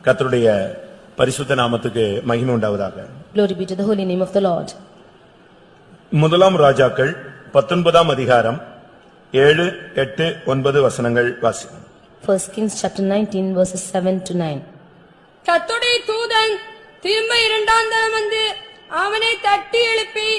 கர்த்தருடைய பரிசுத்த நாமத்துக்கு மகிமை உண்டாவதாக. Glory be to the holy name of the Lord. முதலாம் ராஜாக்கள் 19ஆம் அதிகாரம் 7, 8, 9 வசனங்கள் வாசிப்போம். 1 Kings chapter 19 verses 7 to 9. கர்த்தருடைய தூதன் திரும்ப இரண்டாம் தரம் வந்து அவனை தட்டி எழுப்பி,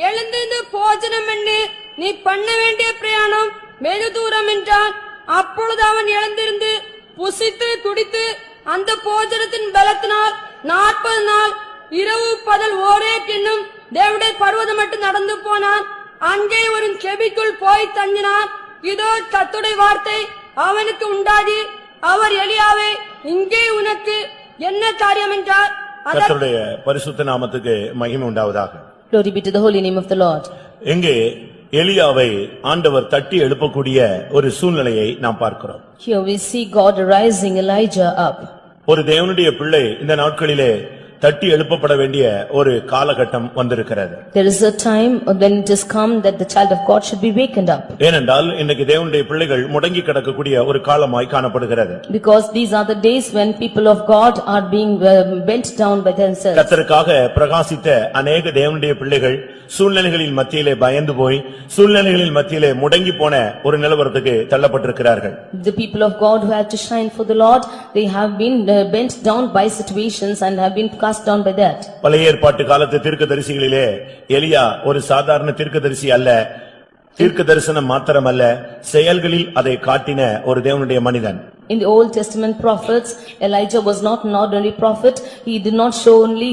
எழுந்திருந்து போஜனம் பண்ணு, நீ பண்ண வேண்டிய பிரயாணம் வெகு தூரம் என்றான். அப்பொழுது அவன் எழுந்திருந்து புசித்து குடித்து அந்த போஜனத்தின் பலத்தினால் 40 நாள் இரவு பகல் ஒரே என்னும் தேவனுடைய பர்வதம் மட்டும் நடந்து போனான். அங்கே ஒரு செபிக்குள் போய் தங்கினான். இதோ கர்த்தருடைய வார்த்தை அவனுக்கு உண்டாகி, அவர் எலியாவே, இங்கே உனக்கு என்ன காரியம் என்றார். கர்த்தருடைய பரிசுத்த நாமத்துக்கு மகிமை உண்டாவதாக. Glory be to the holy name of the Lord. எங்கே எலியாவை ஆண்டவர் தட்டி எழுப்பக்கூடிய ஒரு சூழ்நிலையை நாம் பார்க்கிறோம். Here we see God rising Elijah up. ஒரு தேவனுடைய பிள்ளை இந்த நாட்களிலே தட்டி எழுப்பப்பட வேண்டிய ஒரு காலகட்டம் வந்திருக்கிறது. There is a time when it has come that the child of God should be wakened up. ஏனென்றால் இன்றைக்கு தேவனுடைய பிள்ளைகள் முடங்கி கிடக்கக்கூடிய ஒரு காலமாய் காணப்படுகிறது. Because these are the days when people of God are being bent down by themselves. கர்த்தருக்காக பிரகாசித்த அநேக தேவனுடைய பிள்ளைகள் சூழ்நிலைகளின் மத்தியிலே பயந்து போய் சூழ்நிலைகளின் மத்தியிலே முடங்கி போன ஒரு நிலவரத்துக்கு தள்ளப்பட்டிருக்கிறார்கள். The people of God who had to shine for the Lord, they have been bent down by situations and have been cast down by that. பழைய ஏற்பாட்டு காலத்து தீர்க்கதரிசிகளிலே எலியா ஒரு சாதாரண தீர்க்கதரிசி அல்ல, தீர்க்க தரிசனம் மாத்திரமல்ல, செயல்களில் அதை காட்டின ஒரு தேவனுடைய மனிதன். In the Old Testament prophets, Elijah was not an ordinary prophet. He did not show only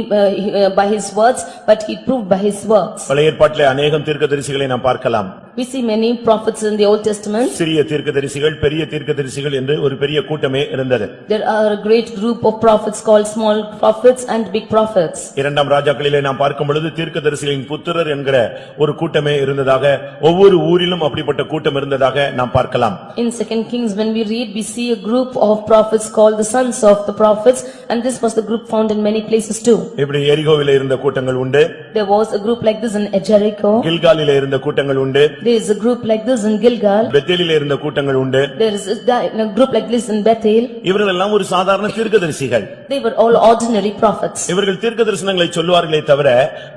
by his words, but he proved by his works. பழைய ஏற்பாட்டிலே அநேகம் தீர்க்கதரிசிகளை நாம் பார்க்கலாம். We see many prophets in the Old Testament. சிறிய தீர்க்கதரிசிகள், பெரிய தீர்க்கதரிசிகள் என்று ஒரு பெரிய கூட்டமே இருந்தது. There are a great group of prophets called small prophets and big prophets. இரண்டாம் ராஜாக்களிலே நாம் பார்க்கும் பொழுது தீர்க்கதரிசிகளின் புத்திரர் என்கிற ஒரு கூட்டமே இருந்ததாக, ஒவ்வொரு ஊரிலும் அப்படிப்பட்ட கூட்டம் இருந்ததாக நாம் பார்க்கலாம். In 2 Kings when we read, we see a group of prophets called the sons of the prophets, and this was the group found in many places too. இப்படி எரிகோவிலே இருந்த கூட்டங்கள் உண்டு. There was a group like this in Jericho. கில்காலிலே இருந்த கூட்டங்கள் உண்டு. There is a group like this in Gilgal. பெத்தேலிலே இருந்த கூட்டங்கள் உண்டு. There is a group like this in Bethel. இவர்கள் எல்லாம் ஒரு சாதாரண தீர்க்கதரிசிகள். They were all ordinary prophets. இவர்கள் தீர்க்கதரிசனங்களை சொல்வார்களே தவிர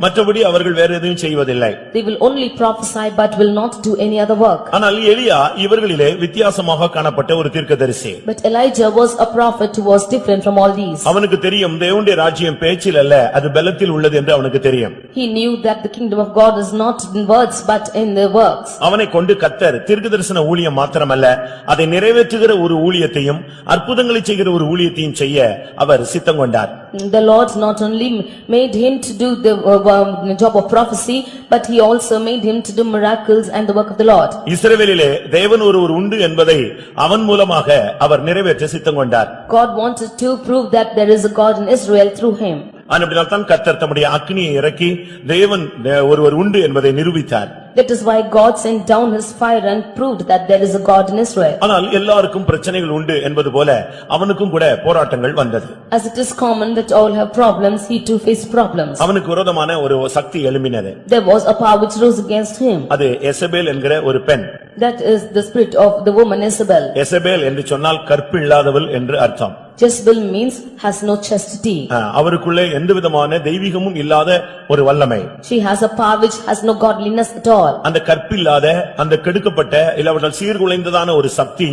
மற்றபடி அவர்கள் வேற எதையும் செய்வதில்லை. They will only prophesy but will not do any other work. ஆனால் எலியா இவர்களிலே வித்தியாசமாக காணப்பட்ட ஒரு தீர்க்கதரிசி. But Elijah was a prophet who was different from all these. அவனுக்கு தெரியும் தேவனுடைய ராஜ்யம் பேச்சில் அல்ல, அது பலத்தில் உள்ளது என்று அவனுக்கு தெரியும். He knew that the kingdom of God is not in words but in the works. அவனை கொண்டு கர்த்தர் தீர்க்கதரிசன ஊழியம் மாத்திரமல்ல, அதை நிறைவேற்றுகிற ஒரு ஊழியத்தையும் அற்புதங்களை செய்கிற ஒரு ஊழியத்தையும் செய்ய அவர் சித்தம் கொண்டார். The Lord not only made him to do the job of prophecy, but he also made him to do miracles and the work of the Lord. இஸ்ரவேலிலே தேவன் ஒருவர் உண்டு என்பதை அவன் மூலமாக அவர் நிறைவேற்ற சித்தம் கொண்டார். God wanted to prove that there is a God in Israel through him. அப்படினால்தான் கர்த்தர் தம்முடைய அக்கினியை இறக்கி தேவன் ஒருவர் உண்டு என்பதை நிரூபித்தார். That is why God sent down his fire and proved that there is a God in Israel. ஆனால் எல்லாருக்கும் பிரச்சனைகள் உண்டு என்பது போல அவனுக்கும் கூட போராட்டங்கள் வந்தது. As it is common that all have problems, he too faced problems. அவனுக்கு விரோதமான ஒரு சக்தி எழும்பினது. There was a power which rose against him. அது எசபேல் என்கிற ஒரு பெண். That is the spirit of the woman Jezebel. Jezebel என்று சொன்னால் கற்பில்லாதவள் என்று அர்த்தம். Jezebel means has no chastity. அவருக்குள்ளே எந்தவிதமான தெய்வீகமும் இல்லாத ஒரு வல்லமை. She has a power which has no godliness at all. அந்த கற்பில்லாத அந்த கெடுக்கப்பட்ட இல்லவர்கள் சீர்குலைந்ததான ஒரு சக்தி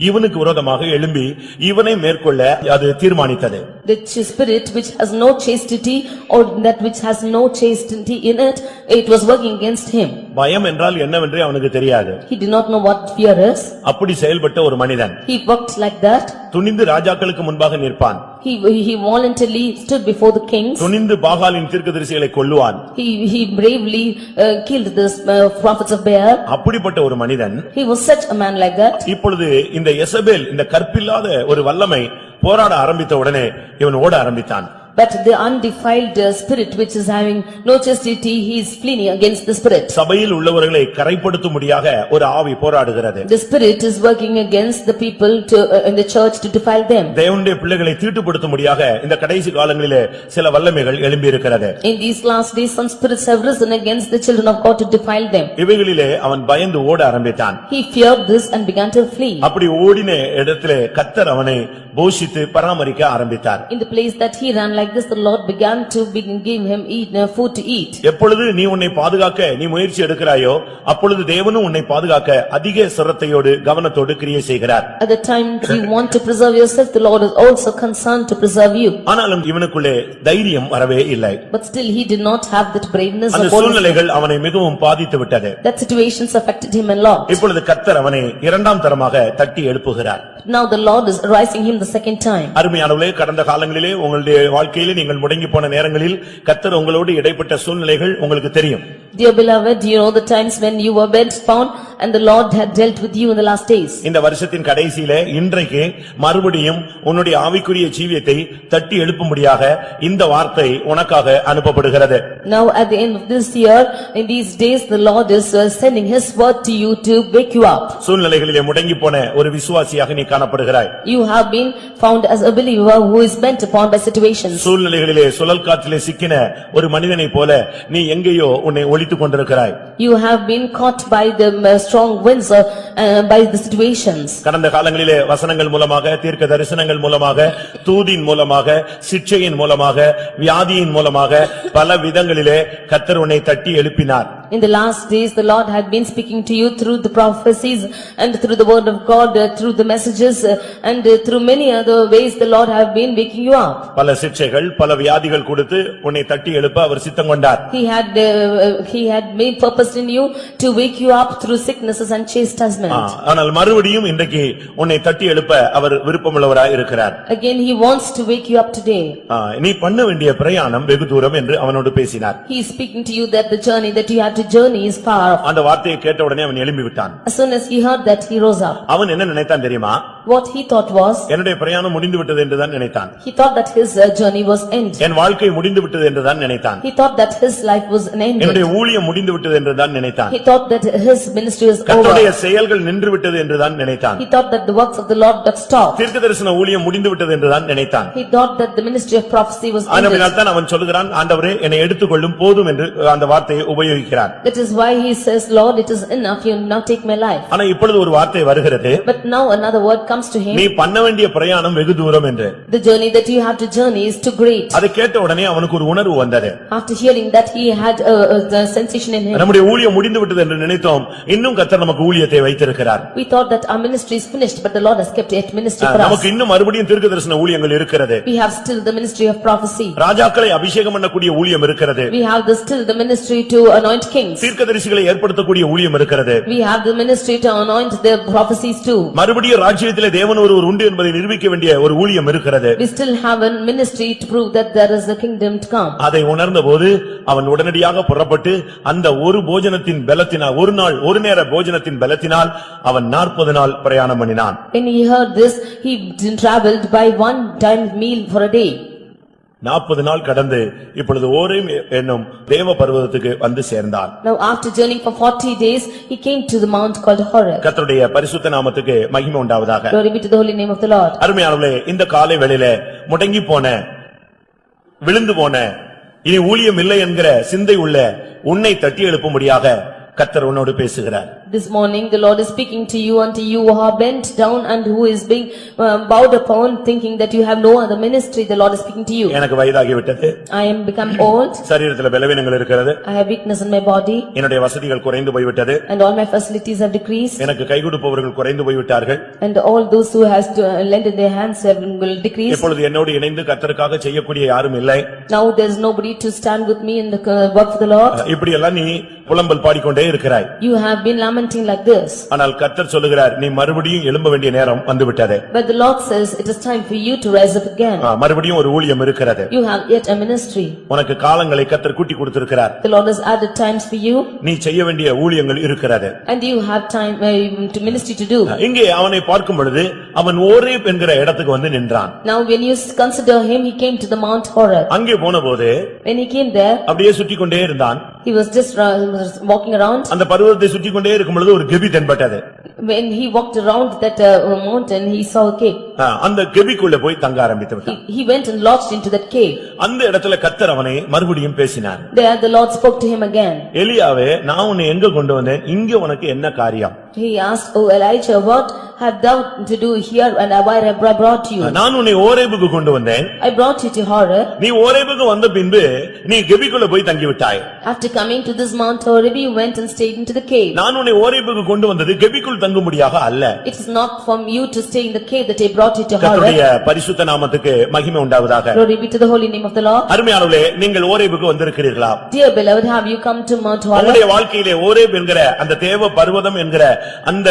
இவனுக்கு விரோதமாக எழும்பி இவனை மேற்கொள்ள அது தீர்மானித்தது. The spirit which has no chastity or that which has no chastity in it, it was working against him. பயம் என்றால் என்னவென்றே அவனுக்கு தெரியாது. He did not know what fear is. அப்படி செயல்பட்ட ஒரு மனிதன். He worked like that. துணிந்து ராஜாக்களுக்கு முன்பாக நிற்பான். He voluntarily stood before the kings. துணிந்து பாகாலின் தீர்க்கதரிசிகளை கொல்லுவான். He bravely killed the prophets of Baal. அப்படிப்பட்ட ஒரு மனிதன். He was such a man like that. இப்பொழுது இந்த எசபேல் இந்த கற்பில்லாத ஒரு வல்லமை போராட ஆரம்பித்த உடனே இவன் ஓட ஆரம்பித்தான். But the undefiled spirit which is having no chastity, he is fleeing against the spirit. சபையில் உள்ளவர்களை கரைப்படுத்தும்படியாக ஒரு ஆவி போராடுகிறது. The spirit is working against the people in the church to defile them. தேவனுடைய பிள்ளைகளை தீட்டுப்படுத்தும்படியாக இந்த கடைசி காலங்களிலே சில வல்லமைகள் எழும்பி இருக்கிறது. In these last days some spirits have risen against the children of God to defile them. இவைகளிலே அவன் பயந்து ஓட ஆரம்பித்தான். He feared this and began to flee. அப்படி ஓடின இடத்திலே கர்த்தர் அவனை போஷித்து பராமரிக்க ஆரம்பித்தார். In the place that he ran like this, the Lord began to give him food to eat. எப்பொழுது நீ உன்னை பாதுகாக்க நீ முயற்சி எடுக்கிறாயோ அப்பொழுது தேவனும் உன்னை பாதுகாக்க அதிக சிரத்தையோடு கவனத்தோடு கிரியை செய்கிறார். At the time you want to preserve yourself, the Lord is also concerned to preserve you. ஆனாலும் இவனுக்குள்ளே தைரியம் வரவே இல்லை. But still he did not have that braveness or அந்த boldness. சூழ்நிலைகள் அவனை மிகவும் பாதித்து விட்டது. That situations affected him a lot. இப்பொழுது கர்த்தர் அவனை இரண்டாம் தரமாக தட்டி எழுப்புகிறார். Now the Lord is rising him the second time. அருமையானவர்களே, கடந்த காலங்களிலே உங்களுடைய வாழ்க்கையிலே நீங்கள் முடங்கி போன நேரங்களில் கர்த்தர் உங்களோடு இடைப்பட்ட சூழ்நிலைகள் உங்களுக்கு தெரியும். Dear beloved, you know the times when you were bedbound and the Lord had dealt with you in the last days. இந்த வருஷத்தின் கடைசியிலே இன்றைக்கு மறுபடியும் உன்னுடைய ஆவிக்குரிய ஜீவியத்தை தட்டி எழுப்பும்படியாக இந்த வார்த்தை உனக்காக அனுப்பப்படுகிறது. Now at the end of this year, in these days, the Lord is sending his word to you to wake you up. சூழ்நிலைகளிலே முடங்கி போன ஒரு விசுவாசியாக நீ காணப்படுகிறாய். You have been found as a believer who is bent upon by situations. சூழ்நிலைகளிலே சுழல் காற்றிலே சிக்கின ஒரு மனிதனைப் போல நீ எங்கேயோ உன்னை ஒளித்துக் கொண்டிருக்கிறாய். You have been caught by the strong winds by the situations. கடந்த காலங்களிலே வசனங்கள் மூலமாக, தீர்க்க தரிசனங்கள் மூலமாக, தூதின் மூலமாக, சிட்சையின் மூலமாக, வியாதியின் மூலமாக பல விதங்களிலே கர்த்தர் உன்னை தட்டி எழுப்பினார். In the last days, the Lord had been speaking to you through the prophecies and through the word of God, through the messages and through many other ways the Lord have been waking you up. பல சிட்சைகள், பல வியாதிகள் கொடுத்து உன்னை தட்டி எழுப்ப அவர் சித்தம் கொண்டார். He had made purpose in you to wake you up through sicknesses and chastisement. ஆனால் மறுபடியும் இன்றைக்கு உன்னை தட்டி எழுப்ப அவர் விருப்பமுள்ளவராய் இருக்கிறார். Again, he wants to wake you up today. நீ பண்ண வேண்டிய பிரயாணம் வெகு தூரம் என்று அவனோடு பேசினார். He is speaking to you that the journey that you have to journey is far. அந்த வார்த்தையை கேட்ட உடனே அவன் எழும்பி விட்டான். As soon as he heard that, he rose up. அவன் என்ன நினைத்தான் தெரியுமா? What he thought was, என்னுடைய பிரயாணம் முடிந்து விட்டது என்றுதான் நினைத்தான். he thought that his journey was ended. என் வாழ்க்கை முடிந்து விட்டது என்றுதான் நினைத்தான். He thought that his life was ended. என்னுடைய ஊழியம் முடிந்து விட்டது என்றுதான் நினைத்தான். He thought that his ministry was கர்த்தருடைய over. செயல்கள் நின்று விட்டது என்றுதான் நினைத்தான். He thought that the works of the Lord got stopped. தீர்க்கதரிசன ஊழியம் முடிந்து விட்டது என்றுதான் நினைத்தான். He thought that the ministry of prophecy was ended. ஆனபடியால் தான் அவன் சொல்கிறான், ஆண்டவரே என்னை எடுத்துக்கொள்ளும் போதும் என்று அந்த வார்த்தையை உபயோகிக்கிறான். That is why he says, Lord, it is enough, you now take my life. ஆனா இப்பொழுது ஒரு வார்த்தை வருகிறது, But now another word comes to him. நீ பண்ண வேண்டிய பிரயாணம் வெகு தூரம் என்று. The journey that you have to journey is too great. அதை கேட்ட உடனே அவனுக்கு ஒரு உணர்வு வந்தது. After hearing that, he had the sensation in him. நம்முடைய ஊழியம் முடிந்து விட்டது என்று நினைத்தோம், இன்னும் கர்த்தர் நமக்கு ஊழியத்தை வைத்திருக்கிறார். We thought that our ministry is finished, but the Lord has kept yet ministry for us. நமக்கு இன்னும் மறுபடியும் தீர்க்கதரிசன ஊழியங்கள் இருக்கிறது. We have still the ministry of prophecy. ராஜாக்களை அபிஷேகம் பண்ணக்கூடிய ஊழியம் இருக்கிறது. We have still the ministry to anoint kings. தீர்க்கதரிசிகளை ஏற்படுத்தக்கூடிய ஊழியம் இருக்கிறது. We have the ministry to anoint their prophecies too. மறுபடியும் ராஜ்யத்திலே தேவன் ஒருவர் உண்டு என்பதை நிரூபிக்க வேண்டிய ஒரு ஊழியம் இருக்கிறது. We still have a ministry to prove that there is a kingdom to come. அதை உணர்ந்தபோது அவன் உடனடியாக புறப்பட்டு அந்த ஒரு போஜனத்தின் பலத்தினால், ஒரு நாள் ஒரு நேர போஜனத்தின் பலத்தினால் அவன் 40 நாள் பிரயாணம் பண்ணினான். When he heard this, he traveled by one time meal for a day. 40 நாள் கடந்து இப்பொழுது ஓரேம் என்னும் தேவ பர்வதத்துக்கு வந்து சேர்ந்தான். Now after journeying for 40 days, he came to the mount called Horeb. கர்த்தருடைய பரிசுத்த நாமத்துக்கு மகிமை உண்டாவதாக. Glory be to the holy name of the Lord. அருமையானவர்களே, இந்த காலை வேளையிலே முடங்கி போன, விழுந்து போன, இனி ஊழியம் இல்லை என்கிற சிந்தை உள்ள உன்னை தட்டி எழுப்பும்படியாக கர்த்தர் உன்னோடு பேசுகிறார். This morning the Lord is speaking to you, unto you who are bent down and who is being bowed upon, thinking that you have no other ministry. The Lord is speaking to you. எனக்கு வயதாகிவிட்டது. I am become old. சரீரத்தில் பலவீனங்கள் இருக்கிறது. I have weakness in my body. என்னுடைய வசதிகள் குறைந்து போய்விட்டது. And all my facilities have decreased. எனக்கு கை கொடுப்பவர்கள் குறைந்து போய்விட்டார்கள். And all those who has to lend in their hands will decrease. இப்பொழுது என்னோடு இணைந்து கர்த்தருக்காக செய்யக்கூடிய யாரும் இல்லை. Now there is nobody to stand with me in the work for the Lord. இப்படி எல்லாம் நீ புலம்பல் பாடிக்கொண்டே இருக்கிறாய். You have been lamenting like this. ஆனால் கர்த்தர் சொல்லுகிறார், நீ மறுபடியும் எழும்ப வேண்டிய நேரம் வந்துவிட்டது. But the Lord says it is time for you to rise up again. மறுபடியும் ஒரு ஊழியம் இருக்கிறது. You have yet a ministry. உனக்கு காலங்களை கர்த்தர் கூட்டி கொடுத்திருக்கிறார். The Lord has added times for you. நீ செய்ய வேண்டிய ஊழியங்கள் இருக்கிறது. And you have time to ministry to do. இங்கே அவனை பார்க்கும் பொழுது அவன் ஓரேப் என்கிற இடத்துக்கு வந்து நின்றான். Now when you consider him, he came to the Mount Horeb. அங்கே போனபோது When he came there, அப்படியே சுற்றிக் கொண்டே இருந்தான். he was just walking around. அந்த பர்வதத்தை சுற்றிக் கொண்டே இருக்கும் பொழுது ஒரு கெபி தென்பட்டது. When he walked around that mountain, he saw a cave. அந்த கெபிக்குள்ள போய் தங்க ஆரம்பித்து விட்டான். He went and lodged into that cave. அந்த இடத்துல கர்த்தர் அவனை மறுபடியும் பேசினார். There the Lord spoke to him again. எலியாவே, நான் உன்னை எங்க கொண்டு வந்தேன்? இங்க உனக்கு என்ன காரியம்? He asked, "O Elijah, what have thou to do here, and why have I brought you?" நான் உன்னை ஓரேபுக்கு கொண்டு வந்தேன். I brought you to Horeb. நீ ஓரேபுக்கு வந்த பின்பு நீ கெபிக்குள்ள போய் தங்கி விட்டாய். After coming to this Mount Horeb, you went and stayed into the cave. நான் உன்னை ஓரேபுக்கு கொண்டு வந்தது கெபிக்குள் தங்கும்படியாக அல்ல. It is not from you to stay in the cave that I brought you to கர்த்தருடைய Horeb. பரிசுத்த நாமத்துக்கு மகிமை உண்டாவதாக. Glory be to the holy name of the Lord. அருமையானவர்களே, நீங்கள் ஓரேபுக்கு வந்திருக்கிறீர்களா? Dear beloved, have you come to Mount Horeb? உங்களுடைய வாழ்க்கையிலே Horeb என்கிற அந்த தேவ பர்வதம் என்கிற அந்த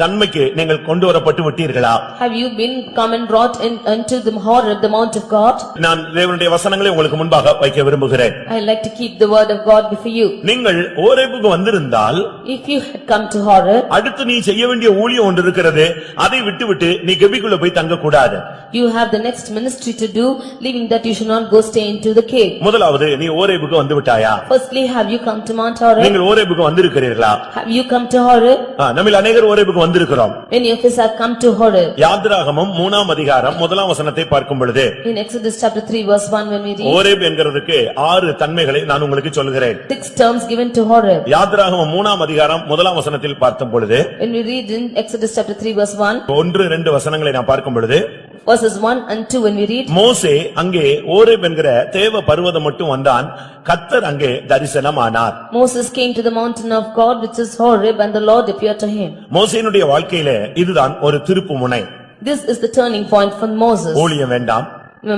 தன்மைக்கு நீங்கள் கொண்டு வரப்பட்டு விட்டீர்களா? Have you been come and brought in unto the Horeb, the Mount of God? நான் தேவனுடைய வசனங்களை உங்களுக்கு முன்பாக வைக்க விரும்புகிறேன். I like to keep the word of God before you. நீங்கள் ஓரேபுக்கு வந்திருந்தால் If you had come to Horeb, அடுத்து நீ செய்ய வேண்டிய ஊழியம் ஒன்று இருக்கிறது. அதை விட்டுவிட்டு நீ கெபிக்குள்ள போய் தங்க கூடாது. you have the next ministry to do, leaving that you should not go stay into the cave. முதலாவது, நீ ஓரேபுக்கு வந்து விட்டாயா? Firstly, have you come to Mount Horeb? நீங்கள் ஓரேபுக்கு வந்திருக்கிறீர்களா? Have you come to Horeb? நம்மில் அநேகர் ஓரேபுக்கு வந்திருக்கிறோம். Many of us have come to Horeb. யாத்திராகமம் 3ஆம் அதிகாரம் 1ஆம் வசனத்தை பார்க்கும் பொழுது, In Exodus chapter 3 verse 1 when we read, Horeb என்கிறதுக்கு 6 தன்மைகளை நான் உங்களுக்கு சொல்கிறேன். 6 terms given to Horeb. யாத்திராகமம் 3ஆம் அதிகாரம் 1ஆம் வசனத்தில் பார்க்கும் பொழுது, When we read in Exodus chapter 3 verse 1, 1-2 வசனங்களை நான் பார்க்கும் பொழுது, verses 1 and 2 when we read, மோசே அங்கே ஓரேப் என்கிற தேவ பர்வதம் மட்டும் வந்தான். கர்த்தர் அங்கே தரிசனமானார். Moses came to the mountain of God which is Horeb, and the Lord appeared to him. மோசேனுடைய வாழ்க்கையிலே இதுதான் ஒரு திருப்புமுனை. This is the turning point for Moses. ஊழியம் வேண்டாம்,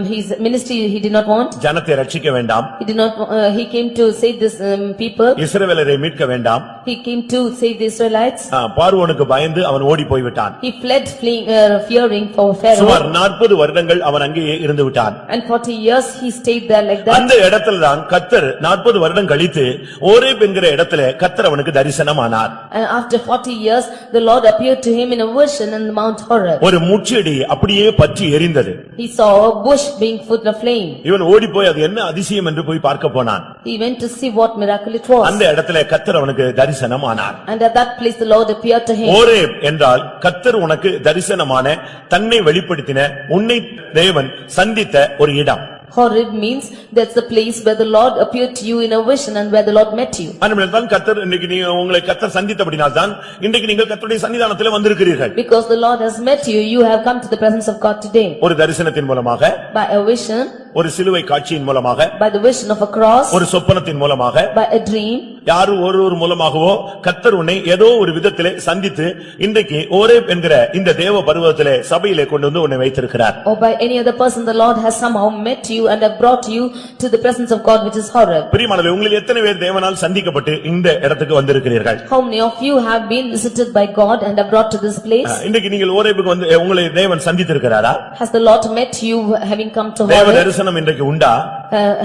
His ministry he did not want. ஜனத்தை ரட்சிக்க வேண்டாம், He did not, he came to save this people. இஸ்ரவேலரை மீட்க வேண்டாம். He came to save the Israelites. பார்வோனுக்கு பயந்து அவன் ஓடி போய்விட்டான். He fled fleeing, fearing for Pharaoh. சுமார் 40 வருடங்கள் அவன் அங்கேயே இருந்து விட்டான். And 40 years he stayed there like that. அந்த இடத்தில்தான் கர்த்தர் 40 வருடம் கழித்து ஓரேப் என்கிற இடத்திலே கர்த்தர் அவனுக்கு தரிசனமானார். And after 40 years, the Lord appeared to him in a vision in the Mount Horeb. ஒரு முட்செடி அப்படியே பற்றி எரிந்தது. He saw a bush being full of flame. இவன் ஓடி போய் அது என்ன அதிசயம் என்று போய் பார்க்க போனான். He went to see what miracle it was. அந்த இடத்திலே கர்த்தர் அவனுக்கு தரிசனமானார். And at that place the Lord appeared to him. Horeb என்றால் கர்த்தர் உனக்கு தரிசனமான, தன்னை வெளிப்படுத்தின, உன்னை தேவன் சந்தித்த ஒரு இடம். Horeb means that's the place where the Lord appeared to you in a vision and where the Lord met you. அதனால்தான் கர்த்தர் இன்னைக்கு நீ உங்களை கர்த்தர் சந்தித்தபடினால்தான் இன்றைக்கு நீங்கள் கர்த்தருடைய சன்னிதானத்திலே வந்திருக்கிறீர்கள். Because the Lord has met you, you have come to the presence of God today. ஒரு தரிசனத்தின் மூலமாக, By a vision, ஒரு சிலுவை காட்சியின் மூலமாக, by the vision of a cross, ஒரு சொப்பனத்தின் மூலமாக, by a dream. யாரு ஒரு மூலமாகவோ கர்த்தர் உன்னை ஏதோ ஒரு விதத்திலே சந்தித்து இன்றைக்கு ஓரேப் என்கிற இந்த தேவ பர்வதத்திலே சபையிலே கொண்டு வந்து உன்னை வைத்திருக்கிறார். Or by any other person, the Lord has somehow met you and have brought you to the presence of God which is Horeb. பிரியமானவர்களே, உங்களில் எத்தனை பேர் தேவனால் சந்திக்கப்பட்டு இந்த இடத்துக்கு வந்திருக்கிறீர்கள்? How many of you have been visited by God and have brought to this place? இன்றைக்கு நீங்கள் ஓரேபுக்கு வந்து உங்களை தேவன் சந்தித்திருக்கிறாரா? Has the Lord met you having come to தேவ Horeb? தரிசனம் இன்றைக்கு உண்டா?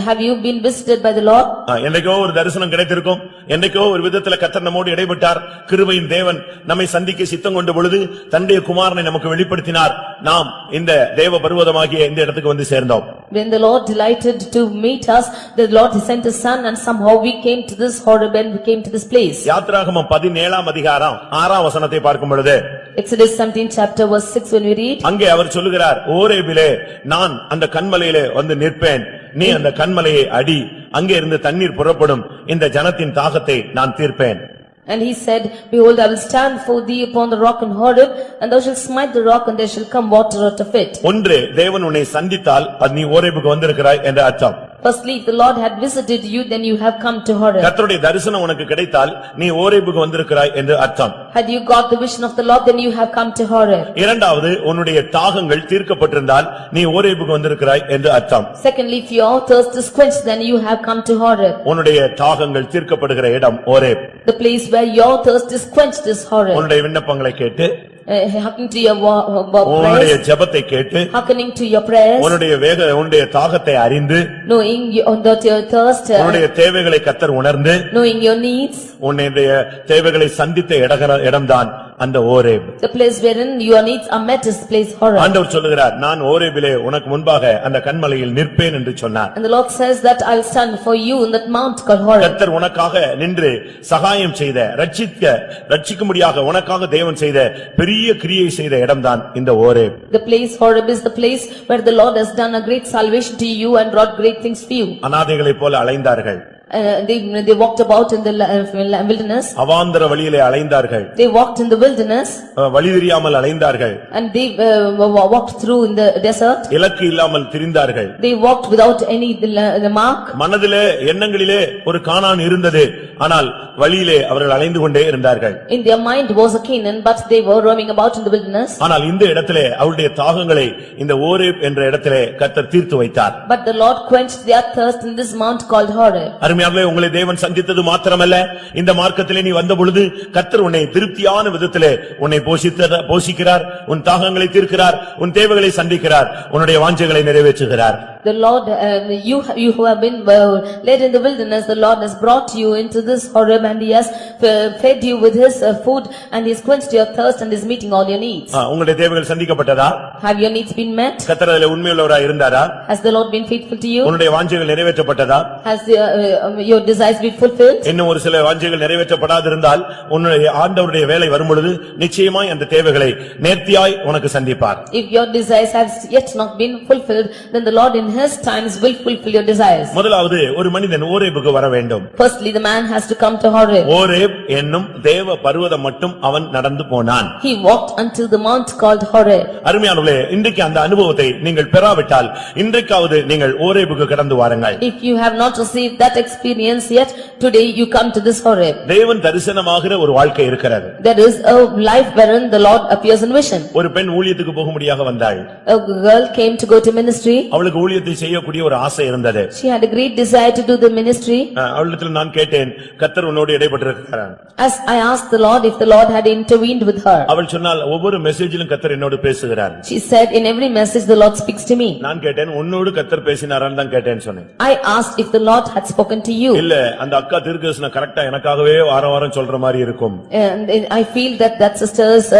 Have you been visited by the Lord? என்னைக்கோ ஒரு தரிசனம் கிடைத்திருக்கும். என்னைக்கோ ஒரு விதத்துல கர்த்தர் நம்மோடு இடைப்பட்டார். கிருபையின் தேவன் நம்மை சந்திக்க சித்தம் கொண்ட பொழுது தன்னுடைய குமாரனை நமக்கு வெளிப்படுத்தினார். நாம் இந்த தேவ பர்வதமாகிய இந்த இடத்துக்கு வந்து சேர்ந்தோம். When the Lord delighted to meet us, the Lord sent his son and somehow we came to this Horeb and we came to this place. யாத்திராகமம் 17ஆம் அதிகாரம் 6ஆம் வசனத்தை பார்க்கும் பொழுது, Exodus 17 chapter verse 6 when we read, அங்கே அவர் சொல்லுகிறார், ஓரேபிலே நான் அந்த கன்மலையிலே வந்து நிற்பேன், நீ அந்த கன்மலையை அடி, அங்கே இருந்து தண்ணீர் புறப்படும், இந்த ஜனத்தின் தாகத்தை நான் தீர்ப்பேன். And he said, Behold, I will stand for thee upon the rock in Horeb, and thou shalt smite the rock, and there shall come water out of it. ஒன்று, தேவன் உன்னை சந்தித்தால் அது நீ ஓரேபுக்கு வந்திருக்கிறாய் என்ற அர்த்தம். Firstly, if the Lord had visited you, then you have come to Horeb. கர்த்தருடைய தரிசனம் உனக்கு கிடைத்தால் நீ ஓரேபுக்கு வந்திருக்கிறாய் என்று அர்த்தம். Had you got the vision of the Lord, then you have come to Horeb. இரண்டாவது உன்னுடைய தாகங்கள் தீர்க்கப்பட்டிருந்தால் நீ ஓரேபுக்கு வந்திருக்கிறாய் என்று அர்த்தம். Secondly, if your thirst is quenched, then you have come to Horeb. உன்னுடைய தாகங்கள் தீர்க்கப்படுகிற இடம் Horeb. The place where your thirst is quenched is Horeb. உன்னுடைய விண்ணப்பங்களை கேட்டு Hearkening to your உன்னுடைய prayers, ஜெபத்தை கேட்டு hearkening to your prayers, உன்னுடைய தாகத்தை அறிந்து knowing that your thirst, உன்னுடைய தேவைகளை கர்த்தர் உணர்ந்து knowing your needs, உன்னுடைய தேவைகளை சந்தித்த இடம்தான் அந்த Horeb. the place wherein your needs are met is the place Horeb. ஆண்டவர் சொல்லுகிறார், நான் ஓரேபிலே உனக்கு முன்பாக அந்த கன்மலையில் நிற்பேன் என்று சொன்னார். And the Lord says that I will stand for you in that mount called Horeb. கர்த்தர் உனக்காக நின்று சகாயம் செய்த ரட்சிக்கும்படியாக உனக்காக தேவன் செய்த பெரிய கிரியை செய்த இடம்தான் இந்த Horeb. The place Horeb is the place where the Lord has done a great salvation to you and brought great things for you. அநாதைகளைப் போல அலைந்தார்கள். They walked about in the wilderness. அவாந்தர வழியிலே அலைந்தார்கள். They walked in the wilderness. வழி தெரியாமல் அலைந்தார்கள். And they walked through in the desert. இலக்கு இல்லாமல் திரிந்தார்கள். They walked without any the mark. மனதிலே எண்ணங்களிலே ஒரு கானான் இருந்தது, ஆனால் வழியிலே அவர்கள் அலைந்து கொண்டே இருந்தார்கள். In their mind was a Canaan, but they were roaming about in the wilderness. ஆனால் இந்த இடத்திலே அவருடைய தாகங்களை இந்த ஓரேப் என்ற இடத்திலே கர்த்தர் தீர்த்து வைத்தார். But the Lord quenched their thirst in this mount called Horeb. அருமையானவர்களே, உங்களை தேவன் சந்தித்தது மாத்திரமல்ல, இந்த மார்க்கத்திலே நீ வந்த பொழுது கர்த்தர் உன்னை திருப்தியான விதத்திலே உன்னை போஷிக்கிறார், உன் தாகங்களை தீர்க்கிறார், உன் தேவைகளை சந்திக்கிறார், உன்னுடைய வாஞ்சைகளை நிறைவேற்றுகிறார். The Lord, you who have been led in the wilderness, the Lord has brought you into this Horeb and he has fed you with his food and he has quenched your thirst and is meeting all your needs. உங்களுடைய தேவைகள் சந்திக்கப்பட்டதா? Have your needs been met? கர்த்தர் அதிலே உண்மையுள்ளவராய் இருந்தாரா? Has the Lord been faithful to you? உன்னுடைய வாஞ்சைகள் நிறைவேற்றப்பட்டதா? Has your desires been fulfilled? இன்னும் ஒரு சில வாஞ்சைகள் நிறைவேற்றப்படாதிருந்தால் உன்னுடைய ஆண்டவருடைய வேலை வரும்பொழுது நிச்சயமாய் அந்த தேவைகளை நேர்த்தியாய் உனக்கு சந்திப்பார். If your desires have yet not been fulfilled, then the Lord in his times will fulfill your desires. முதலாவது ஒரு மனிதன் ஓரேபுக்கு வர வேண்டும். Firstly, the man has to come to Horeb. Horeb என்னும் தேவ பர்வதம் மட்டும் அவன் நடந்து போனான். He walked until the mount called Horeb. அருமையானவர்களே, இன்றைக்கு அந்த அனுபவத்தை நீங்கள் பெறாவிட்டால் இன்றைக்காவது நீங்கள் ஓரேபுக்கு கடந்து வாருங்கள். If you have not received that experience yet, today you come to this Horeb. தேவன் தரிசனமாகிற ஒரு வாழ்க்கை இருக்கிறது. There is a life wherein the Lord appears in vision. ஒரு பெண் ஊழியத்துக்கு போகும்படியாக வந்தாள். A girl came to go to ministry. அவளுக்கு ஊழியத்தை செய்யக்கூடிய ஒரு ஆசை இருந்தது. She had a great desire to do the ministry. அவளிடத்தில் நான் கேட்டேன், கர்த்தர் உன்னோடு இடைப்பட்டிருக்கிறார். As I asked the Lord if the Lord had intervened with her. அவள் சொன்னால், ஒவ்வொரு மெசேஜிலும் கர்த்தர் என்னோடு பேசுகிறார். She said, in every message the Lord speaks to me. நான் கேட்டேன், உன்னோடு கர்த்தர் பேசினாரான்னு தான் கேட்டேன்னு சொன்னேன். I asked if the Lord had spoken to you. இல்ல, அந்த அக்கா தீர்க்கதரிசனம் கரெக்ட்டா எனக்காகவே வாரம் வாரம் சொல்ற மாதிரி இருக்கும். And I feel that sister is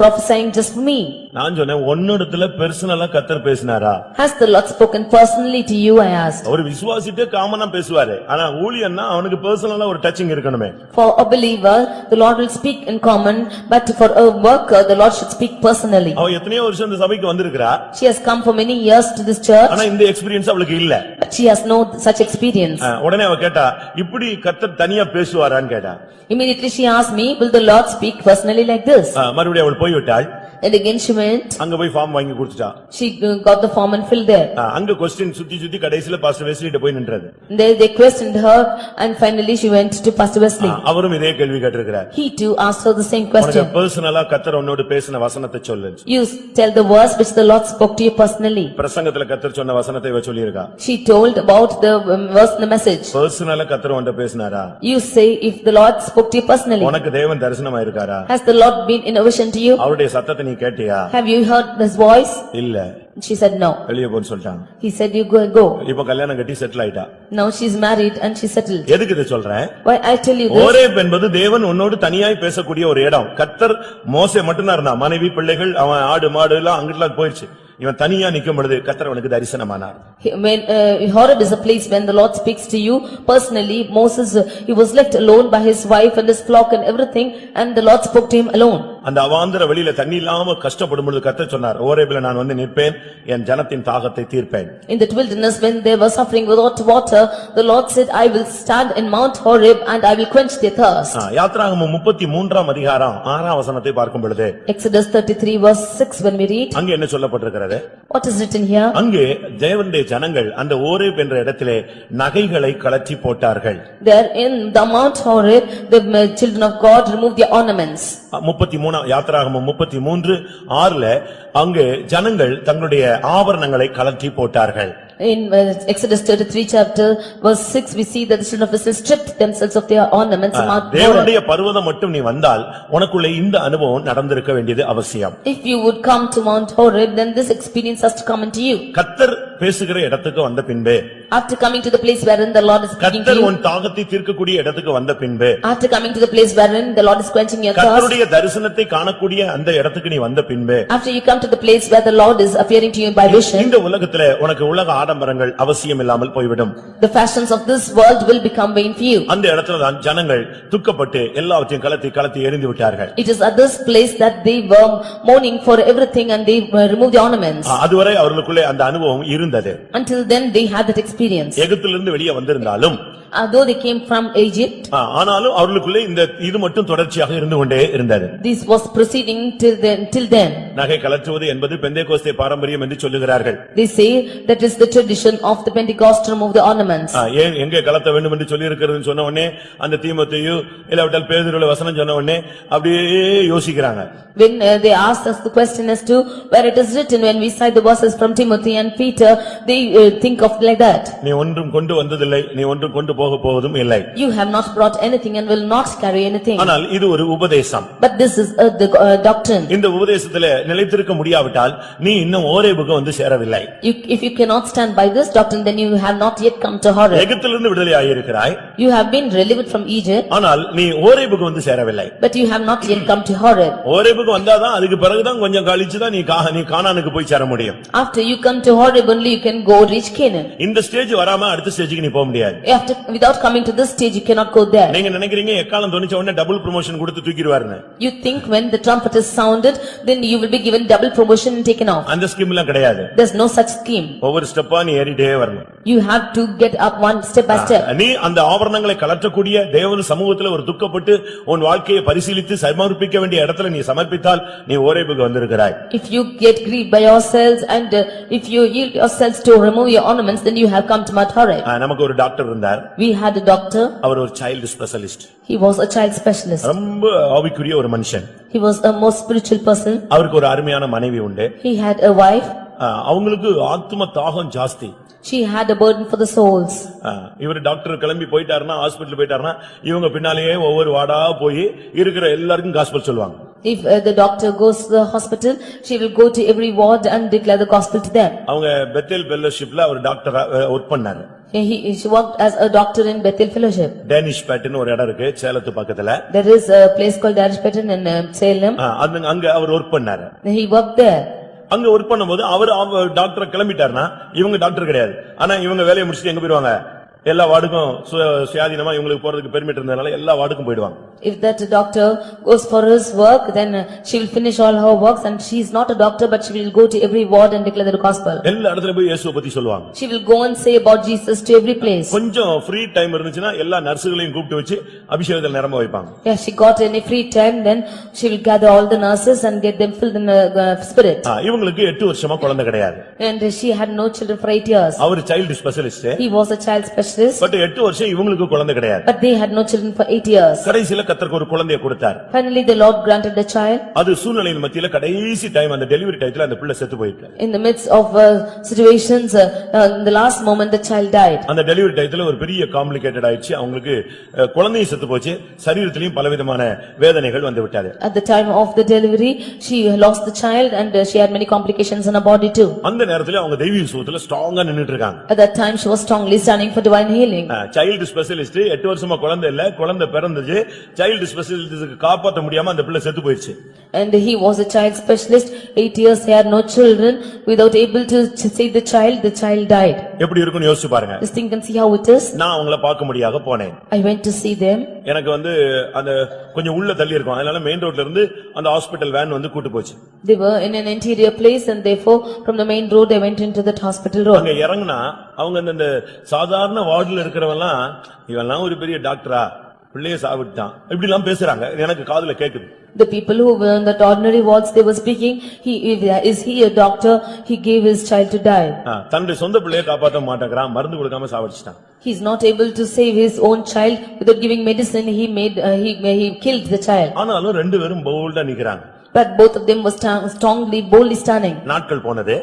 prophesying just for me. நான் சொன்னேன், உன்னோடத்துல பர்சனலா கர்த்தர் பேசினாரா? Has the Lord spoken personally to you, I asked. ஒரு விசுவாசிட்டே காமனா பேசுவாரு, ஆனா ஊழியன்னா அவனுக்கு பர்சனலா ஒரு டச்சிங் இருக்கணுமே. For a believer, the Lord will speak in common, but for a worker, the Lord should speak personally. அவ எத்தனையோ வருஷம் இந்த சபைக்கு வந்திருக்கிறா. She has come for many years to this church. ஆனா இந்த எக்ஸ்பீரியன்ஸ் அவளுக்கு இல்ல. But she has no such experience. உடனே அவ கேட்டா, இப்படி கர்த்தர் தனியா பேசுவாரான்னு கேட்டா. Immediately she asked me, will the Lord speak personally like this? மறுபடியும் அவள் போய்விட்டாள். And again she went. அங்க போய் ஃபார்ம் வாங்கி கொடுத்துட்டா. She got the form and filled there. அங்க क्वेश्चन சுத்தி சுத்தி கடைசில பாஸ்டர் வெஸ்லிட்ட போய் நின்றது. They questioned her and finally she went to Pastor Wesley. அவரும் இதே கேள்வி கேட்டிருக்கிறார். He too asked her the same question. பர்சனலா கர்த்தர் உன்னோடு பேசின வசனத்தை சொல்லு. You tell the verse which the Lord spoke to you personally. பிரசங்கத்துல கர்த்தர் சொன்ன வசனத்தை இவ சொல்லியிருக்கா. She told about the verse in the message. பர்சனலா கர்த்தர் உன்கிட்ட பேசினாரா? You say if the Lord spoke to you personally. உனக்கு தேவன் தரிசனமா இருக்காரா? Has the Lord been in a vision to you? அவருடைய சத்தத்தை நீ கேட்டியா? Have you heard his voice? இல்ல. She said no. வெளிய போன்னு சொல்றாங்க. He said you go. இப்போ கல்யாணம் கட்டி செட்டில் ஆயிட்டா. Now she is married and she settled. எதுக்கு இத சொல்றேன்? Why I tell you this? Horeb என்பது தேவன் உன்னோடு தனியாய் பேசக்கூடிய ஒரு இடம். கர்த்தர் மோசே மட்டும் தான் இருந்தான். மனைவி பிள்ளைகள் அவன் ஆடு மாடு எல்லாம் அங்கெல்லாம் போயிடுச்சு. இவன் தனியா நிக்கும் பொழுது கர்த்தர் அவனுக்கு தரிசனமானார். Horeb is a place when the Lord speaks to you personally. Moses, he was left alone by his wife and his flock and everything, and the Lord spoke to him alone. அந்த அவாந்தர வெளியில தண்ணி இல்லாம கஷ்டப்படும் பொழுது கர்த்தர் சொன்னார், ஓரேபில நான் வந்து நிற்பேன், என் ஜனத்தின் தாகத்தை தீர்ப்பேன். In that wilderness, when they were suffering without water, the Lord said, I will stand in Mount Horeb and I will quench their thirst. யாத்திராகமம் 33ஆம் அதிகாரம் 6ஆம் வசனத்தை பார்க்கும் பொழுது Exodus 33 verse 6 when we read, அங்கே என்ன சொல்லப்பட்டிருக்கிறது? what is written here? அங்கே தேவனுடைய ஜனங்கள் அந்த ஓரேப் என்ற இடத்திலே நகைகளை கழற்றி போட்டார்கள். There in the Mount Horeb, the children of God removed their ornaments. 33 யாத்திராகமம் 33:6 அங்கே ஜனங்கள் தங்களுடைய ஆபரணங்களை கழற்றி போட்டார்கள். In Exodus 33 chapter verse 6, we see that the children of Israel stripped themselves of their ornaments. தேவனுடைய பர்வதம் மட்டும் நீ வந்தால் உனக்குள்ள இந்த அனுபவம் நடந்திருக்க வேண்டியது அவசியம். If you would come to Mount Horeb, then this experience has to come into you. கர்த்தர் பேசுகிற இடத்துக்கு வந்த பின்பு, After coming to the place wherein the Lord is speaking to கர்த்தர் you, உன் தாகத்தை தீர்க்கக்கூடிய இடத்துக்கு வந்த பின்பு, after coming to the place wherein the Lord is quenching your thirst, கர்த்தருடைய தரிசனத்தை காணக்கூடிய அந்த இடத்துக்கு நீ வந்த பின்பு, after you come to the place where the Lord is appearing to you by vision, இந்த உலகத்திலே உனக்கு உலக ஆடம்பரங்கள் அவசியம் இல்லாமல் போய்விடும். the fashions of this world will become vain for you. அந்த இடத்துல தான் ஜனங்கள் துக்கப்பட்டு எல்லாவற்றையும் கலத்தி எறிந்து விட்டார்கள். It is at this place that they were mourning for everything and they removed the ornaments. அதுவரை அவர்களுக்குள்ளே அந்த அனுபவம் இருந்தது. Until then they had that experience. எகிப்திலிருந்து வெளியே வந்திருந்தாலும், Though they came from Egypt, ஆனாலும் அவர்களுக்குள்ளே இந்த இது மட்டும் தொடர்ச்சியாக இருந்து கொண்டே இருந்தது. this was proceeding till then. நகை கலற்றுவது என்பது பெந்தேகோஸ்தே பாரம்பரியம் என்று சொல்லுகிறார்கள். They say that is the tradition of the Pentecost to remove the ornaments. ஏன் எங்கே கலத்த வேண்டும் என்று சொல்லி இருக்கிறதுன்னு சொன்ன உடனே அந்த தீமோத்தேயு இல்லாவிட்டால் பேதுருவின் வசனம் சொன்ன உடனே அப்படியே யோசிக்கிறாங்க. When they asked us the question as to where it is written, when we cite the verses from Timothy and Peter, they think of like that. நீ ஒன்றும் கொண்டு வந்ததில்லை, நீ ஒன்றும் கொண்டு போக போவதும் இல்லை. You have not brought anything and will not carry anything. ஆனால் இது ஒரு உபதேசம். But this is the doctrine. இந்த உபதேசத்திலே நிலைத்திருக்க முடியாவிட்டால் நீ இன்னும் ஓரேபுக்கு வந்து சேரவில்லை. If you cannot stand by this doctrine, then you have not yet come to Horeb. எகிப்திலிருந்து விடுதலையாகி இருக்கிறாய். You have been delivered from Egypt. ஆனால் நீ ஓரேபுக்கு வந்து சேரவில்லை. But you have not yet come to Horeb. ஓரேபுக்கு வந்தாதான் அதுக்கு பிறகுதான் கொஞ்சம் கழிச்சுதான் நீ கானானுக்கு போய் சேர முடியும். After you come to Horeb only you can go reach Canaan. இந்த ஸ்டேஜ் வராம அடுத்த ஸ்டேஜுக்கு நீ போக முடியாது. Without coming to this stage, you cannot go there. நீங்க நினைக்கிறீங்க எக்காலம் தொனிச்ச உடனே டபுள் ப்ரமோஷன் கொடுத்து தூக்கிடுவாருன்னு. You think when the trumpet is sounded, then you will be given double promotion and taken off. அந்த ஸ்கீம் எல்லாம் கிடையாது. There's no such scheme. ஒவ்வொரு ஸ்டெப்பா நீ ஏறிட்டே வரணும். You have to get up one step by step. நீ அந்த ஆபரணங்களை கலற்றக்கூடிய தேவன் சமூகத்துல ஒரு துக்கப்பட்டு உன் வாழ்க்கையை பரிசீலித்து சமர்ப்பிக்க வேண்டிய இடத்துல நீ சமர்ப்பித்தால் நீ ஓரேபுக்கு வந்திருக்கிறாய். If you get grieved by yourselves and if you yield yourselves to remove your ornaments, then you have come to Mount Horeb. நமக்கு ஒரு டாக்டர் இருந்தார். We had a doctor. அவர் ஒரு child specialist. He was a child specialist. ரொம்ப ஆவிக்குரிய ஒரு மனுஷன். He was a most spiritual person. அவருக்கு ஒரு அருமையான மனைவி உண்டு. He had a wife. அவங்களுக்கு ஆத்ம தாகம் ஜாஸ்தி. She had a burden for the souls. இவர் டாக்டர் கிளம்பி போயிட்டாருன்னா ஹாஸ்பிடல் போயிட்டாருன்னா இவங்க பின்னாலேயே ஒவ்வொரு வார்டா போய் இருக்கிற எல்லாருக்கும் காஸ்பல் சொல்லுவாங்க. If the doctor goes to the hospital, she will go to every ward and declare the gospel to them. அவங்க பெத்தேல் ஃபெல்லோஷிப்ல அவர் டாக்டரா வர்க் பண்ணாரு. She worked as a doctor in Bethel Fellowship. டேனிஷ் பேட்னு ஒரு இடம் இருக்கு சேலத்து பக்கத்துல. There is a place called Danish Pattern in Salem. அங்க அவர் வர்க் பண்ணாரு. He worked there. அங்க வர்க் பண்ணும்போது அவர் டாக்டர் கிளம்பிட்டாருன்னா இவங்க டாக்டர் கிடையாது. ஆனா இவங்க வேலையை முடிச்சிட்டு எங்க போயிடுவாங்க? எல்லா வார்டுக்கும் சுயாதீனமா இவங்களுக்கு போறதுக்கு பெர்மிட் இருந்ததனால எல்லா வார்டுக்கும் போயிடுவாங்க. If that doctor goes for his work, then she will finish all her works and she is not a doctor but she will go to every ward and declare the gospel. எல்லா இடத்துல போய் இயேசுவை பத்தி சொல்லுவாங்க. She will go and say about Jesus to every place. கொஞ்சம் free time இருந்துச்சுன்னா எல்லா நர்சுகளையும் கூப்பிட்டு வச்சு அபிஷேகத்துல நிரம்ப வைப்பாங்க. Yeah, she got any free time, then she will gather all the nurses and get them filled in the spirit. இவங்களுக்கு 8 வருஷமா குழந்தை கிடையாது. And she had no children for 8 years. அவர் child specialist. He was a child specialist. But 8 வருஷம் இவங்களுக்கு குழந்தை கிடையாது. But they had no children for 8 years. கடைசில கர்த்தருக்கு ஒரு குழந்தையை கொடுத்தார். Finally the Lord granted a child. அது சூழ்நிலையின் மத்தியில கடைசி டைம் அந்த டெலிவரி டைத்துல அந்த பிள்ளை செத்து போயிட்டார். In the midst of situations, in the last moment the child died. அந்த டெலிவரி டைத்துல ஒரு பெரிய காம்ப்ளிகேட்டட் ஆயிடுச்சு. அவங்களுக்கு குழந்தையும் செத்து போச்சு. சரீரத்திலயும் பலவிதமான வேதனைகள் வந்து விட்டது. At the time of the delivery, she lost the child and she had many complications in her body too. அந்த நேரத்துல அவங்க தெய்வீக சுகத்துல ஸ்ட்ராங்கா நின்னுட்டு இருக்காங்க. At that time she was strongly standing for divine divine healing. Child specialist 8 வருஷமா குழந்தை இல்ல, குழந்தை பிறந்துச்சு, சைல்டு ஸ்பெஷலிஸ்டுக்கு காப்பாற்ற முடியாம அந்த பிள்ளை செத்து போயிடுச்சு. And he was a child specialist, 8 years he had no children, without able to save the child died. எப்படி இருக்குன்னு யோசிச்சு பாருங்க. Just think and see how it is. நான் அவங்கள பார்க்க முடியாத போனேன். I went to see them. எனக்கு அந்த கொஞ்சம் உள்ள தள்ளி இருக்கும், அதனால மெயின் ரோட்ல இருந்து அந்த ஹாஸ்பிடல் வேன் வந்து கூட்டி போச்சு. They were in an interior place and therefore from the main road they went into that hospital road. அங்க இறங்குனா அவங்க அந்த சாதாரண வார்டுல இருக்கிறவெல்லாம் இவெல்லாம் ஒரு பெரிய டாக்டரா, பிள்ளைய சாவிட்டான் இப்படி எல்லாம் பேசுறாங்க, எனக்கு காதுல கேக்குது. The people who were in that ordinary wards, they were speaking, is he a doctor? He gave his child to die. தன்னுடைய சொந்த பிள்ளைய காப்பாற்ற மாட்டேங்கிறான், மருந்து கொடுக்காம சாவடிச்சிட்டான். He is not able to save his own child without giving medicine. He killed the child. ஆனாலும் ரெண்டு பேரும் போல்டா நிக்கறாங்க. But both of them were strongly, boldly standing. நாட்கள் போனது.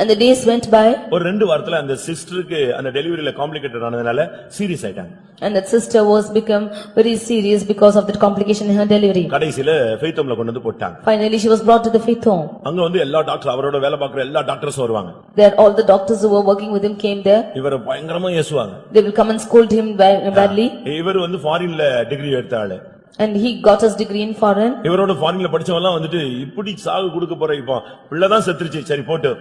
And the days went by. ஒரு 2 வாரத்துல அந்த சிஸ்டருக்கு அந்த டெலிவரியில காம்ப்ளிகேட்டட் ஆனதனால சீரியஸ் ஆயிட்டாங்க. And that sister was become very serious because of that complication in her delivery. கடைசில ஃபெய்த் ஹோம்ல கொண்டு வந்து போட்டாங்க. Finally she was brought to the faith home. அங்க வந்து எல்லா டாக்டர் அவரோட வேலை பார்க்குற எல்லா டாக்டர்ஸும் வருவாங்க. There all the doctors who were working with him came there. இவரை பயங்கரமா ஏசுவாங்க. They will come and scold him badly. இவர் வந்து ஃபாரின்ல டிகிரி எடுத்த ஆளு. And he got his degree in foreign. இவரோட ஃபாரின்ல படிச்சவங்க எல்லாம் வந்துட்டு இப்படி சாகு கொடுக்க போற, இப்போ பிள்ளைதான் செத்துருச்சு, சரி போட்டு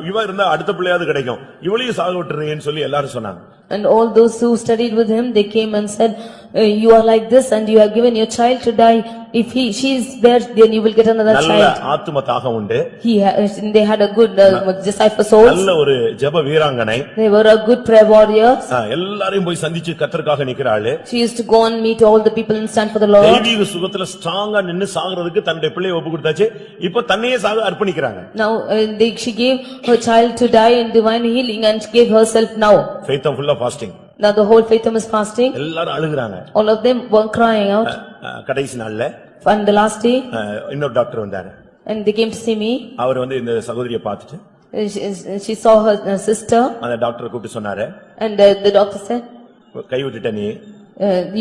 இவ இருந்தா அடுத்த பிள்ளையாவது கிடைக்கும், இவளையும் சாகு விட்டுறீங்கன்னு சொல்லி எல்லாரும் சொன்னாங்க. And all those who studied with him, they came and said, you are like this and you have given your child to die. If she is there, then you will get another நல்ல child. ஆத்தும தாகம் உண்டு. They had a good desire for souls. நல்ல ஒரு ஜெப வீராங்கனை. They were a good prayer warriors. எல்லாரையும் போய் சந்திச்சு கர்த்தருக்காக நிக்கறாளே. She used to go and meet all the people and stand for the Lord. தெய்வீக சுகத்துல ஸ்ட்ராங்கா நின்னு சாகுறதுக்கு தன்னுடைய பிள்ளையை ஒப்பு கொடுத்தாச்சு, இப்போ தன்னையே சாக அர்ப்பணிக்கறாங்க. Now she gave her child to die in divine healing and she gave herself now. Faith of full of fasting. Now the whole faith home is fasting. எல்லாரும் அழுகுறாங்க. All of them were crying out. கடைசி நாள்ல On the last day. இன்னொரு doctor வந்தாரு. And they came to see me. அவர் வந்து இந்த சகோதரியை பார்த்துட்டு she saw her sister. அந்த டாக்டரை கூப்பிட்டு சொன்னாரு. And the doctor said, கை விட்டுட்ட நீ.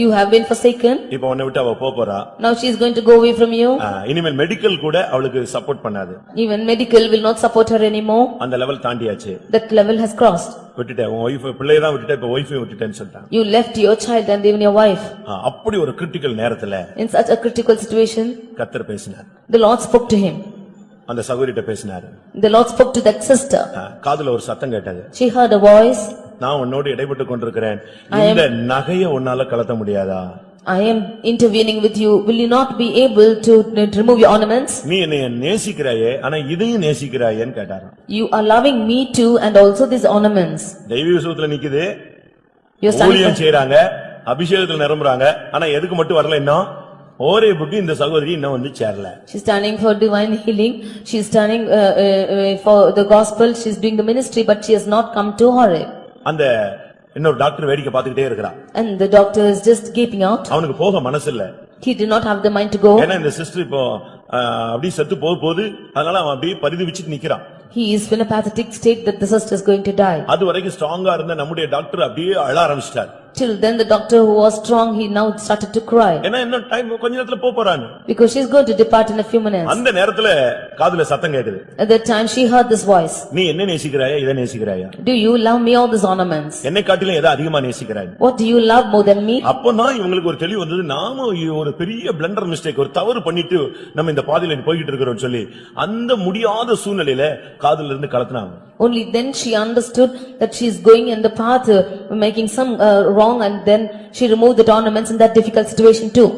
You have been forsaken. இப்போ உன்னை விட்டு அவ போறா. Now she is going to go away from you. இனிமேல் மெடிக்கல் கூட அவளுக்கு சப்போர்ட் பண்ணாது. Even medical will not support her anymore. அந்த level தாண்டியாச்சு. That level has crossed. விட்டுட்ட உன் வைஃப் பிள்ளைய தான் விட்டுட்ட, இப்ப வைஃபையும் விட்டுட்டேன்னு சொல்றாங்க. You left your child and even your wife. அப்படி ஒரு கிரிட்டிக்கல் நேரத்துல In such a critical situation, கர்த்தர் பேசினார். the Lord spoke to him. அந்த சகோதரிட்ட பேசினார். The Lord spoke to that sister. காதுல ஒரு சத்தம் கேட்டது. She heard a voice. நான் உன்னோடு இடைப்பட்டு கொண்டிருக்கிறேன், இந்த நகையை உன்னால கலத்த முடியாதா? I am intervening with you. Will you not be able to remove your ornaments? நீ என்னை நேசிக்கிறாயே, ஆனா இதையும் நேசிக்கிறாயேன்னு கேட்டாரு. You are loving me too and also these ornaments. தெய்வீக சுகத்துல நிக்குது, ஊழியம் செய்றாங்க, அபிஷேகத்துல நிரம்புறாங்க, ஆனா எதுக்கு மட்டும் வரல இன்னும்? ஓரேபுக்கு இந்த சகோதரி இன்னும் வந்து சேரல. She is standing for divine healing. She is standing for the gospel. She is doing the ministry, but she has not come to Horeb. அந்த இன்னொரு டாக்டர் வேடிக்கை பார்த்துக்கிட்டே இருக்கிறான். And the doctor is just gaping out. அவனுக்கு போக மனசு இல்ல. He did not have the mind to go. ஏன்னா இந்த சிஸ்டர் இப்போ அப்படியே செத்து போகுது, அதனால அவன் அப்படியே பரிதவிச்சிட்டு நிக்கிறான். He is in a pathetic state that the sister is going to die. அது வரைக்கும் ஸ்ட்ராங்கா இருந்த நம்முடைய டாக்டர் அப்படியே அழ ஆரம்பிச்சிட்டார். Till then the doctor who was strong, he now started to cry. ஏன்னா இன்னும் டைம் கொஞ்ச நேரத்துல போறான்னு. Because she is going to depart in a few minutes. அந்த நேரத்துல காதுல சத்தம் கேக்குது. At that time she heard this voice. நீ என்ன நேசிக்கிறாயா, இத நேசிக்கிறாயா? Do you love me all these ornaments? என்னை காட்டிலும் எதை அதிகமா நேசிக்கிறாய்? What do you love more than me? அப்போ நான் இவங்களுக்கு ஒரு தெளிவு வந்தது, நாம ஒரு பெரிய பிளண்டர் மிஸ்டேக், ஒரு தவறு பண்ணிட்டு நம்ம இந்த பாதையில போயிட்டு இருக்கிறோம்னு சொல்லி அந்த முடியாத சூழ்நிலையில காதுல இருந்து கலத்தினாங்க. Only then she understood that she is going in the path making some wrong, and then she removed the ornaments in that difficult situation too.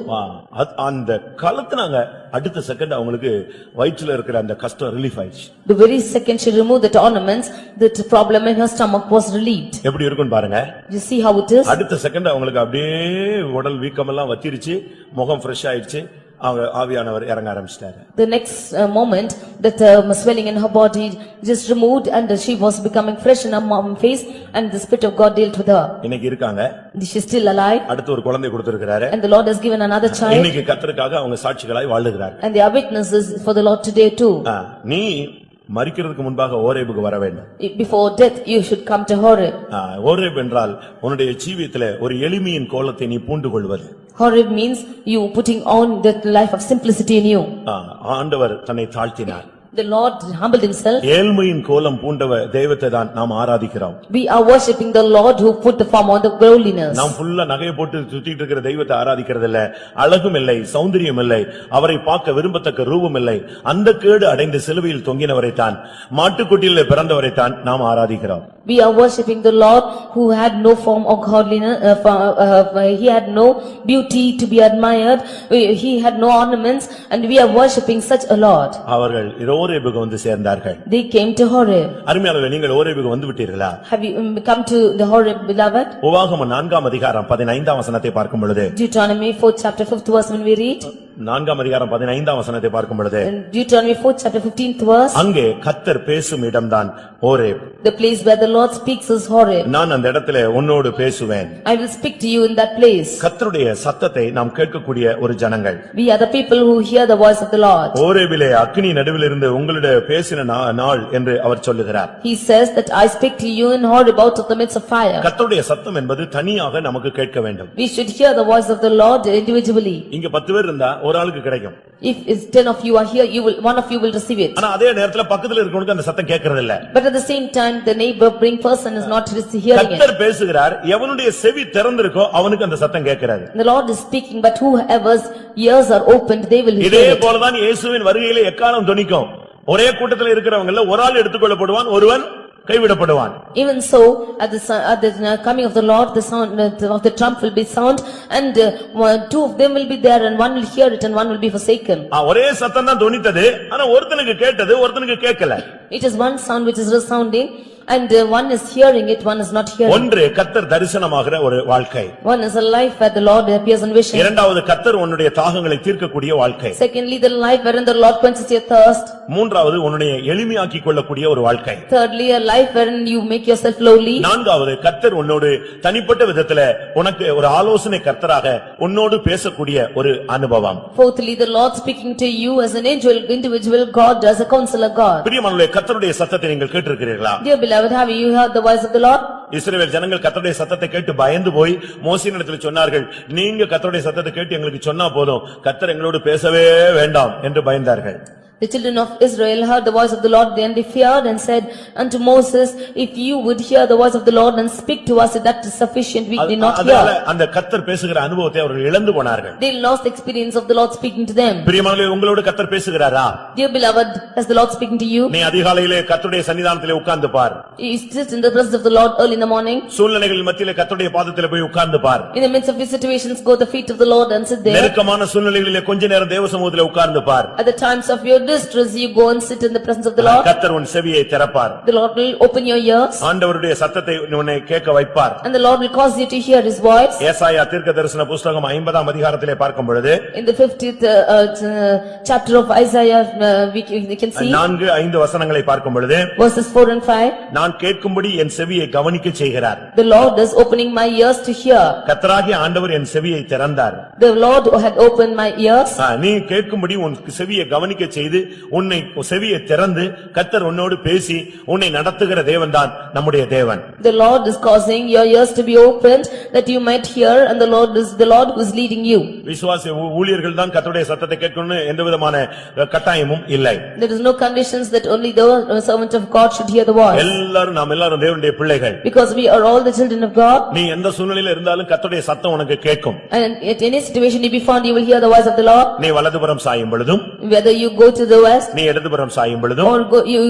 அந்த கலத்தினாங்க, அடுத்த செகண்ட் அவங்களுக்கு வயிற்றுல இருக்கிற அந்த கஷ்டம் ரிலீஃப் ஆயிடுச்சு. The very second she removed the ornaments, that problem in her stomach was relieved. எப்படி இருக்குன்னு பாருங்க. You see how it is? அடுத்த செகண்ட் அவங்களுக்கு அப்படியே உடல் வீக்கம் எல்லாம் வத்திருச்சு, முகம் ஃப்ரெஷ் ஆயிடுச்சு, அவங்க ஆவியானவர் இறங்க ஆரம்பிச்சிட்டாரு. The next moment that swelling in her body just removed and she was becoming fresh in her face, and the spirit of God dealt with her. இன்னைக்கு இருக்காங்க. She is still alive. அடுத்து ஒரு குழந்தை கொடுத்திருக்காரு. And the Lord has given another child. இன்னைக்கு கர்த்தருக்காக அவங்க சாட்சிகளாய் வாழுகிறார்கள். And they are witnesses for the Lord today too. நீ மரிக்கிறதுக்கு முன்பாக ஓரேபுக்கு வர வேண்டும். Before death you should come to Horeb. Horeb என்றால் உன்னுடைய ஜீவியத்திலே ஒரு எளிமையின் கோலத்தை நீ பூண்டு கொள்வது. Horeb means you putting on that life of simplicity in you. ஆண்டவர் தன்னை தாழ்த்தினார். The Lord humbled himself. ஏழ்மையின் கோலம் பூண்டவ தெய்வத்தை தான் நாம் ஆராதிக்கிறோம். We are worshipping the Lord who put the form on the lowliness. நாம் ஃபுல்லா நகையை போட்டு சுத்திட்டு இருக்கிற தெய்வத்தை ஆராதிக்கிறது இல்ல. அழகும் இல்லை, சௌந்தரியம் இல்லை, அவரை பார்க்க விரும்பத்தக்க ரூபம் இல்லை. அந்த கேடு அடைந்து சிலுவையில் தொங்கினவரை தான், மாட்டுக்குட்டியிலே பிறந்தவரை தான் நாம் ஆராதிக்கிறோம். We are worshipping the Lord who had no form of godliness, he had no beauty to be admired, he had no ornaments, and we are worshipping such a Lord. அவர்கள் ஓரேபுக்கு வந்து சேர்ந்தார்கள். They came to Horeb. அருமையானவர்களே, நீங்கள் ஓரேபுக்கு வந்து விட்டீர்களா? Have you come to the Horeb, beloved? உபாகமம் 4ஆம் அதிகாரம் 15ஆம் வசனத்தை பார்க்கும் பொழுது, Deuteronomy 4th chapter 5th verse when we read, 4ஆம் அதிகாரம் 15ஆம் வசனத்தை பார்க்கும் பொழுது, in Deuteronomy 4th chapter 15th verse, அங்கே கர்த்தர் பேசும் இடம்தான் Horeb. the place where the Lord speaks is Horeb. நான் அந்த இடத்திலே உன்னோடு பேசுவேன். I will speak to you in that place. கர்த்தருடைய சத்தத்தை நாம் கேட்கக்கூடிய ஒரு ஜனங்கள். We are the people who hear the voice of the Lord. ஓரேபிலே அக்கினி நடுவிலிருந்து உங்களுடைய பேசின நாள் என்று அவர் சொல்லுகிறார். He says that I speak to you in Horeb out of the midst of fire. கர்த்தருடைய சத்தம் என்பது தனியாக நமக்கு கேட்க வேண்டும். We should hear the voice of the Lord individually. இங்க 10 பேர் இருந்தா ஒரு ஆளுக்கு கிடைக்கும். If 10 of you are here, one of you will receive it. ஆனா அதே நேரத்துல பக்கத்துல இருக்கவனுக்கு அந்த சத்தம் கேட்கறது இல்ல. But at the same time, the neighboring person is not hearing it. கர்த்தர் பேசுகிறார், எவனுடைய செவி திறந்திருக்கோ அவனுக்கு அந்த சத்தம் கேட்கிறது. The Lord is speaking, but whoever's ears are opened, they will hear இதே it. போலதான் இயேசுவின் வருகையிலே எக்காலம் தொனிக்கும். ஒரே கூட்டத்தில் இருக்கிறவங்கல்ல ஒரு ஆள் எடுத்துக்கொள்ளப்படுவான், ஒருவன் கைவிடப்படுவான். Even so, at the coming of the Lord, the sound of the trump will be sound, and two of them will be there, and one will hear it and one will be forsaken. ஒரே சத்தம் தான் தொனித்தது, ஆனா ஒருத்தனுக்கு கேட்டது, ஒருத்தனுக்கு கேட்கல. It is one sound which is resounding, and one is hearing it, one is not hearing. ஒன்று கர்த்தர் தரிசனமாகிற ஒரு வாழ்க்கை. One is a life where the Lord appears in vision. இரண்டாவது கர்த்தர் உன்னுடைய தாகங்களை தீர்க்கக்கூடிய வாழ்க்கை. Secondly, the life wherein the Lord quenches your thirst. மூன்றாவது உன்னுடைய எளிமையாக்கிக் கொள்ளக்கூடிய ஒரு வாழ்க்கை. Thirdly, a life wherein you make yourself lowly. நான்காவது கர்த்தர் உன்னோடு தனிப்பட்ட விதத்திலே உனக்கு ஒரு ஆலோசனை கர்த்தராக உன்னோடு பேசக்கூடிய ஒரு அனுபவம். Fourthly, the Lord speaking to you as an individual God, as a counselor God. பிரியமானவர்களே, கர்த்தருடைய சத்தத்தை நீங்கள் கேட்டிருக்கிறீர்களா? Dear beloved, have you heard the voice of the Lord? இஸ்ரவேல் ஜனங்கள் கர்த்தருடைய சத்தத்தை கேட்டு பயந்து போய் மோசேயினிடத்தில் சொன்னார்கள், நீங்க கர்த்தருடைய சத்தத்தை கேட்டு எங்களுக்கு சொன்னா போதும், கர்த்தர் எங்களோடு பேசவே வேண்டாம் என்று பயந்தார்கள். The children of Israel heard the voice of the Lord, then they feared and said unto Moses, if you would hear the voice of the Lord and speak to us, that is sufficient, we did not அதனால hear. அந்த கர்த்தர் பேசுகிற அனுபவத்தை அவர்கள் இழந்து போனார்கள். They lost the experience of the Lord speaking to them. பிரியமானவர்களே, உங்களோடு கர்த்தர் பேசுகிறாரா? Dear beloved, is the Lord speaking to you? நீ அதிகாலையிலே கர்த்தருடைய சன்னிதானத்திலே உட்கார்ந்து பார். You sit in the presence of the Lord early in the morning. சூழ்நிலைகள் மத்தியிலே கர்த்தருடைய பாதத்திலே போய் உட்கார்ந்து பார். In the midst of your situations, go to the feet of the Lord and sit there. நெருக்கமான சூழ்நிலைகளிலே கொஞ்ச நேரம் தேவ சமூகத்திலே உட்கார்ந்து பார். At the times of your distress, you go and sit in the presence of the Lord. கர்த்தர் உன் செவியை திறப்பார். The Lord will open your ears. ஆண்டவருடைய சத்தத்தை உன்னை கேட்க வைப்பார். And the Lord will cause you to hear his voice. ஏசாயா தீர்க்கதரிசன புத்தகம் 50ஆம் அதிகாரத்திலே பார்க்கும் பொழுது, In the 50th chapter of Isaiah, we can see 4-5 வசனங்களை பார்க்கும் பொழுது, verses 4 and 5. நான் கேட்கும்படி என் செவியை கவனிக்க செய்கிறார். The Lord is opening my ears to hear. கர்த்தராகிய ஆண்டவர் என் செவியை திறந்தார். The Lord had opened my ears. நீ கேட்கும்படி உன் செவியை கவனிக்க செய்து உன்னை செவியை திறந்து கர்த்தர் உன்னோடு பேசி உன்னை நடத்துகிற தேவன்தான் நம்முடைய தேவன். The Lord is causing your ears to be opened that you might hear, and the Lord is the Lord who is leading you. விசுவாசி ஊழியர்கள் தான் கர்த்தருடைய சத்தத்தை கேட்கணும்னு எந்த விதமான கட்டாயமும் இல்லை. There is no conditions that only the servant of God should hear the voice. நாம் எல்லாரும் தேவனுடைய பிள்ளைகள். Because we are all the children of God. நீ எந்த சூழ்நிலையில இருந்தாலும் கர்த்தருடைய சத்தம் உனக்கு கேட்கும். And at any situation you be found, you will hear the voice of the Lord. நீ வலதுபுறம் சாயும் பொழுதும், Whether you go to the west நீ இடதுபுறம் சாயும் பொழுதும், or you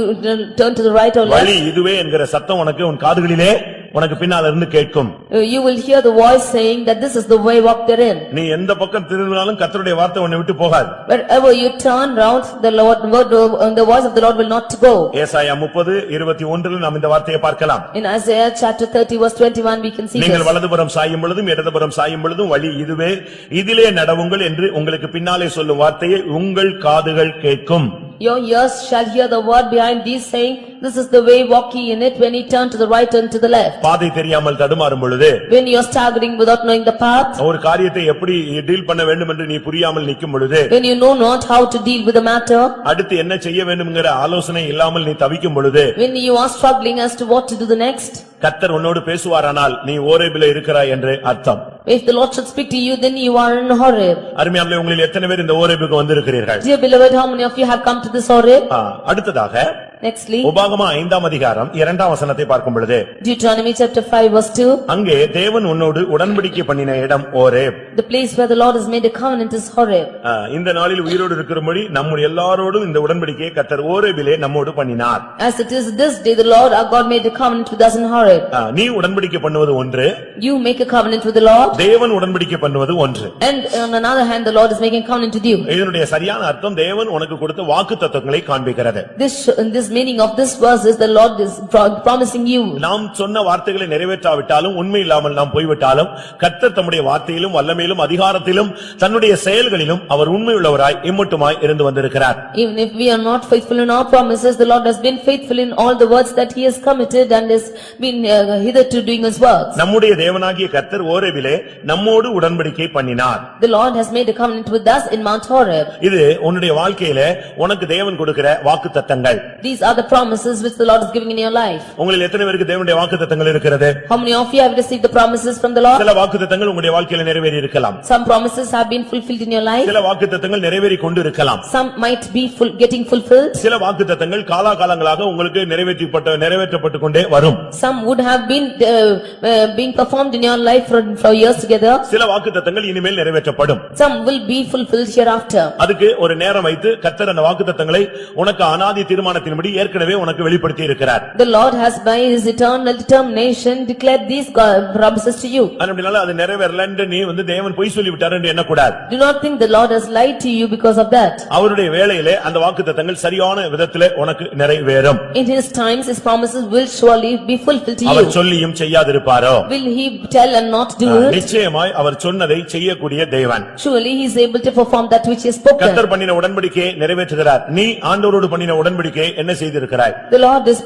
turn to the right or left, வழி இதுவே என்கிற சத்தம் உனக்கு உன் காதுகளிலே உனக்கு பின்னால இருந்து கேட்கும். you will hear the voice saying that this is the way, walk therein. நீ எந்த பக்கம் திரும்பினாலும் கர்த்தருடைய வார்த்தை உன்னை விட்டு போகாது. Wherever you turn round, the voice of the Lord will not go. ஏசாயா 30:21 நாம் இந்த வார்த்தையை பார்க்கலாம். In Isaiah chapter 30 verse 21 we can see நீங்கள் this. வலதுபுறம் சாயும் பொழுதும் இடதுபுறம் சாயும் பொழுதும் வழி இதுவே, இதிலே நடவுங்கள் என்று உங்களுக்கு பின்னாலே சொல்லும் வார்த்தையை உங்கள் காதுகள் கேட்கும். Your ears shall hear the word behind these saying, This is the way walk ye in it when ye turn to the right and to the left. பாதை தெரியாமல் தடுமாறும் பொழுது When you are staggering without knowing the path. ஒரு காரியத்தை எப்படி deal பண்ண வேண்டும் என்று நீ புரியாமல் நிற்கும் பொழுது When you know not how to deal with the matter. அடுத்து என்ன செய்ய வேண்டும்ங்கற ஆலோசனை இல்லாமல் நீ தவிக்கும் பொழுது When you are struggling as to what to do the next. கர்த்தர் உன்னோடு பேசுவாரானால் நீ ஓரேபிலே இருக்கிறாய் என்று அர்த்தம். If the Lord should speak to you, then you are in Horeb. அருமையானவர்களே, உங்களில் எத்தனை பேர் இந்த ஓரேபுக்கு வந்திருக்கிறீர்கள்? Dear beloved, how many of you have come to this Horeb? அடுத்ததாக Nextly, உபாகமம் 5ஆம் அதிகாரம் 2ஆம் வசனத்தை பார்க்கும் பொழுது Deuteronomy chapter 5 verse 2. அங்கே தேவன் உன்னோடு உடன்படிக்கை பண்ணின இடம் Horeb. The place where the Lord has made a covenant is Horeb. இந்த நாளில் உயிரோடு இருக்கிறபடி நம்முடைய எல்லாரோடும் இந்த உடன்படிக்கையை கர்த்தர் ஓரேபிலே நம்மோடு பண்ணினார். As it is this day, the Lord our God made a covenant with us in Horeb. நீ உடன்படிக்கை பண்ணுவது ஒன்று, You make a covenant with the Lord. தேவன் உடன்படிக்கை பண்ணுவது ஒன்று. And on another hand, the Lord is making a covenant with you. இதனுடைய சரியான அர்த்தம் தேவன் உனக்கு கொடுத்த வாக்குத்தத்தங்களை காண்பிக்கிறது. This meaning of this verse is the Lord is promising you. நாம் சொன்ன வார்த்தைகளை நிறைவேற்றாவிட்டாலும் உண்மை இல்லாமல் நாம் போய்விட்டாலும் கர்த்தர் தம்முடைய வார்த்தையிலும் வல்லமையிலும் அதிகாரத்திலும் தன்னுடைய செயல்களிலும் அவர் உண்மையுள்ளவராய் இம்மட்டுமாய் இருந்து வந்திருக்கிறார். Even if we are not faithful in our promises, the Lord has been faithful in all the words that he has committed and has been hitherto doing his works. நம்முடைய தேவனாகிய கர்த்தர் ஓரேபிலே நம்மோடு உடன்படிக்கை பண்ணினார். The Lord has made a covenant with us in Mount Horeb. இது உன்னுடைய வாழ்க்கையிலே உனக்கு தேவன் கொடுக்கிற வாக்குத்தத்தங்கள். These are the promises which the Lord is giving in your life. உங்களில் எத்தனை பேருக்கு தேவனுடைய வாக்குத்தத்தங்கள் இருக்கிறது? How many of you have received the promises from the Lord? சில வாக்குத்தத்தங்கள் உங்களுடைய வாழ்க்கையில நிறைவேறி இருக்கலாம். Some promises have been fulfilled in your life. சில வாக்குத்தத்தங்கள் நிறைவேறி கொண்டு இருக்கலாம். Some might be getting fulfilled. சில வாக்குத்தத்தங்கள் காலாகாலங்களாக உங்களுக்கு நிறைவேற்றப்பட்டு கொண்டே வரும். Some would have been being performed in your life for years together. சில வாக்குத்தத்தங்கள் இனிமேல் நிறைவேற்றப்படும். Some will be fulfilled hereafter. அதுக்கு ஒரு நேரம் வைத்து கர்த்தர் அந்த வாக்குத்தத்தங்களை உனக்கு அநாதி தீர்மானத்தின்படி ஏற்கனவே உனக்கு வெளிப்படுத்தி இருக்கிறார். The Lord has by his eternal determination declared these promises to you. அதனால அது நிறைவேறல என்று நீ தேவன் பொய் சொல்லி விட்டார் என்று எண்ணக்கூடாது. Do not think the Lord has lied to you because of that. அவருடைய வேளையிலே அந்த வாக்குத்தத்தங்கள் சரியான விதத்திலே உனக்கு நிறைவேறும். In his times his promises will surely be fulfilled to you. அவர் சொல்லியும் செய்யாதிருப்பாரோ? Will he tell and not do it? நிச்சயமாய் அவர் சொன்னதை செய்யக்கூடிய தேவன். Surely he is able to perform that which he has spoken. கர்த்தர் பண்ணின உடன்படிக்கையை நிறைவேற்றுகிறார். நீ ஆண்டவரோடு பண்ணின உடன்படிக்கையை என்ன செய்திருக்கிறாய்? The Lord is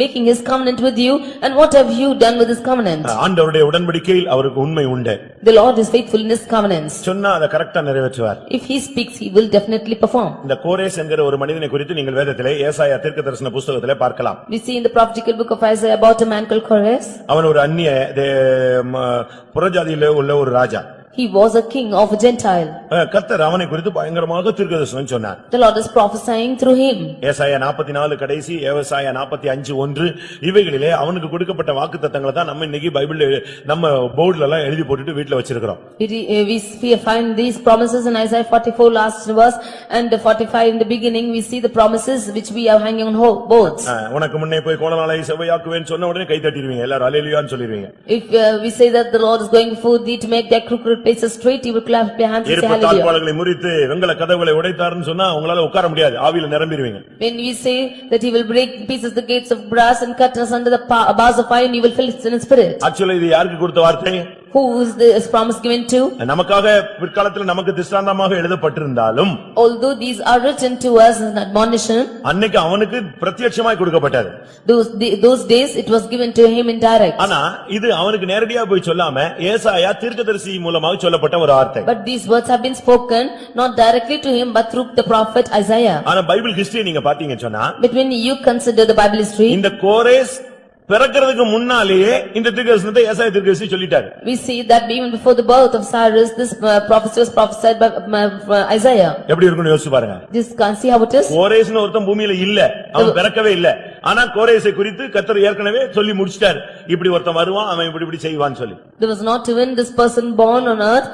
making his covenant with you, and what have you done with his covenant? ஆண்டவருடைய உடன்படிக்கையில் அவருக்கு உண்மை உண்டு. The Lord is faithful in his covenants. சொன்னா அதை கரெக்ட்டா நிறைவேற்றுவார். If he speaks, he will definitely perform. இந்த கோரேஸ் என்கிற ஒரு மனிதனை குறித்து நீங்கள் வேதத்திலே ஏசாயா தீர்க்கதரிசன புத்தகத்திலே பார்க்கலாம். We see in the prophetical book of Isaiah about a man called Kores. அவன் ஒரு அந்நிய புறஜாதியிலே உள்ள ஒரு ராஜா. He was a king of a Gentile. கர்த்தர் அவனை குறித்து பயங்கரமாக தீர்க்கதரிசனம் சொன்னார். The Lord is prophesying through him. ஏசாயா 44 கடைசி, ஏசாயா 45:1 இவைகளிலே அவனுக்கு கொடுக்கப்பட்ட வாக்குத்தத்தங்களை தான் நம்ம இன்னைக்கு பைபிள்ல நம்ம போர்டுல எல்லாம் எழுதி போட்டுட்டு வீட்ல வச்சிருக்கிறோம். We find these promises in Isaiah 44 last verse and 45 in the beginning. We see the promises which we are hanging on boards. உனக்கு முன்னே போய் கோணலாலை செவ்வையாக்குவேன்னு சொன்ன உடனே கை தட்டிடுவீங்க, எல்லாரும் அல்லேலூயான்னு சொல்லிடுவீங்க. If we say that the Lord is going before thee to make their crooked places straight, he will clap their hands and say hallelujah. தாழ்பாளங்களை முறித்து வெங்கல கதவுகளை உடைத்தார்னு சொன்னா உங்களால உட்கார முடியாது, ஆவியில நிரம்பிடுவீங்க. When we say that he will break in pieces the gates of brass and cut us under the bars of iron, you will fill it in spirit. Actually இது யாருக்கு கொடுத்த வார்த்தை? Who is this promise given to? நமக்காக பிற்காலத்தில் நமக்கு திஷ்டாந்தமாக எழுதப்பட்டிருந்தாலும், although these are written to us as an admonition, அன்னைக்கு அவனுக்கு பிரத்யட்சமாய் கொடுக்கப்பட்டது. Those days it was given to him indirect. ஆனா இது அவனுக்கு நேரடியா போய் சொல்லாம ஏசாயா தீர்க்கதரிசி மூலமாக சொல்லப்பட்ட ஒரு வார்த்தை. But these words have been spoken not directly to him but through the prophet Isaiah. ஆனா பைபிள் ஹிஸ்டரி நீங்க பாத்தீங்கன்னு சொன்னா, But when you consider the Bible history, இந்த கோரேஸ் பிறக்கிறதுக்கு முன்னாலேயே இந்த தீர்க்கதரிசனத்தை ஏசாயா தீர்க்கதரிசி சொல்லிட்டார். we see that even before the birth of Cyrus, this prophecy was prophesied by Isaiah. எப்படி இருக்குன்னு யோசிச்சு பாருங்க. Just can't see how it is. கோரேஸ்னு ஒருத்தன் பூமியில இல்ல, அவன் பிறக்கவே இல்ல. ஆனா கோரேசை குறித்து கர்த்தர் ஏற்கனவே சொல்லி முடிச்சிட்டார், இப்படி ஒருத்தன் வருவான், அவன் இப்படி செய்வான்னு சொல்லி. There was not even this person born on earth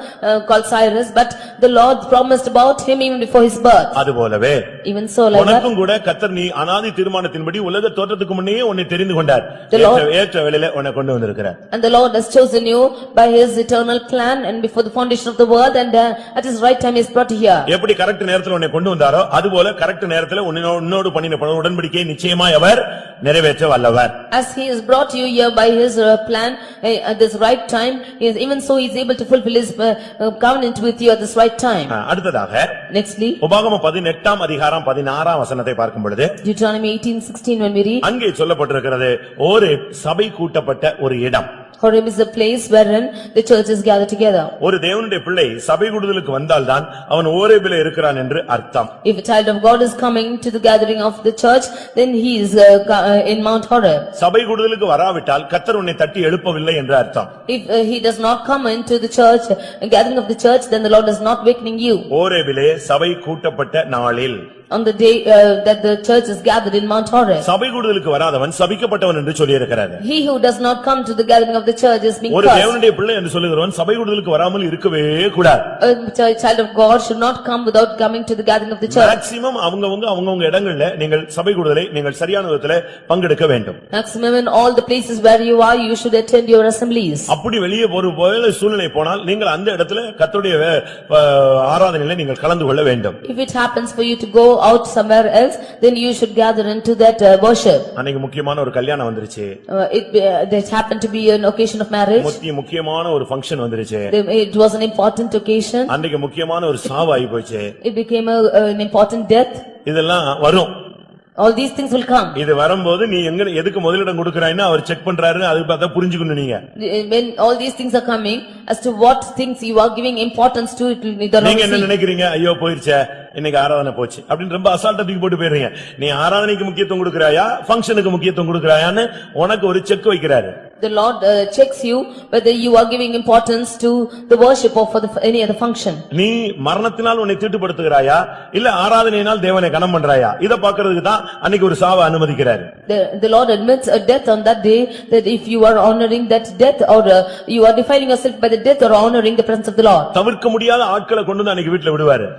called Cyrus, but the Lord promised about him even before his birth. அதுபோலவே even so like that, உனக்கும் கூட கர்த்தர் நீ அநாதி தீர்மானத்தின்படி உலக தோற்றத்துக்கு முன்னே உன்னை தெரிந்து கொண்டார். The Lord- ஏற்ற வேளையில உன்னை கொண்டு வந்திருக்கிறார். And the Lord has chosen you by his eternal plan and before the foundation of the world, and at his right time he has brought you here. எப்படி கரெக்ட் நேரத்துல உன்னை கொண்டு வந்தாரோ அதுபோல கரெக்ட் நேரத்துல உன்னோடு பண்ணின உடன்படிக்கையை நிச்சயமாய் அவர் நிறைவேற்ற வல்லவர். As he has brought you here by his plan at this right time, even so he is able to fulfill his covenant with you at this right time. அடுத்ததாக Nextly, உபாகமம் 18 அதிகாரம் 16 வசனத்தை பார்க்கும் பொழுது Deuteronomy 18:16 when we read, அங்கே சொல்லப்பட்டிருக்கிறது ஒரு சபை கூட்டப்பட்ட ஒரு இடம். Horeb is a place wherein the church is gathered together. ஒரு தேவனுடைய பிள்ளை சபை கூடுதலுக்கு வந்தால்தான் அவன் ஓரேபிலே இருக்கிறான் என்று அர்த்தம். If a child of God is coming to the gathering of the church, then he is in Mount Horeb. சபை கூடுதலுக்கு வராவிட்டால் கர்த்தர் உன்னை தட்டி எழுப்பவில்லை என்று அர்த்தம். If he does not come into the church, gathering of the church, then the Lord is not wakening you. ஓரேபிலே சபை கூட்டப்பட்ட நாளில் On the day that the church is gathered in Mount Horeb. சபை கூடுதலுக்கு வராதவன் சபிக்கப்பட்டவன் என்று சொல்லியிருக்கிறார். He who does not come to the gathering of the church is being ஒரு cursed. தேவனுடைய பிள்ளை என்று சொல்லுகிறவன் சபை கூடுதலுக்கு வராமல் இருக்கவே கூடாது. A child of God should not come without coming to the gathering of the church. Maximum அவங்கவங்க இடங்கள்ல நீங்கள் சபை கூடுதலை நீங்கள் சரியான விதத்துல பங்கெடுக்க வேண்டும். Maximum in all the places where you are, you should attend your assemblies. அப்படி வெளியே போற சூழ்நிலை போனால் நீங்கள் அந்த இடத்துல கர்த்தருடைய ஆராதனையில நீங்கள் கலந்து கொள்ள வேண்டும். If it happens for you to go out somewhere else, then you should gather into that worship. அன்னைக்கு முக்கியமான ஒரு கல்யாணம் வந்துருச்சு. It happened to be an occasion of marriage. முக்கியமான ஒரு ஃபங்க்ஷன் வந்துருச்சு. It was an important occasion. அன்னைக்கு முக்கியமான ஒரு சாவு ஆகி போச்சு. It became an important death. இதெல்லாம் வரும். All these things will come. இது வரும்போது நீ எதுக்கு முதலிடம் கொடுக்கறாய்னா அவர் செக் பண்றாரு, அது பார்த்தா புரிஞ்சுக்கணும் நீங்க. When all these things are coming, as to what things you are giving importance to, it will neither நீங்க என்ன நினைக்கிறீங்க? ஐயோ போயிருச்சே, இன்னைக்கு ஆராதனை போச்சு அப்படின்னு ரொம்ப அசால்ட்டா தூக்கி போட்டு போயிடுறீங்க. நீ ஆராதனைக்கு முக்கியத்துவம் கொடுக்கறாயா, ஃபங்க்ஷனுக்கு முக்கியத்துவம் கொடுக்கறாயான்னு உனக்கு ஒரு செக் வைக்கிறாரு. The Lord checks you whether you are giving importance to the worship or for any other function. நீ மரணத்தினால் உன்னை தீட்டுப்படுத்துகிறாயா இல்ல ஆராதனையினால் தேவனை கனம் பண்றாயா, இத பார்க்கிறதுக்கு தான் அன்னைக்கு ஒரு சாவை அனுமதிக்கிறாரு. The Lord admits a death on that day, that if you are honoring that death or you are defiling yourself by the death or honoring the presence of the Lord. தவிர்க்க முடியாத ஆட்களை கொண்டு வந்து அன்னைக்கு வீட்டுல விடுவாரு.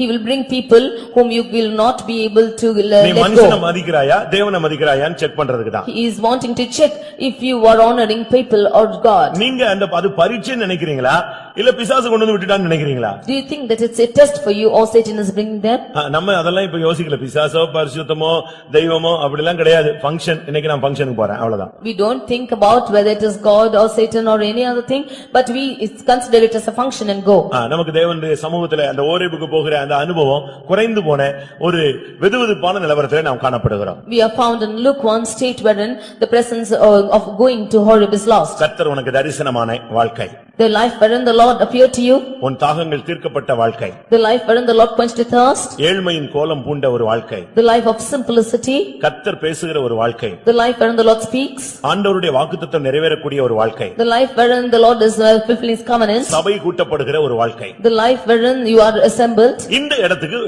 He will bring people whom you will not be able to நீ let மனுஷனை go. மதிக்கிறாயா தேவனை மதிக்கிறாயான்னு செக் பண்றதுக்கு தான். He is wanting to check if you are honoring people or God. நீங்க அது பரீட்சை நினைக்கிறீங்களா இல்ல பிசாசு கொண்டு வந்து விட்டுட்டான்னு நினைக்கிறீங்களா? Do you think that it's a test for you or Satan is bringing them? நம்ம அதெல்லாம் இப்ப யோசிக்கல. பிசாசோ பரிசுத்தமோ தெய்வமோ அப்படிலாம் கிடையாது. ஃபங்க்ஷன், இன்னைக்கு நான் ஃபங்க்ஷனுக்கு போறேன் அவ்வளவுதான். We don't think about whether it is God or Satan or any other thing, but we consider it as a function and go. நமக்கு தேவனுடைய சமூகத்துல அந்த ஓரேபுக்கு போகிற அந்த அனுபவம் குறைந்து போன ஒரு வெதுவெதுப்பான நிலவரத்திலே நாம் காணப்படுகிறோம். We are found in lukewarm state wherein the presence of going to Horeb is lost. கர்த்தர் உனக்கு தரிசனமான வாழ்க்கை. The life wherein the Lord appeared to you. உன் தாகங்கள் தீர்க்கப்பட்ட வாழ்க்கை. The life wherein the Lord quenched your thirst. ஏழ்மையின் கோலம் பூண்ட ஒரு வாழ்க்கை. The life of simplicity. கர்த்தர் பேசுகிற ஒரு வாழ்க்கை. The life wherein the Lord speaks. ஆண்டவருடைய வாக்குத்தத்தம் நிறைவேறக்கூடிய ஒரு வாழ்க்கை. The life wherein the Lord is fulfilling his covenant. சபை கூட்டப்படுகிற ஒரு வாழ்க்கை. The life wherein you are assembled. இந்த இடத்துக்கு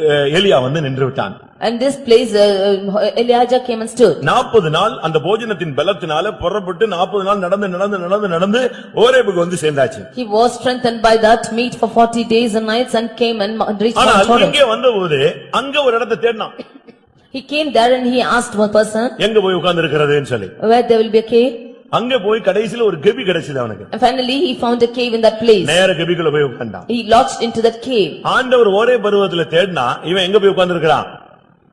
எலியா வந்து நின்று விட்டான். And this place Elijah came and stood. 40 நாள் அந்த போஜனத்தின் பலத்தினால புறப்பட்டு 40 நாள் நடந்து ஓரேபுக்கு வந்து சேர்ந்தாச்சு. He was strengthened by that meat for 40 days and nights and came and reached Mount ஆனால் Horeb. இங்கே வந்தபோது அங்க ஒரு இடத்தை தேடினான். He came there and he asked one person, எங்க போய் உட்கார்ந்து இருக்கிறதுன்னு சொல்லி. where there will be a cave. அங்க போய் கடைசில ஒரு கெபி கிடைச்சது அவனுக்கு. And finally he found a cave in that place. நேர கெபிக்குள்ள போய் உட்கார்ந்தான். He lodged into that cave. ஆண்டவர் ஒரே பருவத்துல தேடினா இவன் எங்க போய் உட்கார்ந்து இருக்கிறான்?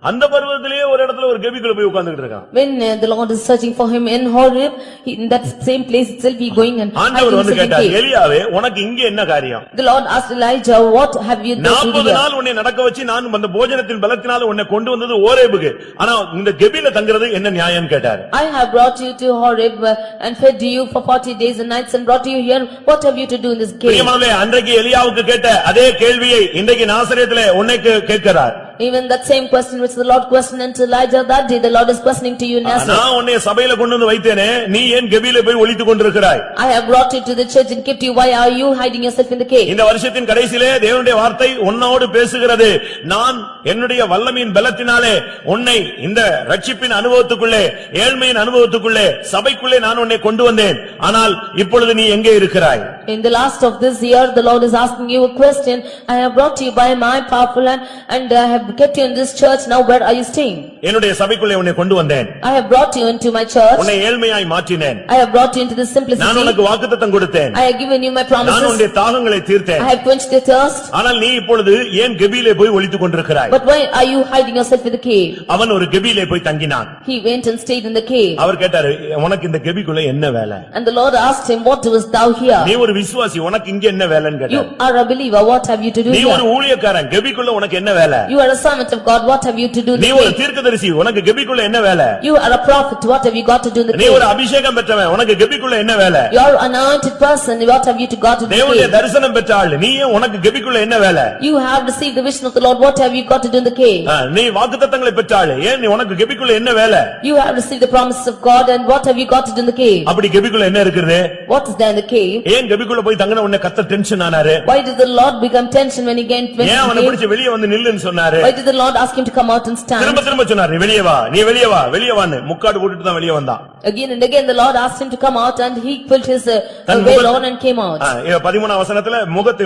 அந்த பர்வதத்திலேயே ஒரு இடத்துல ஒரு கெபிக்குள்ள போய் உட்கார்ந்துட்டு இருக்கான். When the Lord is searching for him in Horeb, in that same place itself he going and ஆண்டவர் வந்து கேட்டார், எலியாவே உனக்கு இங்க என்ன காரியம்? The Lord asked Elijah, what have you done to 40 நாள் உன்னை நடக்க வச்சு நான் அந்த போஜனத்தின் பலத்தினால உன்னை கொண்டு வந்தது ஓரேபுக்கு, ஆனா இந்த கெபில தங்குறது என்ன நியாயம் கேட்டார். I have brought you to Horeb and fed you for 40 days and nights and brought you here. What have you to do in this cave? பிரியமானவர்களே, அன்றைக்கு எலியாவுக்கு கேட்ட அதே கேள்வியை இன்றைக்கு நாசரேத்திலே உன்னைக்கு கேட்கிறார். Even that same question which the Lord questioned unto Elijah that day, the Lord is questioning to you in Nazareth. நான் உன்னை சபையில கொண்டு வந்து வைத்தேனே, நீ ஏன் கெபில போய் ஒளித்துக் கொண்டிருக்கிறாய்? I have brought you to the church and kept you. Why are you hiding yourself in the cave? இந்த வருஷத்தின் கடைசியிலே தேவனுடைய வார்த்தை உன்னோடு பேசுகிறது. நான் என்னுடைய வல்லமையின் பலத்தினாலே உன்னை இந்த ரட்சிப்பின் அனுபவத்துக்குள்ளே, ஏழ்மையின் அனுபவத்துக்குள்ளே, சபைக்குள்ளே நான் உன்னை கொண்டு வந்தேன். ஆனால் இப்பொழுது நீ எங்கே இருக்கிறாய்? In the last of this year, the Lord is asking you a question. I have brought you by my powerful hand and I have kept you in this church. Now where are you staying? என்னுடைய சபைக்குள்ளே உன்னை கொண்டு வந்தேன். I have brought you into my church. உன்னை ஏழ்மையாய் மாற்றினேன். I have brought you into this simplicity. நான் உனக்கு வாக்குத்தத்தம் கொடுத்தேன். I have given you my நான் promises. உன்னுடைய தாகங்களை தீர்த்தேன். I have quenched your thirst. ஆனால் நீ இப்பொழுது ஏன் கெபியிலே போய் ஒளித்துக் கொண்டிருக்கிறாய்? But why are you hiding yourself in the cave? அவன் ஒரு கெபியிலே போய் தங்கினான். He went and stayed in the cave. அவர் கேட்டாரு, உனக்கு இந்த கெபிக்குள்ள என்ன வேலை? And the Lord asked him, what doest thou here? நீ ஒரு விசுவாசி, உனக்கு இங்க என்ன வேலைன்னு You கேட்டார். are a believer, what have you to do நீ ஒரு here? ஊழியக்காரன், கெபிக்குள்ள உனக்கு என்ன வேலை? You are a servant of God, what have you to do in நீ the ஒரு cave? தீர்க்கதரிசி, உனக்கு கெபிக்குள்ள என்ன வேலை? You are a prophet, what have you got to do in the நீ cave? ஒரு அபிஷேகம் பெற்றவன், உனக்கு கெபிக்குள்ள என்ன வேலை? You are an anointed person, what have you to got to do in the தேவனுடைய cave? தரிசனம் பெற்ற ஆள், நீ உனக்கு கெபிக்குள்ள என்ன வேலை? You have received the vision of the Lord, what have you got to do in the cave? நீ வாக்குத்தத்தங்களை பெற்ற ஆள், ஏன் நீ உனக்கு கெபிக்குள்ள என்ன வேலை? You have received the promises of God and what have you got to do in the cave? அப்படி கெபிக்குள்ள என்ன இருக்குது? What is there in the cave? ஏன் கெபிக்குள்ள போய் தங்கின உடனே கர்த்தர் டென்ஷன் ஆனாரு? Why did the Lord become tension when he went ஏன் to அவனை the cave? பிடிச்சு வெளியே வந்து நில்லுன்னு சொன்னாரு? Why did the Lord ask him to come out and stand? திரும்ப திரும்ப சொன்னாரு, நீ வெளியே வா, நீ வெளியே வா, வெளியே வான்னு முக்காடு போட்டுட்டு தான் வெளியே வந்தான். Again and again the Lord asked him to come out and he pulled his veil on and came out. 13ஆம் வசனத்துல முகத்தை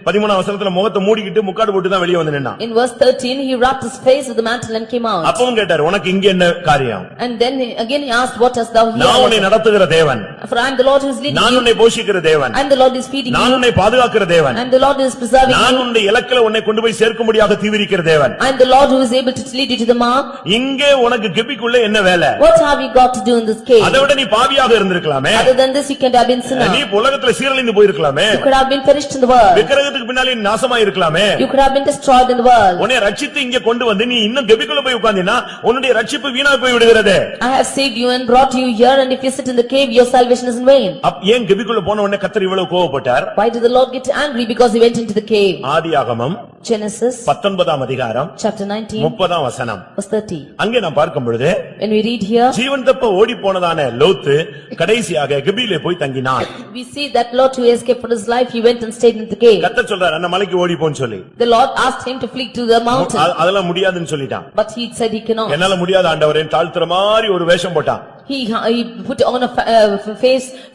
13ஆம் வசனத்துல முகத்தை மூடிக்கிட்டு முக்காடு போட்டு தான் வெளியே வந்து நின்னான். In verse 13 he wrapped his face with the mantle and came out. அப்பவும் கேட்டாரு, உனக்கு இங்க என்ன காரியம்? And then again he asked, what hast thou நான் உன்னை here? நடத்துகிற தேவன், For I am the Lord who is leading நான் you உன்னை போஷிக்கிற தேவன், and the Lord is feeding நான் you உன்னை பாதுகாக்கிற தேவன், and the Lord is preserving நான் you உன்னுடைய இலக்கில உன்னை கொண்டு போய் சேர்க்கும்படியாக தீவிரிக்கிற தேவன். and the Lord who is able to lead you to the mark. இங்கே உனக்கு கெபிக்குள்ள என்ன வேலை? What have you got to do in this cave? அதை விட நீ பாவியாக இருந்திருக்கலாமே. Other than this you can have been sinner. நீ உலகத்துல சீரழிந்து போயிருக்கலாமே. You could have been perished in the world. விக்கிரகத்துக்கு பின்னாலே நாசமா இருக்கலாமே. You could have been destroyed in the world. உன்னை ரட்சித்து இங்கே கொண்டு வந்து நீ இன்னும் கெபிக்குள்ள போய் உட்கார்ந்தினா உன்னுடைய ரட்சிப்பு வீணா போய் விடுகிறது. I have saved you and brought you here and if you sit in the cave your salvation is in vain. ஏன் கெபிக்குள்ள போன உடனே கர்த்தர் இவ்வளவு கோபப்பட்டார்? Why did the Lord get angry? Because he went into the cave. ஆதியாகமம் Genesis 19ஆம் அதிகாரம் chapter 19 30ஆம் வசனம். verse 30. அங்கே நாம் பார்க்கும் பொழுது When we read here, ஜீவன் தப்ப ஓடி போனதான லோத்து கடைசியாக கெபியிலே போய் தங்கினான். we see that Lot who escaped for his life, he went and stayed in the cave. கர்த்தர் சொல்றார், அந்த மலைக்கு ஓடி போன்னு சொல்லி. The Lord asked him to flee to the mountain, அதெல்லாம் முடியாதுன்னு சொல்லிட்டான். but he said he cannot. என்னால முடியாத ஆண்டவரே தாழ்த்துற மாதிரி ஒரு வேஷம் போட்டான். He put on a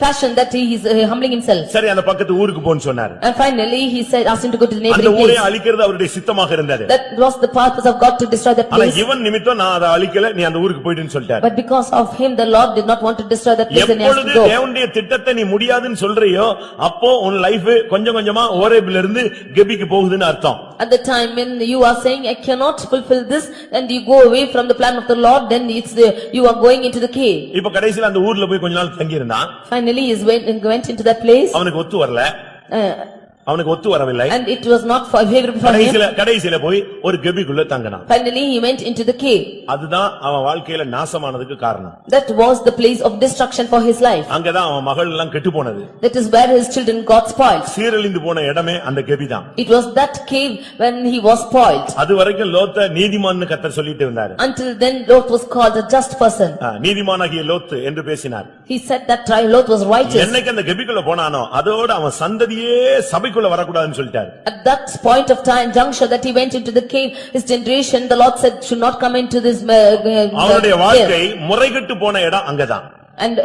fashion that he is humbling himself. சரி, அந்த பக்கத்து ஊருக்கு போன்னு சொன்னார். And finally he said, asked him to go to the அந்த neighboring ஊரை place. அழிக்கிறது அவருடைய சித்தமாக இருந்தது. That was the purpose of God to destroy that ஆனா place. இவன் நிமித்தம் நான் அதை அழிக்கல, நீ அந்த ஊருக்கு போயிடுன்னு சொல்லிட்டார். But because of him, the Lord did not want to destroy that place and he has எப்பொழுது to go. தேவனுடைய திட்டத்தை நீ முடியாதுன்னு சொல்றியோ அப்போ உன் லைஃப் கொஞ்சம் கொஞ்சமா ஓரேபில இருந்து கெபிக்கு போகுதுன்னு அர்த்தம். At the time when you are saying, I cannot fulfill this, and you go away from the plan of the Lord, then you are going into the cave. இப்ப கடைசில அந்த ஊர்ல போய் கொஞ்ச நாள் தங்கி இருந்தான். Finally he went into that place. அவனுக்கு ஒத்து வரல, அவனுக்கு ஒத்து வரவில்லை. And it was not favorable for him. கடைசில போய் ஒரு கெபிக்குள்ள தங்கினான். Finally he went into the cave. அதுதான் அவன் வாழ்க்கையில நாசமானதுக்கு காரணம். That was the place of destruction for his life. அங்கதான் அவன் மகள் எல்லாம் கெட்டு போனது. That is where his children got spoiled. சீரழிந்து போன இடமே அந்த கெபிதான். It was that cave when he was spoiled. அது வரைக்கும் லோத்த நீதிமான்னு கர்த்தர் சொல்லிட்டு இருந்தார். Until then Lot was called a just person. நீதிமானாகிய Lot என்று பேசினார். He said that Lot was righteous. என்னைக்கு அந்த கெபிக்குள்ள போனானோ அதோட அவன் சந்ததியே சபைக்குள்ள வரக்கூடாதுன்னு சொல்லிட்டார். At that point of time juncture that he went into the cave, his generation, the Lord said should not come into this அவனுடைய வாழ்க்கை முறைகெட்டு போன இடம் அங்கதான். And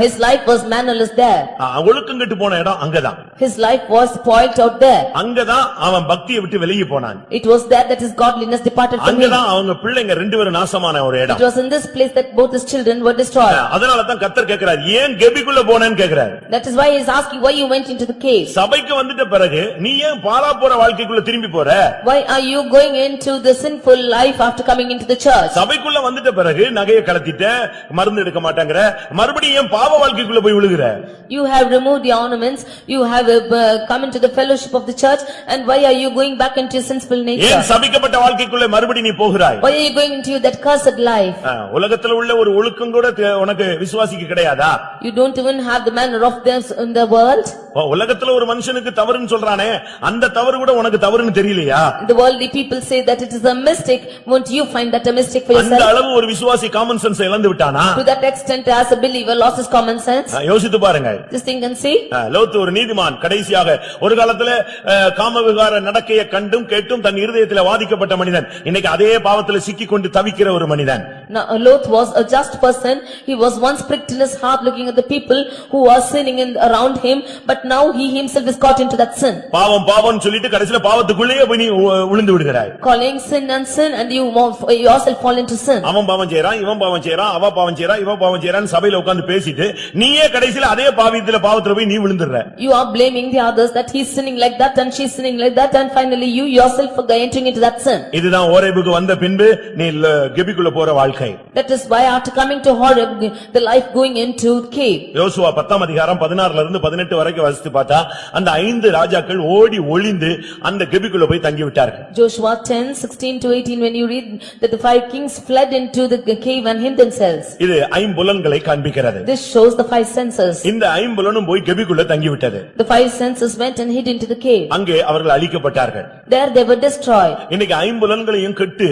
his life was mannerless there. ஒழுக்கம் கெட்டு போன இடம் அங்கதான். His life was spoiled out there. அங்கதான் அவன் பக்தியை விட்டு வெளியே போனான். It was there that his godliness departed from him. அங்கதான் அவங்க பிள்ளைங்க ரெண்டு பேரும் நாசமான ஒரு இடம். It was in this place that both his children were destroyed. அதனால தான் கர்த்தர் கேக்குறார், ஏன் கெபிக்குள்ள போனேன்னு கேக்குறார். That is why he is asking why you went into the cave. சபைக்கு வந்துட்ட பிறகு நீ ஏன் பாழா போற வாழ்க்கைக்குள்ள திரும்பி போற? Why are you going into the sinful life after coming into the church? சபைக்குள்ள வந்துட்ட பிறகு நகையை கலத்திட்ட, மருந்து எடுக்க மாட்டாங்கற, மறுபடியும் பாவ வாழ்க்கைக்குள்ள போய் விழுகுற. You have removed the ornaments, you have come into the fellowship of the church, and why are you going back into your sinful nature? ஏன் சபிக்கப்பட்ட வாழ்க்கைக்குள்ள மறுபடியும் நீ போகிறாய்? Why are you going into that cursed life? உலகத்துல உள்ள ஒரு ஒழுக்கம் கூட உனக்கு விசுவாசிக்கு கிடையாதா? You don't even have the manner of them in the world. உலகத்துல ஒரு மனுஷனுக்கு தவறுன்னு சொல்றானே, அந்த தவறு கூட உனக்கு தவறுன்னு தெரியலையா? The worldly people say that it is a mistake. Won't you find that a mistake for yourself? அந்த அளவு ஒரு விசுவாசி காமன் சென்ஸ் இழந்து விட்டானா? To that extent as a believer lost his common sense. யோசித்து பாருங்க. Just think and see. லோத்து ஒரு நீதிமான், கடைசியாக ஒரு காலத்துல காமவிகார நடக்கையை கண்டும் கேட்டும் தன் இருதயத்திலே வாதிக்கப்பட்ட மனிதன், இன்னைக்கு அதே பாவத்துல சிக்கிக் கொண்டு தவிக்கிற ஒரு மனிதன். Now Lot was a just person. He was once pricked in his heart looking at the people who were sinning around him, but now he himself is caught into that sin. பாவம் பாவம்னு சொல்லிட்டு கடைசில பாவத்துக்குள்ளேயே போய் நீ விழுந்து விடுகிறாய். Calling sin and sin, and you yourself fall into sin. அவன் பாவம் செய்றான், இவன் பாவம் செய்றான், அவ பாவம் செய்றா, இவ பாவம் செய்றான்னு சபையில உட்கார்ந்து பேசிட்டு நீயே கடைசில அதே பாவத்துல போய் நீ விழுந்துற. You are blaming the others that he is sinning like that and she is sinning like that, and finally you yourself are entering into that sin. இதுதான் ஓரேபுக்கு வந்த பின்பு நீ கெபிக்குள்ள போற வாழ்க்கை. That is why after coming to Horeb, the life going into cave. யோசுவா 10ஆம் அதிகாரம் 16ல இருந்து 18 வரைக்கும் வாசித்து பார்த்தா அந்த 5 ராஜாக்கள் ஓடி ஒளிந்து அந்த கெபிக்குள்ள போய் தங்கி விட்டார்கள். Joshua 10:16 to 18, when you read that the 5 kings fled into the cave and hid themselves. இது ஐம்புலன்களை காண்பிக்கிறது. This shows the 5 senses. இந்த ஐம்புலனும் போய் கெபிக்குள்ள தங்கி விட்டது. The 5 senses went and hid into the cave. அங்கே அவர்கள் அழிக்கப்பட்டார்கள். There they were destroyed. இன்னைக்கு ஐம்புலன்களையும் கெட்டு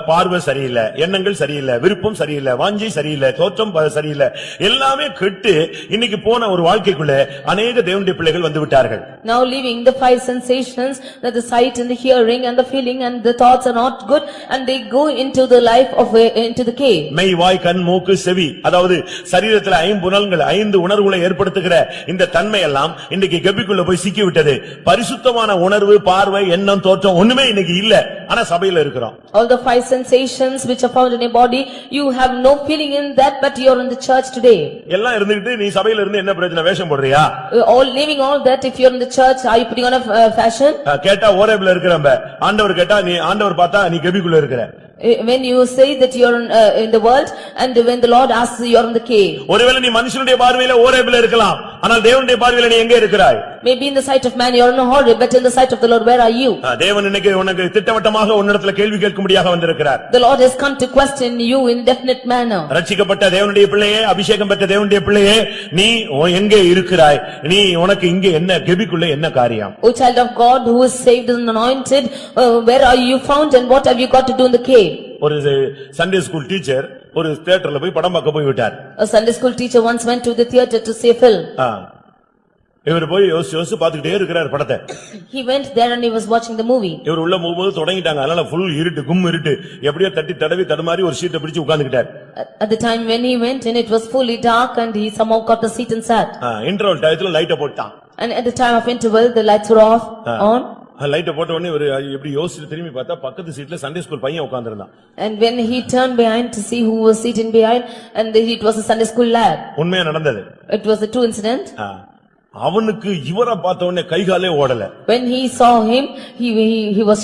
பார்வை சரியில்லை, எண்ணங்கள் சரியில்லை, விருப்பம் சரியில்லை, வாஞ்சை சரியில்லை, தோற்றம் சரியில்லை, எல்லாமே கெட்டு இன்னைக்கு போன ஒரு வாழ்க்கைக்குள்ள அநேக தேவனுடைய பிள்ளைகள் வந்து விட்டார்கள். Now leaving the 5 sensations, that the sight and the hearing and the feeling and the thoughts are not good, and they go into the life of into the cave. மெய், வாய், கண், மூக்கு, செவி, அதாவது சரீரத்துல ஐம்புலன்கள் 5 உணர்வுகளை ஏற்படுத்துகிற இந்த தன்மை எல்லாம் இன்னைக்கு கெபிக்குள்ள போய் சிக்கி விட்டது. பரிசுத்தமான உணர்வு, பார்வை, எண்ணம், தோற்றம் ஒண்ணுமே இன்னைக்கு இல்ல. ஆனா சபையில இருக்கிறோம். All the 5 sensations which are found in your body, you have no feeling in that, but you are in the church today. எல்லாம் இருந்துகிட்டு நீ சபையில இருந்து என்ன பிரச்சனை, வேஷம் போடுறியா? All leaving all that, if you are in the church, are you putting on a fashion? கேட்டா ஓரேபுல இருக்கிறம்ப, ஆண்டவர் கேட்டா நீ ஆண்டவர் பார்த்தா நீ கெபிக்குள்ள இருக்கிற. When you say that you are in the world, and when the Lord asks you are in the cave. ஒருவேளை நீ மனுஷனுடைய பார்வையில ஓரேபுல இருக்கலாம், ஆனால் தேவனுடைய பார்வையில நீ எங்க இருக்கிறாய்? Maybe in the sight of man you are in a Horeb, but in the sight of the Lord where are you? தேவன் இன்னைக்கு உனக்கு திட்டவட்டமாக உன்னிடத்துல கேள்வி கேட்கும்படியாக வந்திருக்கிறார். The Lord has come to question you in definite manner. ரட்சிக்கப்பட்ட தேவனுடைய பிள்ளையே, அபிஷேகம் பெற்ற தேவனுடைய பிள்ளையே, நீ எங்கே இருக்கிறாய்? நீ உனக்கு இங்கே என்ன கெபிக்குள்ள என்ன காரியம்? O child of God who is saved and anointed, where are you found and what have you got to do in the cave? ஒரு சண்டே ஸ்கூல் டீச்சர் ஒரு தியேட்டர்ல போய் படம் பார்க்க போய் விட்டார். A Sunday school teacher once went to the theatre to see a film. இவர் போய் யோசிச்சு பாத்துக்கிட்டே இருக்கிறார் படத்தை. He went there and he was watching the movie. இவர் உள்ள போகும்போது தொடங்கிட்டாங்க, அதனால ஃபுல் இருட்டு, கும் இருட்டு, எப்படியோ தட்டி தடவி தடுமாறி ஒரு சீட்டை பிடிச்சு உட்கார்ந்துட்டார். At the time when he went and it was fully dark and he somehow got the seat and sat. Interval டயத்துல லைட்டை போட்டான். And at the time of interval the lights were off on. லைட்டை போட்ட உடனே இவர் எப்படி யோசிச்சு திரும்பி பார்த்தா பக்கத்து சீட்ல சண்டே ஸ்கூல் பையன் உட்கார்ந்திருந்தான். And when he turned behind to see who was sitting behind, and it was a Sunday school lad. உண்மையா நடந்தது. It was a true incident. அவனுக்கு இவரை பார்த்த உடனே கைகாலே ஓடல. When he saw him, he was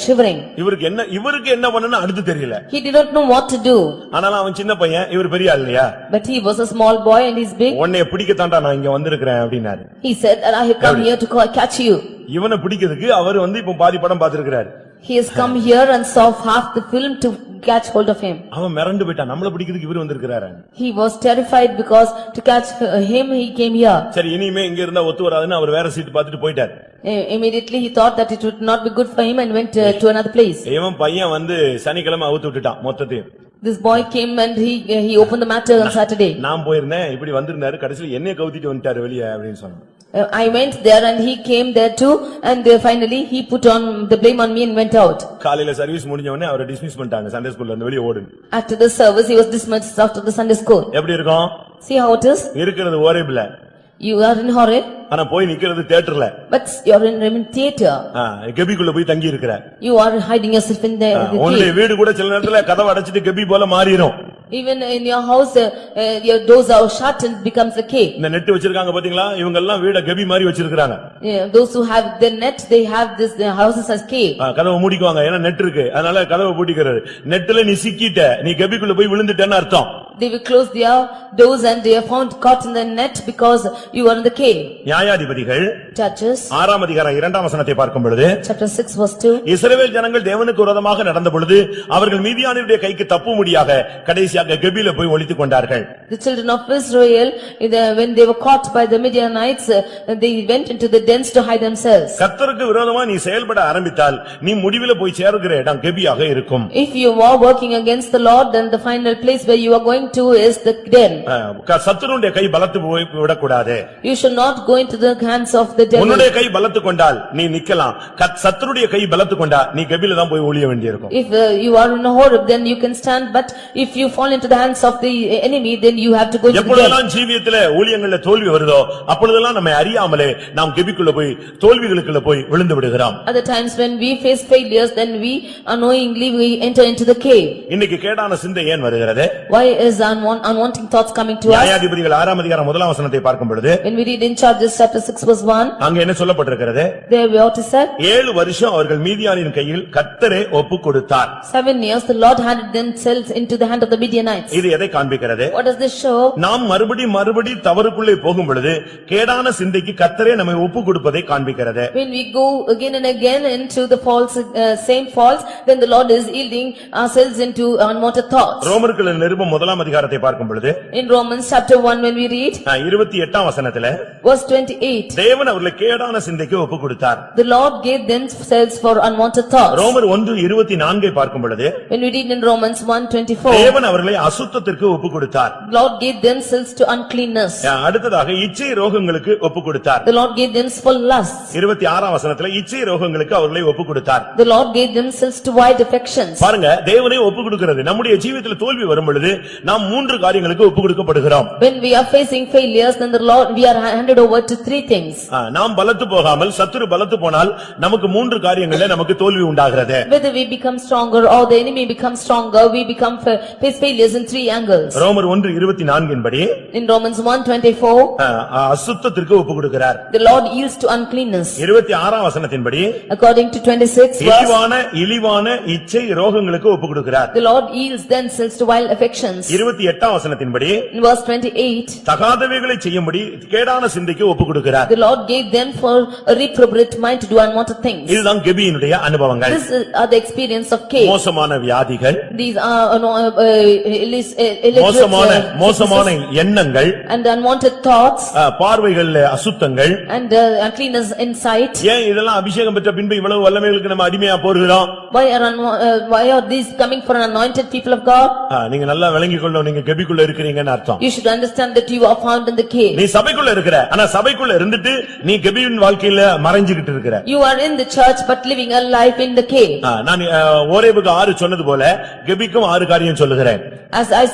shivering. இவருக்கு என்ன பண்ணனும் அடுத்து தெரியல. He did not know what to do. ஆனாலும் அவன் சின்ன பையன், இவர் பெரிய ஆள் இல்லையா? But he was a small boy and he's big. உன்னை பிடிக்கத்தாண்டா நான் இங்க வந்திருக்கிறேன் அப்படினாரு. He said that I have come here to catch you. இவனை பிடிக்கிறதுக்கு அவர் இப்ப பாதி படம் பார்த்திருக்கிறார். He has come here and saw half the film to catch hold of him. அவன் மிரண்டு போயிட்டான், நம்மள பிடிக்கிறதுக்கு இவர் வந்திருக்காரு. He was terrified because to catch him he came here. சரி, இனிமே இங்க இருந்தா ஒத்து வராதுன்னு அவர் வேற சீட் பார்த்துட்டு போயிட்டார். Immediately he thought that it would not be good for him and went to another place. இவன் பையன் சனிக்கிழமை அவுத்து விட்டுட்டான் மொத்தத்தையும். This boy came and he opened the matter on Saturday. நான் போயிருந்தேன், இப்படி வந்திருந்தாரு, கடைசில என்னைய கவுத்திட்டு வந்துட்டாரு வெளிய அப்படின்னு சொன்னான். I went there and he came there too, and finally he put on the blame on me and went out. காலையில சர்வீஸ் முடிஞ்ச உடனே அவரை டிஸ்மிஸ் பண்ணிட்டாங்க, சண்டே ஸ்கூல்ல இருந்து வெளிய ஓடு. After the service he was dismissed after the Sunday school. எப்படி இருக்கும்? See how it is? இருக்கிறது ஓரேபில. You are in Horeb. ஆனா போய் நிக்கிறது தியேட்டர்ல. But you are in theater. கெபிக்குள்ள போய் தங்கி இருக்கற. You are hiding yourself in the உன்னுடைய வீடு கூட சில நேரத்துல கதவை அடைச்சிட்டு கெபி போல மாறிரும். Even in your house your doors are shut and becomes a cave. இந்த நெட் வச்சிருக்காங்க பாத்தீங்களா, இவங்க எல்லாம் வீட கெபி மாதிரி வச்சிருக்காங்க. Those who have the net, they have this houses as cave. கதவை மூடிக்குவாங்க, ஏன்னா நெட் இருக்கு, அதனால கதவை பூட்டிக்கிறது. நெட்ல நீ சிக்கிட்ட, நீ கெபிக்குள்ள போய் விழுந்துட்டேன்னு அர்த்தம். They will close their doors and they are found caught in the net because you are in the cave. நியாயாதிபதிகள் Judges 6ஆம் அதிகாரம் 2ஆம் வசனத்தை பார்க்கும் பொழுது, chapter 6 verse 2, இஸ்ரவேல் ஜனங்கள் தேவனுக்கு விரோதமாக நடந்த பொழுது அவர்கள் மீதியானியருடைய கைக்கு தப்பும்படியாக கடைசியாக ஈஸியாக கெபில போய் ஒளித்துக் கொண்டார்கள். The children of Israel, when they were caught by the Midianites, they went into the dens to hide themselves. கர்த்தருக்கு விரோதமா நீ செயல்பட ஆரம்பித்தால் நீ முடிவில போய் சேருகிற இடம் கெபியாக இருக்கும். If you are working against the Lord, then the final place where you are going to is the den. சத்துருடைய கை பலத்து போய் விடக்கூடாது. You should not go into the hands of the devil. உன்னுடைய கை பலத்து கொண்டால் நீ நிக்கலாம். சத்துருடைய கை பலத்து கொண்டா நீ கெபில தான் போய் ஒளிய வேண்டியிருக்கும். If you are in a Horeb, then you can stand, but if you fall into the hands of the enemy, then you have to go into the den. எப்பொழுதெல்லாம் ஜீவியத்திலே ஊழியங்கள்ல தோல்வி வருதோ அப்பொழுதெல்லாம் நம்மை அறியாமலே நாம் கெபிக்குள்ள போய் தோல்விகளுக்குள்ள போய் விழுந்து விடுகிறோம். At the times when we face failures, then we unknowingly we enter into the cave. இன்னைக்கு கேடான சிந்தை ஏன் வருகிறது? Why is unwanting thoughts coming to us? நியாயாதிபதிகள் 6ஆம் அதிகாரம் 1ஆம் வசனத்தை பார்க்கும் பொழுது When we read in Judges chapter 6 verse 1, அங்க என்ன சொல்லப்பட்டிருக்கிறது? there we ought to say, 7 வருஷம் அவர்கள் மீதியானின் கையில் கர்த்தரே ஒப்புக் கொடுத்தார். 7 years the Lord handed themselves into the hand of the Midianites. இது எதை காண்பிக்கிறது? What does this show? நாம் மறுபடி தவறுக்குள்ளே போகும் பொழுது கேடான சிந்தைக்கு கர்த்தரே நம்மை ஒப்புக் கொடுப்பதை காண்பிக்கிறது. When we go again and again into the same faults, then the Lord is yielding ourselves into unwanted thoughts. ரோமர்கள் நிருபம் 1ஆம் அதிகாரத்தை பார்க்கும் பொழுது In Romans chapter 1 when we read 28ஆம் வசனத்திலே verse 28, தேவன் அவர்களை கேடான சிந்தைக்கு ஒப்புக் கொடுத்தார். the Lord gave themselves for unwanted thoughts. ரோமர் 1:24 பார்க்கும் பொழுது When we read in Romans 1:24, தேவன் அவர்களை அசுத்தத்திற்கு ஒப்புக் கொடுத்தார். the Lord gave themselves to uncleanness. அடுத்ததாக இச்சை ரோகங்களுக்கு ஒப்புக் கொடுத்தார். The Lord gave themselves for lust. 26ஆம் வசனத்திலே இச்சை ரோகங்களுக்கு அவர்களை ஒப்புக் கொடுத்தார். The Lord gave themselves to wide affections. பாருங்க தேவனே ஒப்புக் கொடுக்கிறது. நம்முடைய ஜீவிதத்தில் தோல்வி வரும் பொழுது நாம் 3 காரியங்களுக்கு ஒப்புக் கொடுக்கப்படுகிறோம். When we are facing failures, then the Lord, we are handed over to 3 things. நாம் பலத்து போகாமல் சத்துரு பலத்து போனால் நமக்கு 3 காரியங்களிலே நமக்கு தோல்வி உண்டாகிறது. Whether we become stronger or the enemy becomes stronger, we face failures in 3 angles. ரோமர் 1:24 படி In Romans 1:24, அசுத்தத்திற்கு ஒப்புக் கொடுக்கிறார். the Lord yields to uncleanness. 26ஆம் வசனத்தின்படி According to 26 verse, இழிவான இச்சை ரோகங்களுக்கு ஒப்புக் கொடுக்கிறார். the Lord yields themselves to wild affections. 28ஆம் வசனத்தின்படி In verse 28, தகாதவைகளை செய்யும்படி கேடான சிந்தைக்கு ஒப்புக் கொடுக்கிறார். the Lord gave them for a reprobate mind to do unwanted things. இதுதான் கெபியினுடைய அனுபவங்கள். This are the experience of cave. மோசமான வியாதிகள், These are மோசமான எண்ணங்கள், and unwanted thoughts, பார்வைகளில் அசுத்தங்கள். and uncleanness in sight. ஏன் இதெல்லாம் அபிஷேகம் பெற்ற பின்பு இவ்வளவு வல்லமைகளுக்கு நம்ம அடிமையா போகிறோம்? Why are these coming for an anointed people of God? நீங்க நல்லா விளங்கிக் கொள்ளணும், நீங்க கெபிக்குள்ள இருக்கிறீங்கன்னு அர்த்தம். You should understand that you are found in the cave. நீ சபைக்குள்ள இருக்கிற, ஆனா சபைக்குள்ள இருந்துட்டு நீ கெபியின் வாழ்க்கையில மறைஞ்சிக்கிட்டு இருக்கிற. You are in the church but living a life in the cave. நான் ஓரேபுக்கு 6 சொன்னது போல கெபிக்கும் 6 காரியம் சொல்லுகிறேன். As I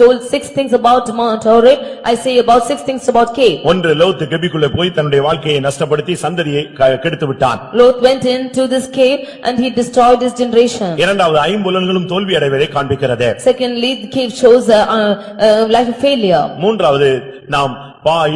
told 6 things about Mount Horeb, I say about 6 things about cave. ஒன்று, லோத் கெபிக்குள்ள போய் தன்னுடைய வாழ்க்கையை நஷ்டப்படுத்தி சந்ததியை கெடுத்து விட்டான். Lot went into this cave and he destroyed his generation. இரண்டாவது, ஐம்புலன்களும் தோல்வி அடைவதை காண்பிக்கிறது. Secondly, the cave shows a life of failure. மூன்றாவது, நாம்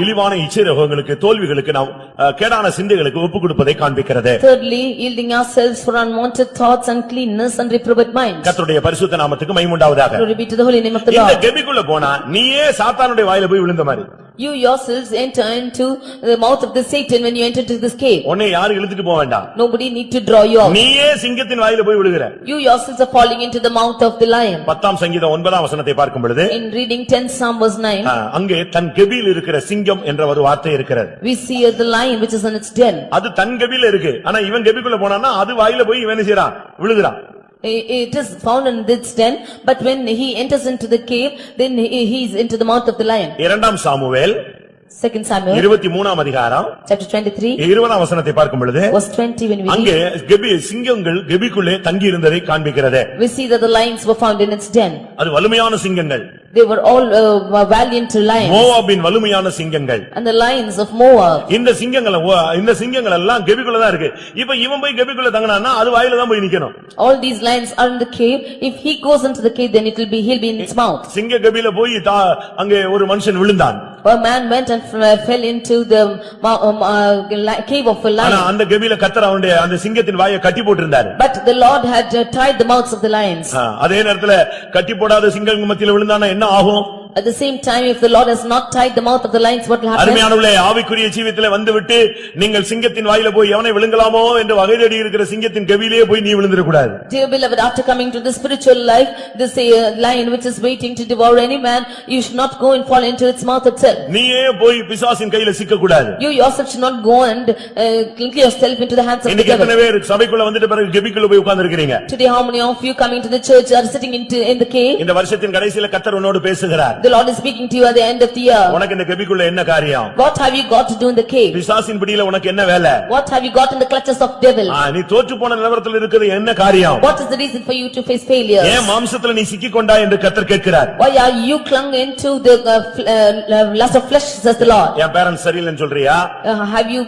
இழிவான இச்சை ரோகங்களுக்கு தோல்விகளுக்கு நாம் கேடான சிந்தைகளுக்கு ஒப்புக் கொடுப்பதை காண்பிக்கிறது. Thirdly, yielding ourselves for unwanted thoughts, uncleanness and reprobate minds. கர்த்தருடைய பரிசுத்த நாமத்துக்கு மகிமை உண்டாவதாக. Glory be to the holy name of the இந்த Lord. கெபிக்குள்ள போனா நீயே சாத்தானுடைய வாயில போய் விழுந்த மாதிரி. You yourselves enter into the mouth of the Satan when you enter into this cave. உன்னை யாரும் இழுத்துட்டு போக வேண்டாம். Nobody need to draw you out. நீயே சிங்கத்தின் வாயில போய் விழுகிற. You yourselves are falling into the mouth of the lion. 10ஆம் சங்கீதம் 9ஆம் வசனத்தை பார்க்கும் பொழுது In reading 10 Psalm verse 9, அங்கே தன் கெபியில் இருக்கிற சிங்கம் என்ற ஒரு வார்த்தை இருக்கிறது. we see the lion which is in its den. அது தன் கெபியில இருக்கு. ஆனா இவன் கெபிக்குள்ள போனான்னா அது வாயில போய் இவன் என்ன செய்றான்? விழுகுறான். It is found in this den, but when he enters into the cave, then he is into the mouth of the lion. 2 Samuel 2 Samuel 23ஆம் அதிகாரம் chapter 23 20ஆம் வசனத்தை பார்க்கும் பொழுது verse 20, when we அங்கே read, சிங்கங்கள் கெபிக்குள்ளே தங்கி இருந்ததை காண்பிக்கிறது. we see that the lions were found in its den. அது வலிமையான சிங்கங்கள். They were all valiant lions. மோவாபின் வலிமையான சிங்கங்கள். And the lions of Moab. இந்த சிங்கங்கள் எல்லாம் கெபிக்குள்ள தான் இருக்கு. இப்ப இவன் போய் கெபிக்குள்ள தங்கினான்னா அது வாயில தான் போய் நிக்கணும். All these lions are in the cave. If he goes into the cave, then he'll be in its mouth. சிங்க கெபியில போய் அங்கே ஒரு மனுஷன் விழுந்தான். A man went and fell into the cave of a ஆனா lion. அந்த கெபியில கர்த்தர் அவனுடைய அந்த சிங்கத்தின் வாயை கட்டி போட்டிருந்தார். But the Lord had tied the mouths of the lions. அதே நேரத்துல கட்டி போடாத சிங்கங்கள் மத்தியில விழுந்தானா என்ன ஆகும்? At the same time, if the Lord has not tied the mouth of the lions, what will happen? அருமையானவர்களே, ஆவிக்குரிய ஜீவியத்திலே வந்துவிட்டு நீங்கள் சிங்கத்தின் வாயில போய் எவனை விழுங்கலாமோ என்று வகை தேடி இருக்கிற சிங்கத்தின் கெவியிலே போய் நீ விழுந்திர கூடாது. Dear beloved, after coming to the spiritual life, this lion which is waiting to devour any man, you should not go and fall into its mouth itself. நீயே போய் பிசாசின் கையில சிக்க கூடாது. You yourself should not go and cling yourself into the hands of the இன்னைக்கு devil. எத்தனை பேர் சபைக்குள்ள வந்துட்ட பிறகு கெபிக்குள்ள போய் உட்கார்ந்திருக்கீங்க? Today, how many of you coming to the church are sitting in the cave? இந்த வருஷத்தின் கடைசியில கர்த்தர் உன்னோடு பேசுகிறார். The Lord is speaking to you at the end of the year. உனக்கு இந்த கெபிக்குள்ள என்ன காரியம்? What have you got to do in the cave? பிசாசின் பிடியில உனக்கு என்ன வேலை? What have you got in the clutches of devil? நீ தோற்று போன நிலவரத்தில் இருக்குது என்ன காரியம்? What is the reason for you to face failure? ஏன் மாம்சத்துல நீ சிக்கிக் கொண்டாய் என்று கர்த்தர் கேட்கிறார். Why are you clung into the lust of flesh, says the Lord? N parents சரியில்லைன்னு சொல்றியா? Have you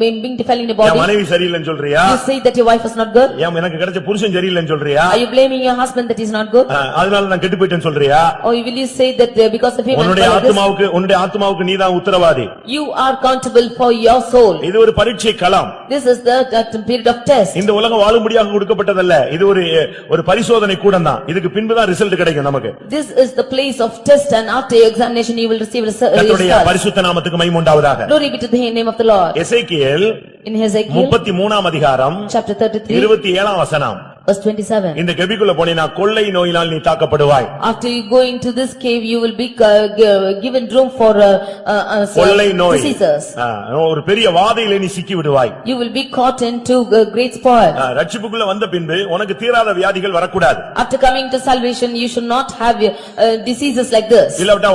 been defiling your N body? மனைவி சரியில்லைன்னு சொல்றியா? You say that your wife is not good? ஏன் எனக்கு கிடைச்ச புருஷன் சரியில்லைன்னு சொல்றியா? Are you blaming your husband that he is not good? அதனால நான் கெட்டு போயிட்டேன்னு சொல்றியா? Or will you say that because of him and உன்னுடைய for this, ஆத்துமாவுக்கு நீதான் உத்தரவாதி. you are accountable for your soul? இது ஒரு பரீட்சை களம். This is the period of test. இந்த உலகம் வாழும்படியாக கொடுக்கப்பட்டதல்ல. இது ஒரு பரிசோதனை கூடம்தான். இதுக்கு பின்புதான் ரிசல்ட் கிடைக்கும் நமக்கு. This is the place of test, and after your examination you will receive கர்த்தருடைய results. பரிசுத்த நாமத்துக்கு மகிமை உண்டாவதாக. Glory be to the name of the Lord. Ezekiel In Ezekiel 33ஆம் அதிகாரம் chapter 33 27ஆம் வசனம். verse 27. இந்த கெபிக்குள்ள போனீனா கொள்ளை நோயினால் நீ தாக்கப்படுவாய். After you go into this cave, you will be given room for கொள்ளை நோய். diseases. ஒரு பெரிய வாதையிலே நீ சிக்கி விடுவாய். You will be caught into great spoil. ரட்சிப்புக்குள்ள வந்த பின்பு உனக்கு தீராத வியாதிகள் வரக்கூடாது. After coming to salvation, you should not have diseases like this. இல்லட்டா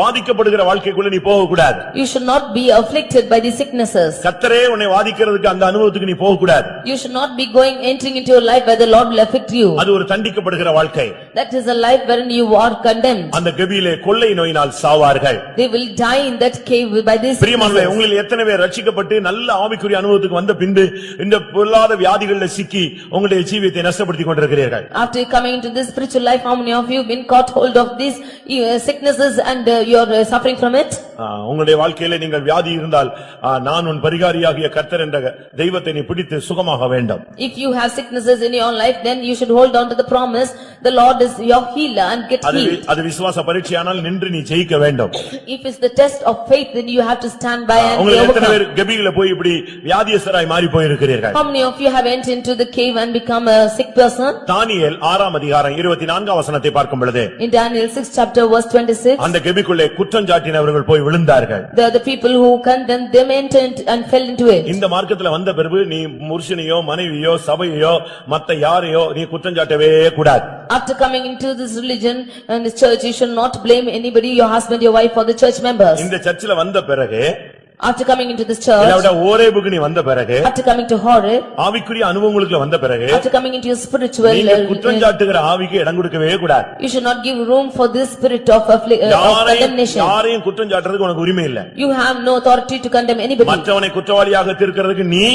வாதிக்கப்படுகிற வாழ்க்கைக்குள்ள நீ போக கூடாது. You should not be afflicted by the sicknesses. கர்த்தரே உன்னை வாதிக்கிறதுக்கு அந்த அனுபவத்துக்கு நீ போக கூடாது. You should not be entering into your life where the Lord will afflict you. அது ஒரு தண்டிக்கப்படுகிற வாழ்க்கை. That is a life wherein you are condemned. அந்த கெபியிலே கொள்ளை நோயினால் சாவார்கள். They will die in that cave by this. பிரியமானவர்களே, உங்களில் எத்தனை பேர் ரட்சிக்கப்பட்டு நல்ல ஆவிக்குரிய அனுபவத்துக்கு வந்த பின்பு இந்த பொல்லாத வியாதிகளில் சிக்கி உங்களுடைய ஜீவியத்தை நஷ்டப்படுத்திக் கொண்டிருக்கிறீர்கள்? After coming into this spiritual life, how many of you been caught hold of these sicknesses and you are suffering from it? உங்களுடைய வாழ்க்கையிலே நீங்கள் வியாதி இருந்தால் நான் உன் பரிகாரியாகிய கர்த்தர் என்ற தெய்வத்தை நீ பிடித்து சுகமாக வேண்டும். If you have sicknesses in your life, then you should hold on to the promise, the Lord is your healer, and get healed. அது விசுவாச பரீட்சையானால் நின்று நீ ஜெயிக்க வேண்டும். If it's the test of faith, then you have to stand by and உங்களுக்கு எத்தனை overcome. பேர் கெபியில போய் இப்படி வியாதியஸ்தராய் மாறி போயிருக்கிறீர்கள்? How many of you have entered into the cave and become a sick person? தானியேல் 6ஆம் அதிகாரம் 24ஆம் வசனத்தை பார்க்கும் பொழுது In Daniel 6 chapter verse 26, அந்த கெபிக்குள்ளே குற்றஞ்சாட்டினவர்கள் போய் விழுந்தார்கள். the people who condemned them entered and fell into it. இந்த மார்க்கத்துல வந்த பிறகு நீ புருஷனையோ மனைவியோ சபையோ மத்த யாரையோ நீ குற்றஞ்சாட்டவே கூடாது. After coming into this religion and this church, you should not blame anybody, your husband, your wife, or the church members. இந்த சர்ச்சில வந்த பிறகு After coming into this church, இல்ல ஓரேபுக்கு நீ வந்த பிறகு after coming to Horeb, ஆவிக்குரிய அனுபவங்களுக்கு வந்த பிறகு after coming into your spiritual, நீங்க குற்றஞ்சாட்டுகிற ஆவிக்கு இடம் கொடுக்கவே கூடாது. you should not give room for this spirit of condemnation. யாரையும் குற்றஞ்சாட்டுறதுக்கு உனக்கு உரிமை இல்ல. You have no authority to condemn anybody. மற்றவனை குற்றவாளியாக தீர்க்கிறதுக்கு நீ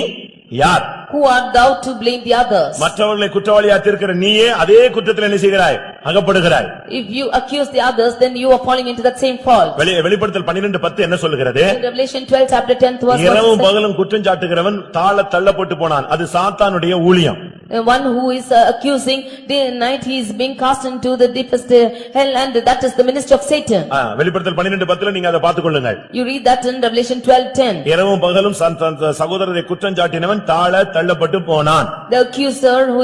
யார்? Who art thou to blame the others? மற்றவர்களை குற்றவாளியாக தீர்க்கிற நீயே அதே குற்றத்தில் என்ன செய்கிறாய்? அகப்படுகிறாய். If you accuse the others, then you are falling into that same fault. வெளிப்படுத்தல் 12:10 என்ன சொல்லுகிறது? In Revelation 12 chapter 10th verse, இரவும் பகலும் குற்றஞ்சாட்டுகிறவன் தாழ தள்ளப்பட்டு போனான். அது சாத்தானுடைய ஊழியம். One who is accusing day and night, he is being cast into the deepest hell, and that is the ministry of Satan. வெளிப்படுத்தல் 12:10 நீங்க அதை பார்த்துக்கொள்ளுங்கள். You read that in Revelation 12:10. இரவும் பகலும் சகோதரரை குற்றஞ்சாட்டினவன் தாழ தள்ளப்பட்டு போனான். The accuser who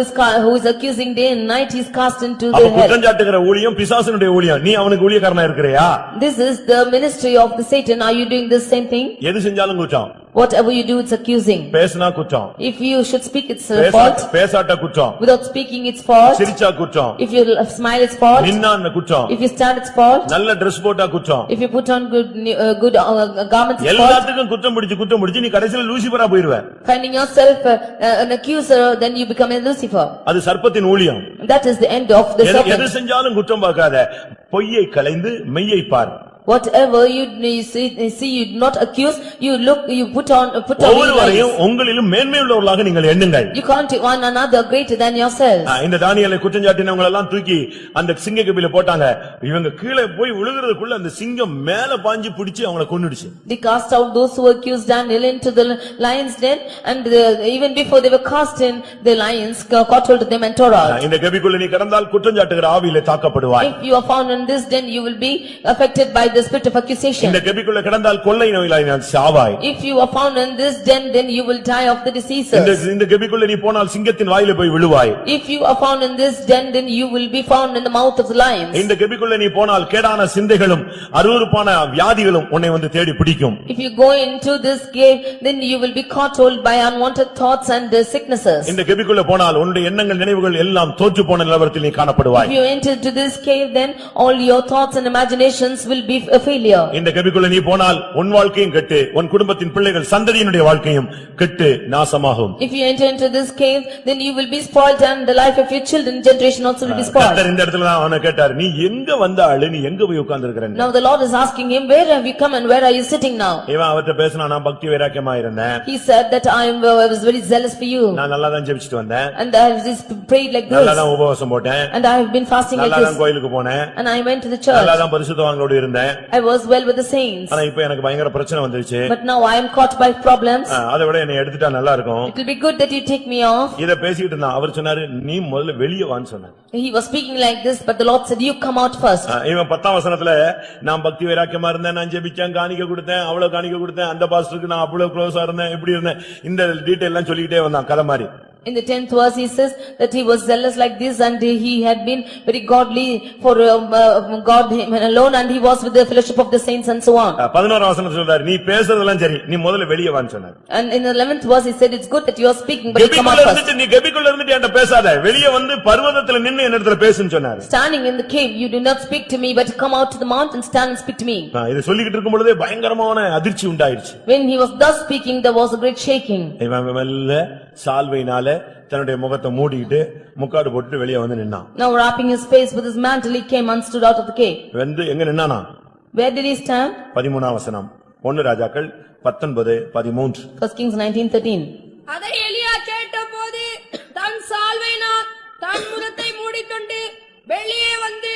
is accusing day and night, he is cast into the hell. குற்றஞ்சாட்டுகிற ஊழியம் பிசாசுனுடைய ஊழியம். நீ அவனுக்கு ஊழியக்காரனா இருக்கிறியா? This is the ministry of the Satan. Are you doing this same thing? எது செஞ்சாலும் குற்றம். Whatever you do, it's accusing. பேசினா குற்றம். If you should speak, it's fault. பேசாட்ட குற்றம். Without speaking, it's fault. சிரிச்சா குற்றம். If you smile, it's fault. நின்னான குற்றம். If you stand, it's fault. நல்ல Dress போட்டா குற்றம். If you put on good garments, it's fault. எல்லாத்துக்கும் குற்றம் முடிச்சு நீ கடைசில லூசிபரா போயிடுவ. Finding yourself an accuser, then you become a Lucifer. அது சர்ப்பத்தின் ஊழியம். That is the end of the எது serpent. செஞ்சாலும் குற்றம் பார்க்காத. பொய்யை களைந்து மெய்யை பார். Whatever you see, you do not accuse, you look, you put away lies. ஒவ்வொருவரையும் உங்களிலும் மேன்மையுள்ளவர்களாக நீங்கள் எண்ணுங்கள். You count one another greater than yourselves. இந்த தானியேலை குற்றஞ்சாட்டினவங்க எல்லாம் தூக்கி அந்த சிங்க கபில போட்டாங்க. இவங்க கீழே போய் விழுகிறதுக்குள்ள அந்த சிங்கம் மேல பாஞ்சு பிடிச்சு அவங்களை கொன்னுடுச்சு. They cast out those who accused Daniel into the lion's den, and even before they were cast in, the lions caught hold of them and tore out. இந்த கபிக்குள்ள நீ கடந்தால் குற்றஞ்சாட்டுகிற ஆவியிலே தாக்கப்படுவாய். If you are found in this den, you will be affected by the spirit of accusation. இந்த கபிக்குள்ள கடந்தால் கொள்ளை நோயினால் நீ சாவாய். If you are found in this den, then you will die of the diseases. இந்த கபிக்குள்ள நீ போனால் சிங்கத்தின் வாயிலே போய் விழுவாய். If you are found in this den, then you will be found in the mouth of the lions. இந்த கபிக்குள்ள நீ போனால் கேடான சிந்தைகளும் அருவருப்பான வியாதிகளும் உன்னை வந்து தேடி பிடிக்கும். If you go into this cave, then you will be caught hold by unwanted thoughts and sicknesses. இந்த கபிக்குள்ள போனால் உன்னுடைய எண்ணங்கள் நினைவுகள் எல்லாம் தோற்று போன நிலவரத்தில் நீ காணப்படுவாய். If you enter into this cave, then all your thoughts and imaginations will be a failure. இந்த கபிக்குள்ள நீ போனால் உன் வாழ்க்கையும் கெட்டு உன் குடும்பத்தின் பிள்ளைகள் சந்ததியினுடைய வாழ்க்கையும் கெட்டு நாசமாகும். If you enter into this cave, then you will be spoiled and the life of your children generation also will be spoiled. கர்த்தர் இந்த இடத்துல தான் அவனை கேட்டார், நீ எங்க வந்த ஆளு, நீ எங்க போய் உட்கார்ந்திருக்கற? Now the Lord is asking him, where have you come and where are you sitting now? இவன் அவர்ட்ட பேசினா, நான் பக்தி வைராக்கியமா இருந்தேன். He said that I was very zealous for you. நான் நல்லா தான் ஜெபிச்சிட்டு வந்தேன். And I have just prayed like this. நல்லா தான் உபவாசம் போட்டேன். And I have been fasting like நல்லா this. தான் கோயிலுக்கு போனேன். And I went to the church. நல்லா தான் பரிசுத்தவான்களோடு இருந்தேன். I was well with the saints. ஆனா இப்போ எனக்கு பயங்கர பிரச்சனை வந்துருச்சு. But now I am caught by problems. அதை விட என்னை எடுத்துட்டா நல்லா இருக்கும். It will be good that you take me off. இத பேசிட்டு இருந்தான். அவர் சொன்னாரு, நீ முதல்ல வெளியே வான்னு சொன்னார். He was speaking like this, but the Lord said, you come out first. இவன் 10ஆம் வசனத்துல நான் பக்தி வைராக்கியமா இருந்தேன், நான் ஜெபிச்சேன், காணிக்கை கொடுத்தேன், அவ்வளவு காணிக்கை கொடுத்தேன், அந்த பாஸ்டருக்கு நான் அவ்வளவு க்ளோஸா இருந்தேன், இப்படி இருந்தேன், இந்த டீடைல் எல்லாம் சொல்லிக்கிட்டே வந்தான் கதை மாதிரி. In the 10th verse he says that he was zealous like this and he had been very godly for God him alone and he was with the fellowship of the saints and so on. 11ஆம் வசனத்துல சொல்றாரு, நீ பேசுறதெல்லாம் சரி, நீ முதல்ல வெளியே வான்னு சொன்னார். And in the 11th verse he said, it's good that you are speaking, but you come out first. நீ கபிக்குள்ள இருந்துட்டு என்கிட்ட பேசாத, வெளியே வந்து பர்வதத்துல நின்னு என்னிடத்துல பேசுன்னு சொன்னார். Standing in the cave, you do not speak to me, but come out to the mountain, stand and speak to me. இது சொல்லிக்கிட்டு இருக்கும் பொழுதே பயங்கரமான அதிர்ச்சி உண்டாயிருச்சு. When he was thus speaking, there was a great shaking. இவன் மெல்ல சால்வையினால தன்னுடைய முகத்தை மூடிட்டு முக்காடு போட்டு வெளியே வந்து நின்னான். Now wrapping his face with his mantle, he came and stood out of the cave. வந்து எங்க நின்னானா? Where did he stand? 13ஆம் வசனம், 1 ராஜாக்கள் 19:13. 1 Kings 19:13. அதை எலியா கேட்டபோது தன் சால்வையினால் தன் முகத்தை மூடிக்கொண்டு வெளியே வந்து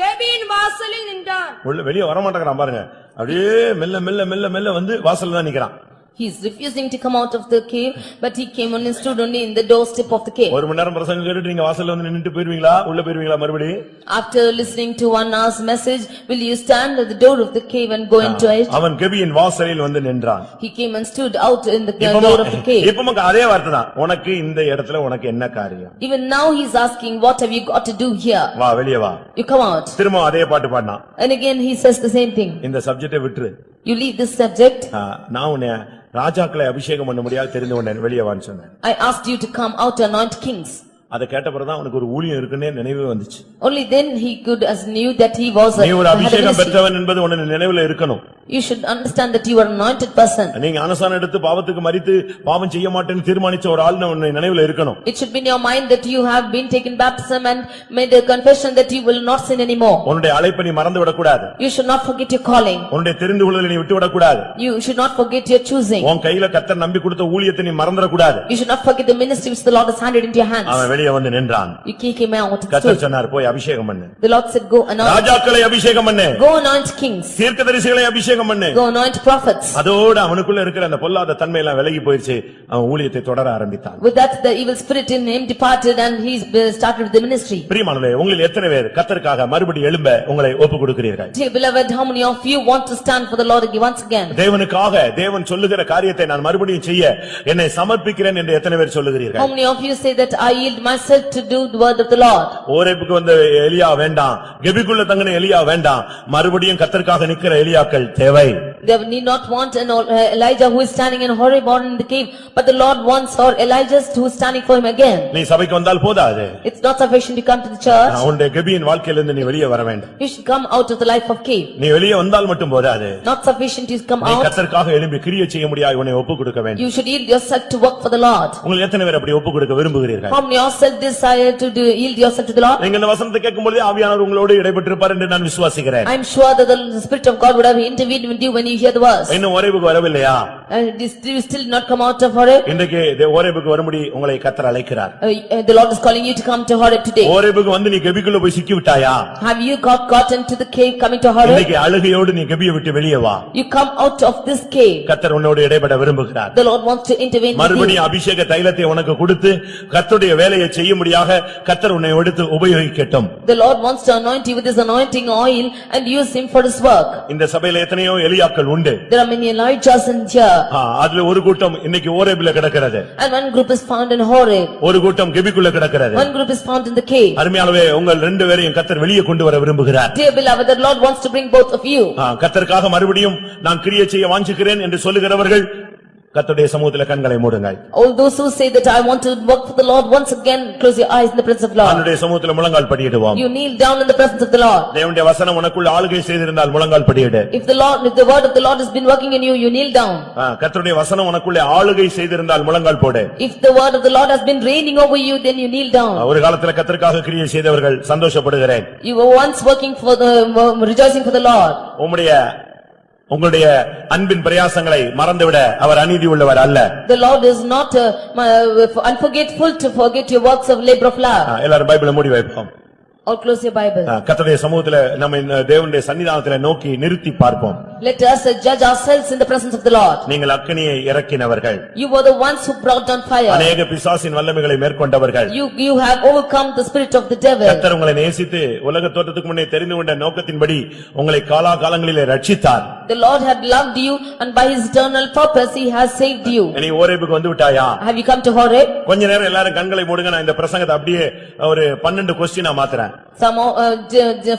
கெபியின் வாசலில் நின்றான். உள்ள வெளியே வர மாட்டேங்கிறான் பாருங்க, அப்படியே மெல்ல மெல்ல மெல்ல மெல்ல வந்து வாசல்ல தான் நிக்கிறான். He is refusing to come out of the cave, but he came and stood only in the doorstep of the cave. ஒரு மணி நேரம் பிரசங்கம் கேட்டுட்டு நீங்க வாசல்ல வந்து நின்னுட்டு போயிருவீங்களா, உள்ள போயிருவீங்களா மறுபடி? After listening to 1 hour's message, will you stand at the door of the cave and go into it? அவன் கெபியின் வாசலில் வந்து நின்றான். He came and stood out in the door of the cave. இப்ப நமக்கு அதே வார்த்தை தான், உனக்கு இந்த இடத்துல உனக்கு என்ன காரியம்? Even now he is asking, what have you got to do here? வா வெளியே வா. You come out. திரும்ப அதே பாட்டு பாடினான். And again he says the same thing. இந்த சப்ஜெக்டை விட்டுரு. You leave this subject. நான் உன்னை ராஜாக்களை அபிஷேகம் பண்ண முடியாது தெரிந்து கொண்டேன், வெளியே வான்னு சொன்னேன். I asked you to come out and anoint kings. அதை கேட்ட பிறகுதான் அவனுக்கு ஒரு ஊழியம் இருக்குன்னே நினைவே வந்துச்சு. Only then he could as knew that he was நீ ஒரு அபிஷேகம் பெற்றவன் என்பது உன்னை நினைவுல இருக்கணும். You should understand that you are an anointed person. நீங்க ஞானஸ்நானம் எடுத்து பாவத்துக்கு மரித்து பாவம் செய்ய மாட்டேன்னு தீர்மானிச்ச ஒரு ஆள் உன்னை நினைவுல இருக்கணும். It should be in your mind that you have been taken baptism and made a confession that you will not sin anymore. உன்னுடைய அழைப்பை நீ மறந்து விடக்கூடாது. You should not forget your calling. உன்னுடைய தெரிந்து கொள்ளுதலை நீ விட்டு விடக்கூடாது. You should not forget your choosing. உன் கையில கர்த்தர் நம்பி கொடுத்த ஊழியத்தை நீ மறந்துடக்கூடாது. You should not forget the ministry which the Lord has handed into your hands. அவன் வெளியே வந்து நின்றான். You kick him out. கர்த்தர் சொன்னார், போய் அபிஷேகம் பண்ணு. The Lord said, go anoint. ராஜாக்களை அபிஷேகம் பண்ணு. Go anoint kings. தீர்க்கதரிசிகளை அபிஷேகம் பண்ணு. Go anoint prophets. அதோட அவனுக்குள்ள இருக்கிற அந்த பொல்லாத தன்மை எல்லாம் விலகி போயிடுச்சு. அவன் ஊழியத்தை தொடர ஆரம்பித்தான். With that the evil spirit in him departed and he started the ministry. பிரியமானவர்களே, உங்களில் எத்தனை பேர் கர்த்தருக்காக மறுபடியும் எழும்ப உங்களை ஒப்புக் கொடுக்கிறீர்கள்? Dear beloved, how many of you want to stand for the Lord once again? தேவனுக்காக தேவன் சொல்லுகிற காரியத்தை நான் மறுபடியும் செய்ய என்னை சமர்ப்பிக்கிறேன் என்று எத்தனை பேர் சொல்லுகிறீர்கள்? How many of you say that I yield myself to do the word of the Lord? ஓரேப்புக்கு வந்த எலியா வேண்டாம், கெபிக்குள்ள தங்கின எலியா வேண்டாம், மறுபடியும் கர்த்தருக்காக நிக்கிற எலியாக்கள் தேவை. They need not want an Elijah who is standing in Horeb or in the cave, but the Lord wants or Elijah who is standing for him again. நீ சபைக்கு வந்தால் போதாது. It's not sufficient to come to the church. உன்னுடைய கெபியின் வாழ்க்கையிலிருந்து நீ வெளியே வர வேண்டும். You should come out of the life of cave. நீ வெளியே வந்தால் மட்டும் போதாது. Not sufficient to come நீ out. கர்த்தருக்காக எழும்பி கிரியை செய்ய முடியாது, உன்னை ஒப்புக் கொடுக்க வேண்டும். You should yield yourself to work for the Lord. உங்களுக்கு எத்தனை பேர் அப்படி ஒப்புக் கொடுக்க விரும்புகிறீர்கள்? How many of self-desire to yield yourself to the Lord? நீங்க இந்த வசனத்தை கேட்கும்போது ஆவியானவர் உங்களோடு இடைப்பட்டிருப்பார் என்று நான் விசுவாசிக்கிறேன். I am sure that the Spirit of God would have intervened with you when you hear the verse. இன்னும் ஓரேபுக்கு வரவில்லையா? And you still not come out of Horeb? இன்றைக்கு ஓரேபுக்கு வரும்படி உங்களை கர்த்தர் அழைக்கிறார். The Lord is calling you to come to Horeb today. ஓரேபுக்கு வந்து நீ கெபிக்குள்ள போய் சிக்கி விட்டாயா? Have you got into the cave coming to Horeb? இன்னைக்கு அழுகையோடு நீ கெபியை விட்டு வெளியே வா. You come out of this cave. கர்த்தர் உன்னோடு இடைப்பட விரும்புகிறார். The Lord wants to intervene with you. மறுபடியும் அபிஷேக தைலத்தை உனக்கு கொடுத்து கர்த்தருடைய வேலையை செய்யும்படியாக கர்த்தர் உன்னை எடுத்து உபயோகிக்கட்டும். The Lord wants to anoint you with his anointing oil and use him for his work. இந்த சபையில எத்தனையோ எலியாக்கள் உண்டு. There are many Elijahs in here. அதுல ஒரு கூட்டம் இன்னைக்கு ஓரேபில கிடக்கிறது. And one group is found in Horeb. ஒரு கூட்டம் கெபிக்குள்ள கிடக்கிறது. One group is found in the cave. அருமையானவே உங்கள் ரெண்டு பேரையும் கர்த்தர் வெளியே கொண்டு வர விரும்புகிறார். Dear beloved, the Lord wants to bring both of you. கர்த்தருக்காக மறுபடியும் நான் கிரியை செய்ய வாஞ்சிக்கிறேன் என்று சொல்லுகிறவர்கள் கர்த்தருடைய சமூகத்திலே கண்களை மூடுங்கள். All those who say that I want to work for the Lord, once again close your eyes in the presence of the Lord. அவருடைய சமூகத்திலே முழங்கால் படியிடுவோம். You kneel down in the presence of the Lord. தேவனுடைய வசனம் உனக்குள்ள ஆளுகை செய்திருந்தால் முழங்கால் படியிடு. If the word of the Lord has been working in you, you kneel down. கர்த்தருடைய வசனம் உனக்குள்ள ஆளுகை செய்திருந்தால் முழங்கால் போடு. If the word of the Lord has been reigning over you, then you kneel down. ஒரு காலத்துல கர்த்தருக்காக கிரியை செய்தவர்கள் சந்தோஷப்படுகிறேன். You were once working for rejoicing for the Lord. உங்களுடைய அன்பின் பிரயாசங்களை மறந்துவிட அவர் அநீதி உள்ளவர் அல்ல. The Lord is not unforgetful to forget your works of labor of love. எல்லாரும் பைபிளை மூடி வைப்போம். Or close your Bible. கர்த்தருடைய சமூகத்திலே நம்ம இந்த தேவனுடைய சன்னிதானத்திலே நோக்கி நிறுத்தி பார்ப்போம். Let us judge ourselves in the presence of the Lord. நீங்கள் அக்கினியை இறக்கினவர்கள். You were the ones who brought down fire. அநேக பிசாசின் வல்லமைகளை மேற்கொண்டவர்கள். You have overcome the spirit of the devil. கர்த்தர் உங்களை நேசித்து உலக தோற்றத்துக்கு முன்னே தெரிந்து கொண்ட நோக்கத்தின்படி உங்களை காலாகாலங்களிலே ரட்சித்தார். The Lord had loved you and by his eternal purpose he has saved you. நீ ஓரேபுக்கு வந்து விட்டாயா? Have you come to Horeb? கொஞ்ச நேரம் எல்லாரும் கண்களை மூடுங்க. நான் இந்த பிரசங்கத்தை அப்படியே ஒரு 12 question மாத்துறேன்.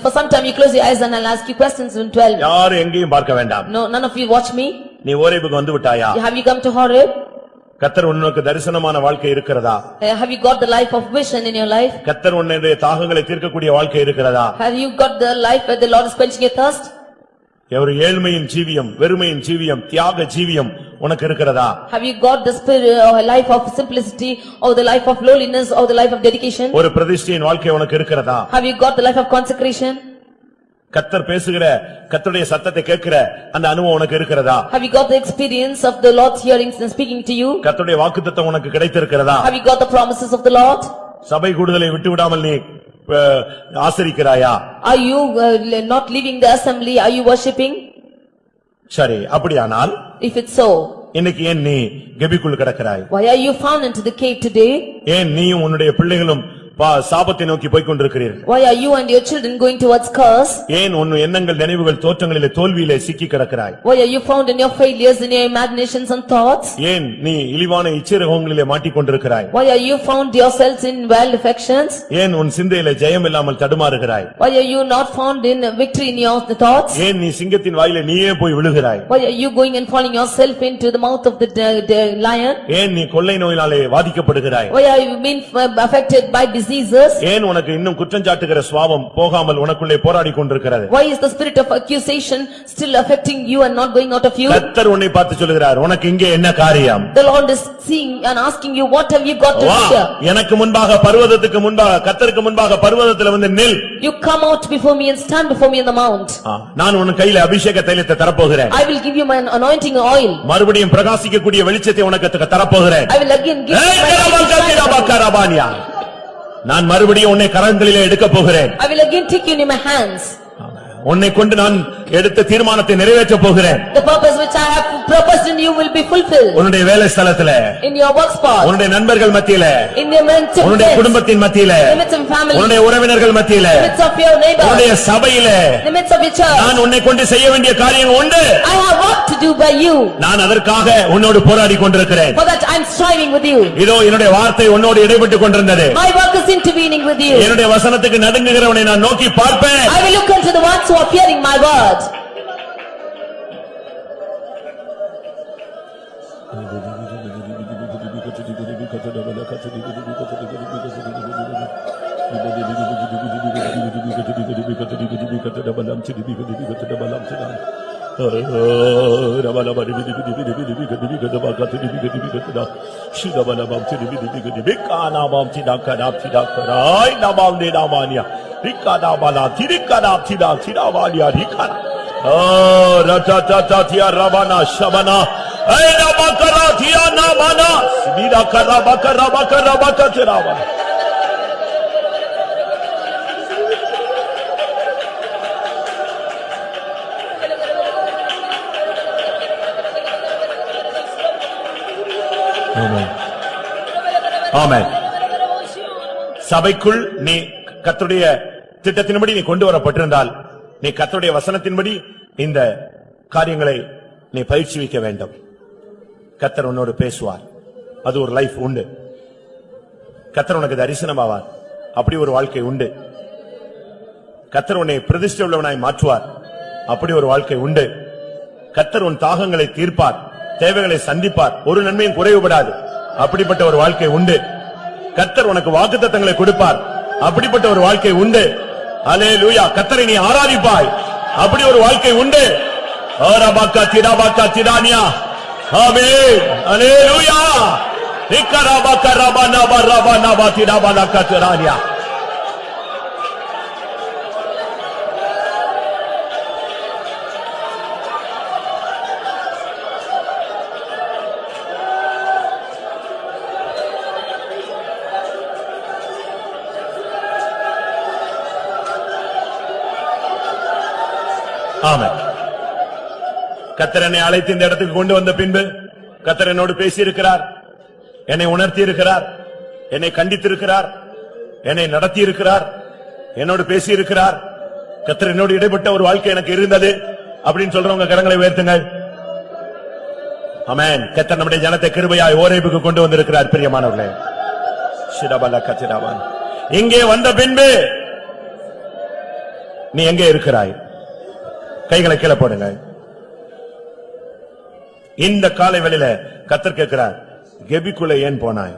For some time you close your eyes and I'll ask you questions in 12. யாரும் எங்கேயும் பார்க்க வேண்டாம். No, none of you watch me. நீ ஓரேபுக்கு வந்து விட்டாயா? Have you come to Horeb? கர்த்தர் உனக்கு தரிசனமான வாழ்க்கை இருக்கிறதா? Have you got the life of vision in your life? கர்த்தர் உன்னுடைய தாகங்களை தீர்க்கக்கூடிய வாழ்க்கை இருக்கிறதா? Have you got the life where the Lord is quenching your thirst? ஒரு ஏழ்மையின் ஜீவியம், வெறுமையின் ஜீவியம், தியாக ஜீவியம் உனக்கு இருக்கிறதா? Have you got the spirit or life of simplicity or the life of lowliness or the life of dedication? ஒரு பிரதிஷ்டையின் வாழ்க்கை உனக்கு இருக்கிறதா? Have you got the life of consecration? கர்த்தர் பேசுகிற கர்த்தருடைய சத்தத்தை கேட்கிற அந்த அனுபவம் உனக்கு இருக்கிறதா? Have you got the experience of the Lord's hearing and speaking to you? கர்த்தருடைய வாக்குத்தத்தம் உனக்கு கிடைத்திருக்கிறதா? Have you got the promises of the Lord? சபை கூடுதலை விட்டு விடாமல் நீ ஆசரிக்கிறாயா? Are you not leaving the assembly? Are you worshipping? சரி, அப்படியானால் If it's so, இன்னைக்கு ஏன் நீ கெபிக்குள் கிடக்கிறாய்? why are you found into the cave today? ஏன் நீயும் உன்னுடைய பிள்ளைகளும் சாபத்தை நோக்கி போய் கொண்டிருக்கிறீர்கள்? Why are you and your children going towards curse? ஏன் உன் எண்ணங்கள் நினைவுகள் தோற்றங்களிலே தோல்வியிலே சிக்கி கிடக்கிறாய்? Why are you found in your failures, in your imaginations and thoughts? ஏன் நீ இழிவான இச்சைகளிலே மாட்டிக்கொண்டிருக்கிறாய்? Why are you found yourselves in wild affections? ஏன் உன் சிந்தையிலே ஜெயம் இல்லாமல் தடுமாறுகிறாய்? Why are you not found in victory in your thoughts? ஏன் நீ சிங்கத்தின் வாயிலே நீயே போய் விழுகிறாய்? Why are you going and falling yourself into the mouth of the lion? ஏன் நீ கொள்ளை நோயினாலே வாதிக்கப்படுகிறாய்? Why are you being affected by diseases? ஏன் உனக்கு இன்னும் குற்றஞ்சாட்டுகிற சுபாவம் போகாமல் உனக்குள்ளே போராடி கொண்டிருக்கிறது? Why is the spirit of accusation still affecting you and not going out of you? கர்த்தர் உன்னை பார்த்து சொல்கிறார், உனக்கு இங்கே என்ன காரியம்? The Lord is seeing and asking you, what have you got to do here? எனக்கு முன்பாக பர்வதத்துக்கு முன்பாக கர்த்தருக்கு முன்பாக பர்வதத்தில் வந்து நில். You come out before me and stand before me in the mount. நான் உன் கையில அபிஷேக தைலத்தை தரப்போகிறேன். I will give you my anointing oil. மறுபடியும் பிரகாசிக்கக்கூடிய வெளிச்சத்தை உனக்கு தரப்போகிறேன். I will again give you my light. நான் மறுபடியும் உன்னை கரங்களிலே எடுக்க போகிறேன். I will again take you in my hands. உன்னை கொண்டு நான் எடுத்த தீர்மானத்தை நிறைவேற்ற போகிறேன். The purpose which I have proposed in you will be fulfilled. உன்னுடைய வேலை ஸ்தலத்திலே, in your work spot, உன்னுடைய நண்பர்கள் மத்தியிலே, in your midst of உன்னுடைய குடும்பத்தின் மத்தியிலே, in the midst of family, உன்னுடைய உறவினர்கள் மத்தியிலே, in the midst of your neighbors, உன்னுடைய சபையிலே, in the midst of your church, நான் உன்னை கொண்டு செய்ய வேண்டிய காரியம் உண்டு. I have work to do by you. நான் அதற்காக உன்னோடு போராடி கொண்டிருக்கிறேன். For that I am striving with you. இதோ என்னுடைய வார்த்தை உன்னோடு இடைப்பட்டுக் கொண்டிருந்தது. My work is intervening with you. என்னுடைய வசனத்துக்கு நடுங்குகிறவனை நான் நோக்கி பார்ப்பேன். I will look into the ones who are hearing my word. ஆமென். சபைக்குள் நீ கர்த்தருடைய திட்டத்தின்படி நீ கொண்டு வரப்பட்டிருந்தால் நீ கர்த்தருடைய வசனத்தின்படி இந்த காரியங்களை நீ பயிற்சி வைக்க வேண்டும். கர்த்தர் உன்னோடு பேசுவார். அது ஒரு லைஃப் உண்டு. கர்த்தர் உனக்கு தரிசனமாவார். அப்படி ஒரு வாழ்க்கை உண்டு. கர்த்தர் உன்னை பிரதிஷ்டை உள்ளவனாய் மாற்றுவார். அப்படி ஒரு வாழ்க்கை உண்டு. கர்த்தர் உன் தாகங்களை தீர்ப்பார், தேவைகளை சந்திப்பார், ஒரு நன்மையும் குறைவுபடாது. அப்படிப்பட்ட ஒரு வாழ்க்கை உண்டு. கர்த்தர் உனக்கு வாக்குத்தத்தங்களை கொடுப்பார். அப்படிப்பட்ட ஒரு வாழ்க்கை உண்டு. அல்லேலூயா. கர்த்தரை நீ ஆராதிப்பாய். அப்படி ஒரு வாழ்க்கை உண்டு. ஆராபாக்கா திராபாக்கா திரானியா. ஆமென். அல்லேலூயா. நிக்கராபாக்கா ரபானா பரபானா பாதிராபாலா திரானியா. ஆமென். கர்த்தர் என்னை அழைத்து இந்த இடத்துக்கு கொண்டு வந்த பின்பு கர்த்தர் என்னோடு பேசி இருக்கிறார், என்னை உணர்த்தி இருக்கிறார், என்னை கண்டித்திருக்கிறார், என்னை நடத்தி இருக்கிறார், என்னோடு பேசி இருக்கிறார். கர்த்தர் என்னோடு இடைப்பட்ட ஒரு வாழ்க்கை எனக்கு இருந்தது அப்படின்னு சொல்றவங்க கரங்களை உயர்த்துங்கள். ஆமென். கர்த்தர் நம்முடைய ஜனத்தை கிருபையாய் ஓரேபுக்கு கொண்டு வந்திருக்கிறார். பிரியமானவர்களே, சிரபல கத்திராவான். இங்கே வந்த பின்பு நீ எங்கே இருக்கிறாய்? கைகளை கீழே போடுங்க. இந்த காலை வேளையில கர்த்தர் கேட்கிறார், கெபிக்குள்ள ஏன் போனாய்?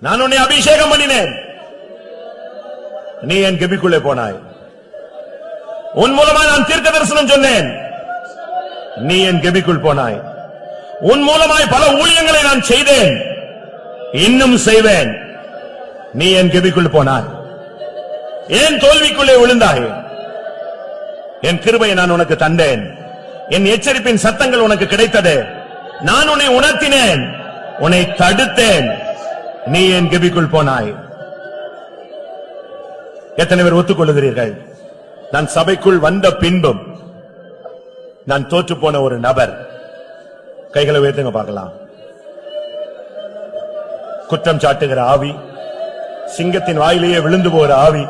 நான் உன்னை அபிஷேகம் பண்ணினேன், நீ என் கெபிக்குள்ளே போனாய். உன் மூலமா நான் தீர்க்க தரிசனம் சொன்னேன், நீ என் கெபிக்குள் போனாய். உன் மூலமாய் பல ஊழியங்களை நான் செய்தேன், இன்னும் செய்வேன், நீ என் கெபிக்குள் போனாய். ஏன் தோல்விக்குள்ளே விழுந்தாய்? என் கிருபையை நான் உனக்கு தந்தேன். என் எச்சரிப்பின் சத்தங்கள் உனக்கு கிடைத்தது. நான் உன்னை உணர்த்தினேன், உன்னை தடுத்தேன், நீ என் கெபிக்குள் போனாய். எத்தனை பேர் ஒத்துக்கொள்ளுகிறீர்கள்? நான் சபைக்குள் வந்த பின்பும் நான் தோற்று போன ஒரு நபர். கைகளை உயர்த்துங்க பார்க்கலாம். குற்றம் சாட்டுகிற ஆவி, சிங்கத்தின் வாயிலேயே விழுந்து போகிற ஆவி,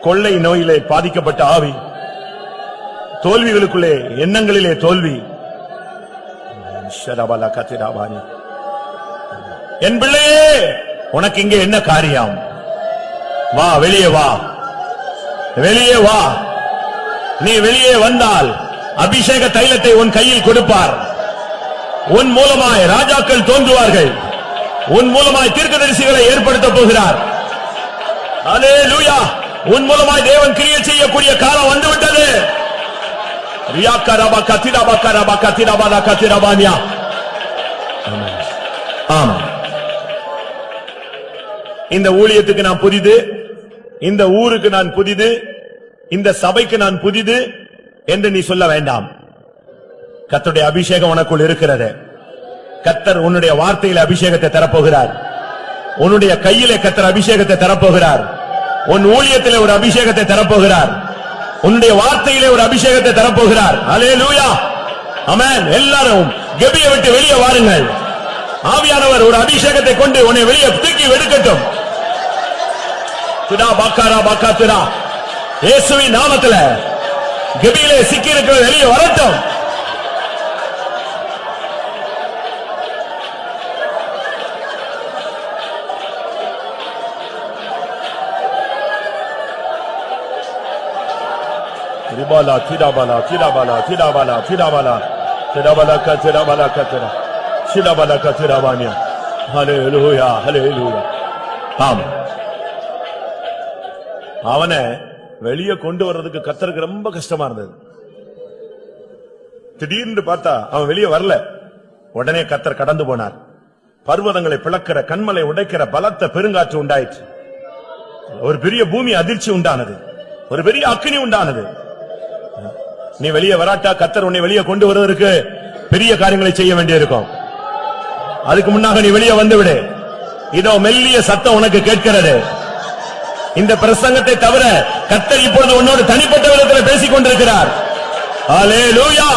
கொள்ளை நோயிலே பாதிக்கப்பட்ட ஆவி, தோல்விகளுக்குள்ளே எண்ணங்களிலே தோல்வி. என் பிள்ளையே, உனக்கு இங்கே என்ன காரியம்? வா, வெளியே வா, வெளியே வா. நீ வெளியே வந்தால் அபிஷேக தைலத்தை உன் கையில் கொடுப்பார். உன் மூலமாய் ராஜாக்கள் தோன்றுவார்கள். உன் மூலமாய் தீர்க்கதரிசிகளை ஏற்படுத்த போகிறார். அல்லேலூயா. உன் மூலமாய் தேவன் கிரியை செய்யக்கூடிய காலம் வந்துவிட்டது. இந்த ஊழியத்துக்கு நான் புதிது, இந்த ஊருக்கு நான் புதிது, இந்த சபைக்கு நான் புதிது என்று நீ சொல்ல வேண்டாம். கர்த்தருடைய அபிஷேகம் உனக்குள் இருக்கிறது. கர்த்தர் உன்னுடைய வார்த்தையில அபிஷேகத்தை தரப்போகிறார். உன்னுடைய கையிலே கர்த்தர் அபிஷேகத்தை தரப்போகிறார். உன் ஊழியத்திலே ஒரு அபிஷேகத்தை தரப்போகிறார். உன்னுடைய வார்த்தையிலே ஒரு அபிஷேகத்தை தரப்போகிறார். அல்லேலூயா. ஆமென். எல்லாரும் கெபியை விட்டு வெளியே வாருங்கள். ஆவியானவர் ஒரு அபிஷேகத்தை கொண்டு உன்னை வெளியே தூக்கி எடுக்கட்டும். துடா பாக்காரா பாக்காத்துரா. இயேசுவின் நாமத்திலே கெபியிலே சிக்கி இருக்கிற வெளியே வரட்டும். Ribala, Tidabala, Tidabala, Tidabala, Tidabala, Tidabala, Tidabala, Tidabala, Tidabala, Tidabania. Hallelujah, hallelujah. அவனை வெளியே கொண்டு வர்றதுக்கு கர்த்தருக்கு ரொம்ப கஷ்டமா இருந்தது. திடீர்னு பார்த்தா அவன் வெளியே வரல. உடனே கர்த்தர் கடந்து போனார். பர்வதங்களை பிளக்கிற, கண்மலை உடைக்கிற பலத்த பெருங்காற்று உண்டாயிற்று. ஒரு பெரிய பூமி அதிர்ச்சி உண்டானது. ஒரு பெரிய அக்கினி உண்டானது. நீ வெளியே வராட்டா கர்த்தர் உன்னை வெளியே கொண்டு வருவதற்கு பெரிய காரியங்களை செய்ய வேண்டியிருக்கும். அதுக்கு முன்னாக நீ வெளியே வந்து விடு. இதோ மெல்லிய சத்தம் உனக்கு கேட்கிறது. இந்த பிரசங்கத்தை தவிர கர்த்தர் இப்பொழுது உன்னோடு தனிப்பட்ட விதத்தில் பேசிக் கொண்டிருக்கிறார். அல்லேலூயா.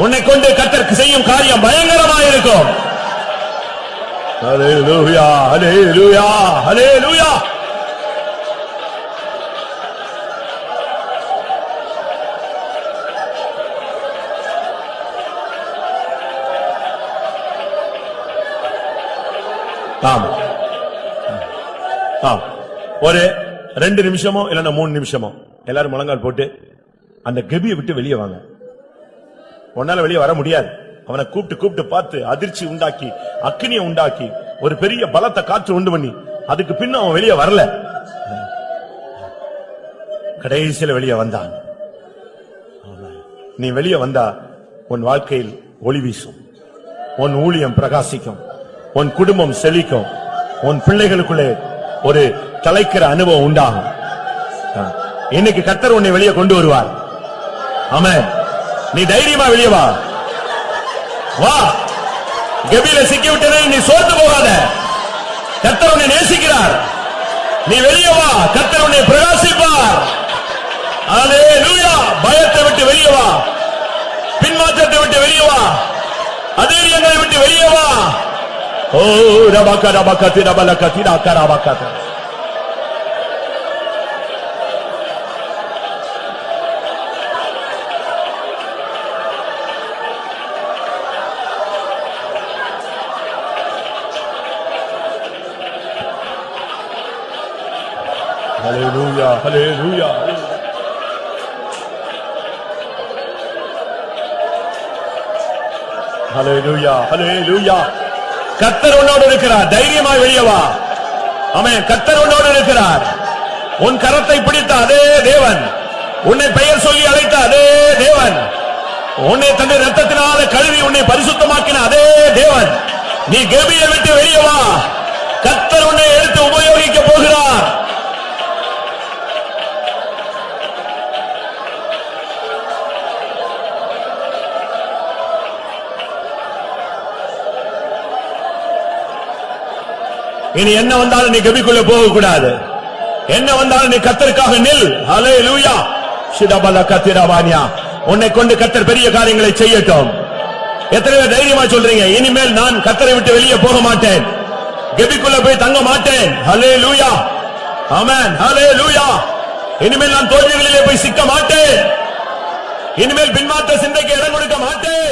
உன்னை கொண்டு கர்த்தர் செய்யும் காரியம் பயங்கரமாயிருக்கும். அல்லேலூயா, அல்லேலூயா, அல்லேலூயா. ஒரு 2 நிமிஷமோ இல்லன்னா 3 நிமிஷமோ எல்லாரும் முழங்கால் போட்டு அந்த கெபியை விட்டு வெளியே வாங்க. உன்னால வெளியே வர முடியாது. அவனை கூப்பிட்டு பார்த்து அதிர்ச்சி உண்டாக்கி, அக்கினியை உண்டாக்கி, ஒரு பெரிய பலத்தை காற்று உண்டு பண்ணி, அதுக்கு பின்ன அவன் வெளியே வரல. கடைசியில வெளியே வந்தான். நீ வெளியே வந்தா உன் வாழ்க்கையில் ஒளி வீசும், உன் ஊழியம் பிரகாசிக்கும், உன் குடும்பம் செழிக்கும், உன் பிள்ளைகளுக்குள்ளே ஒரு தலைக்கிற அனுபவம் உண்டாகும். இன்னைக்கு கர்த்தர் உன்னை வெளியே கொண்டு வருவார். ஆமென். நீ தைரியமா வெளியே வா. வா. கெபியில சிக்கிவிட்டதை நீ சோர்ந்து போகாத. கர்த்தர் உன்னை நேசிக்கிறார். நீ வெளியே வா. கர்த்தர் உன்னை பிரகாசிப்பார். அல்லேலூயா. பயத்தை விட்டு வெளியே வா. பின்மாற்றத்தை விட்டு வெளியே வா. அதேரியங்களை விட்டு வெளியே வா. ஓ ரபக ரபகதி ரபலகதி ரகரபகத. Hallelujah, hallelujah. Hallelujah, hallelujah. கர்த்தர் உன்னோடு இருக்கிறார். தைரியமாய் வெளியே வா. ஆமென். கர்த்தர் உன்னோடு இருக்கிறார். உன் கரத்தை பிடித்த அதே தேவன், உன்னை பெயர் சொல்லி அழைத்த அதே தேவன், உன்னை தன்னுடைய இரத்தத்தினால கழுவி உன்னை பரிசுத்தமாக்கின அதே தேவன், நீ கெபியை விட்டு வெளியே வா. கர்த்தர் உன்னை எடுத்து உபயோகிக்க போகிறார். இனி என்ன வந்தாலும் நீ கெபிக்குள்ள போக கூடாது. என்ன வந்தாலும் நீ கர்த்தருக்காக நில். அல்லேலூயா. ஷிதபலகதிரவானியா. உன்னை கொண்டு கர்த்தர் பெரிய காரியங்களை செய்யட்டும். எத்தனை பேர் தைரியமா சொல்றீங்க, இனிமேல் நான் கர்த்தரை விட்டு வெளியே போக மாட்டேன், கெபிக்குள்ள போய் தங்க மாட்டேன். அல்லேலூயா. ஆமென். அல்லேலூயா. இனிமேல் நான் தோல்விகளிலே போய் சிக்க மாட்டேன். இனிமேல் பின்மாற்ற சிந்தைக்கு இடம் கொடுக்க மாட்டேன்.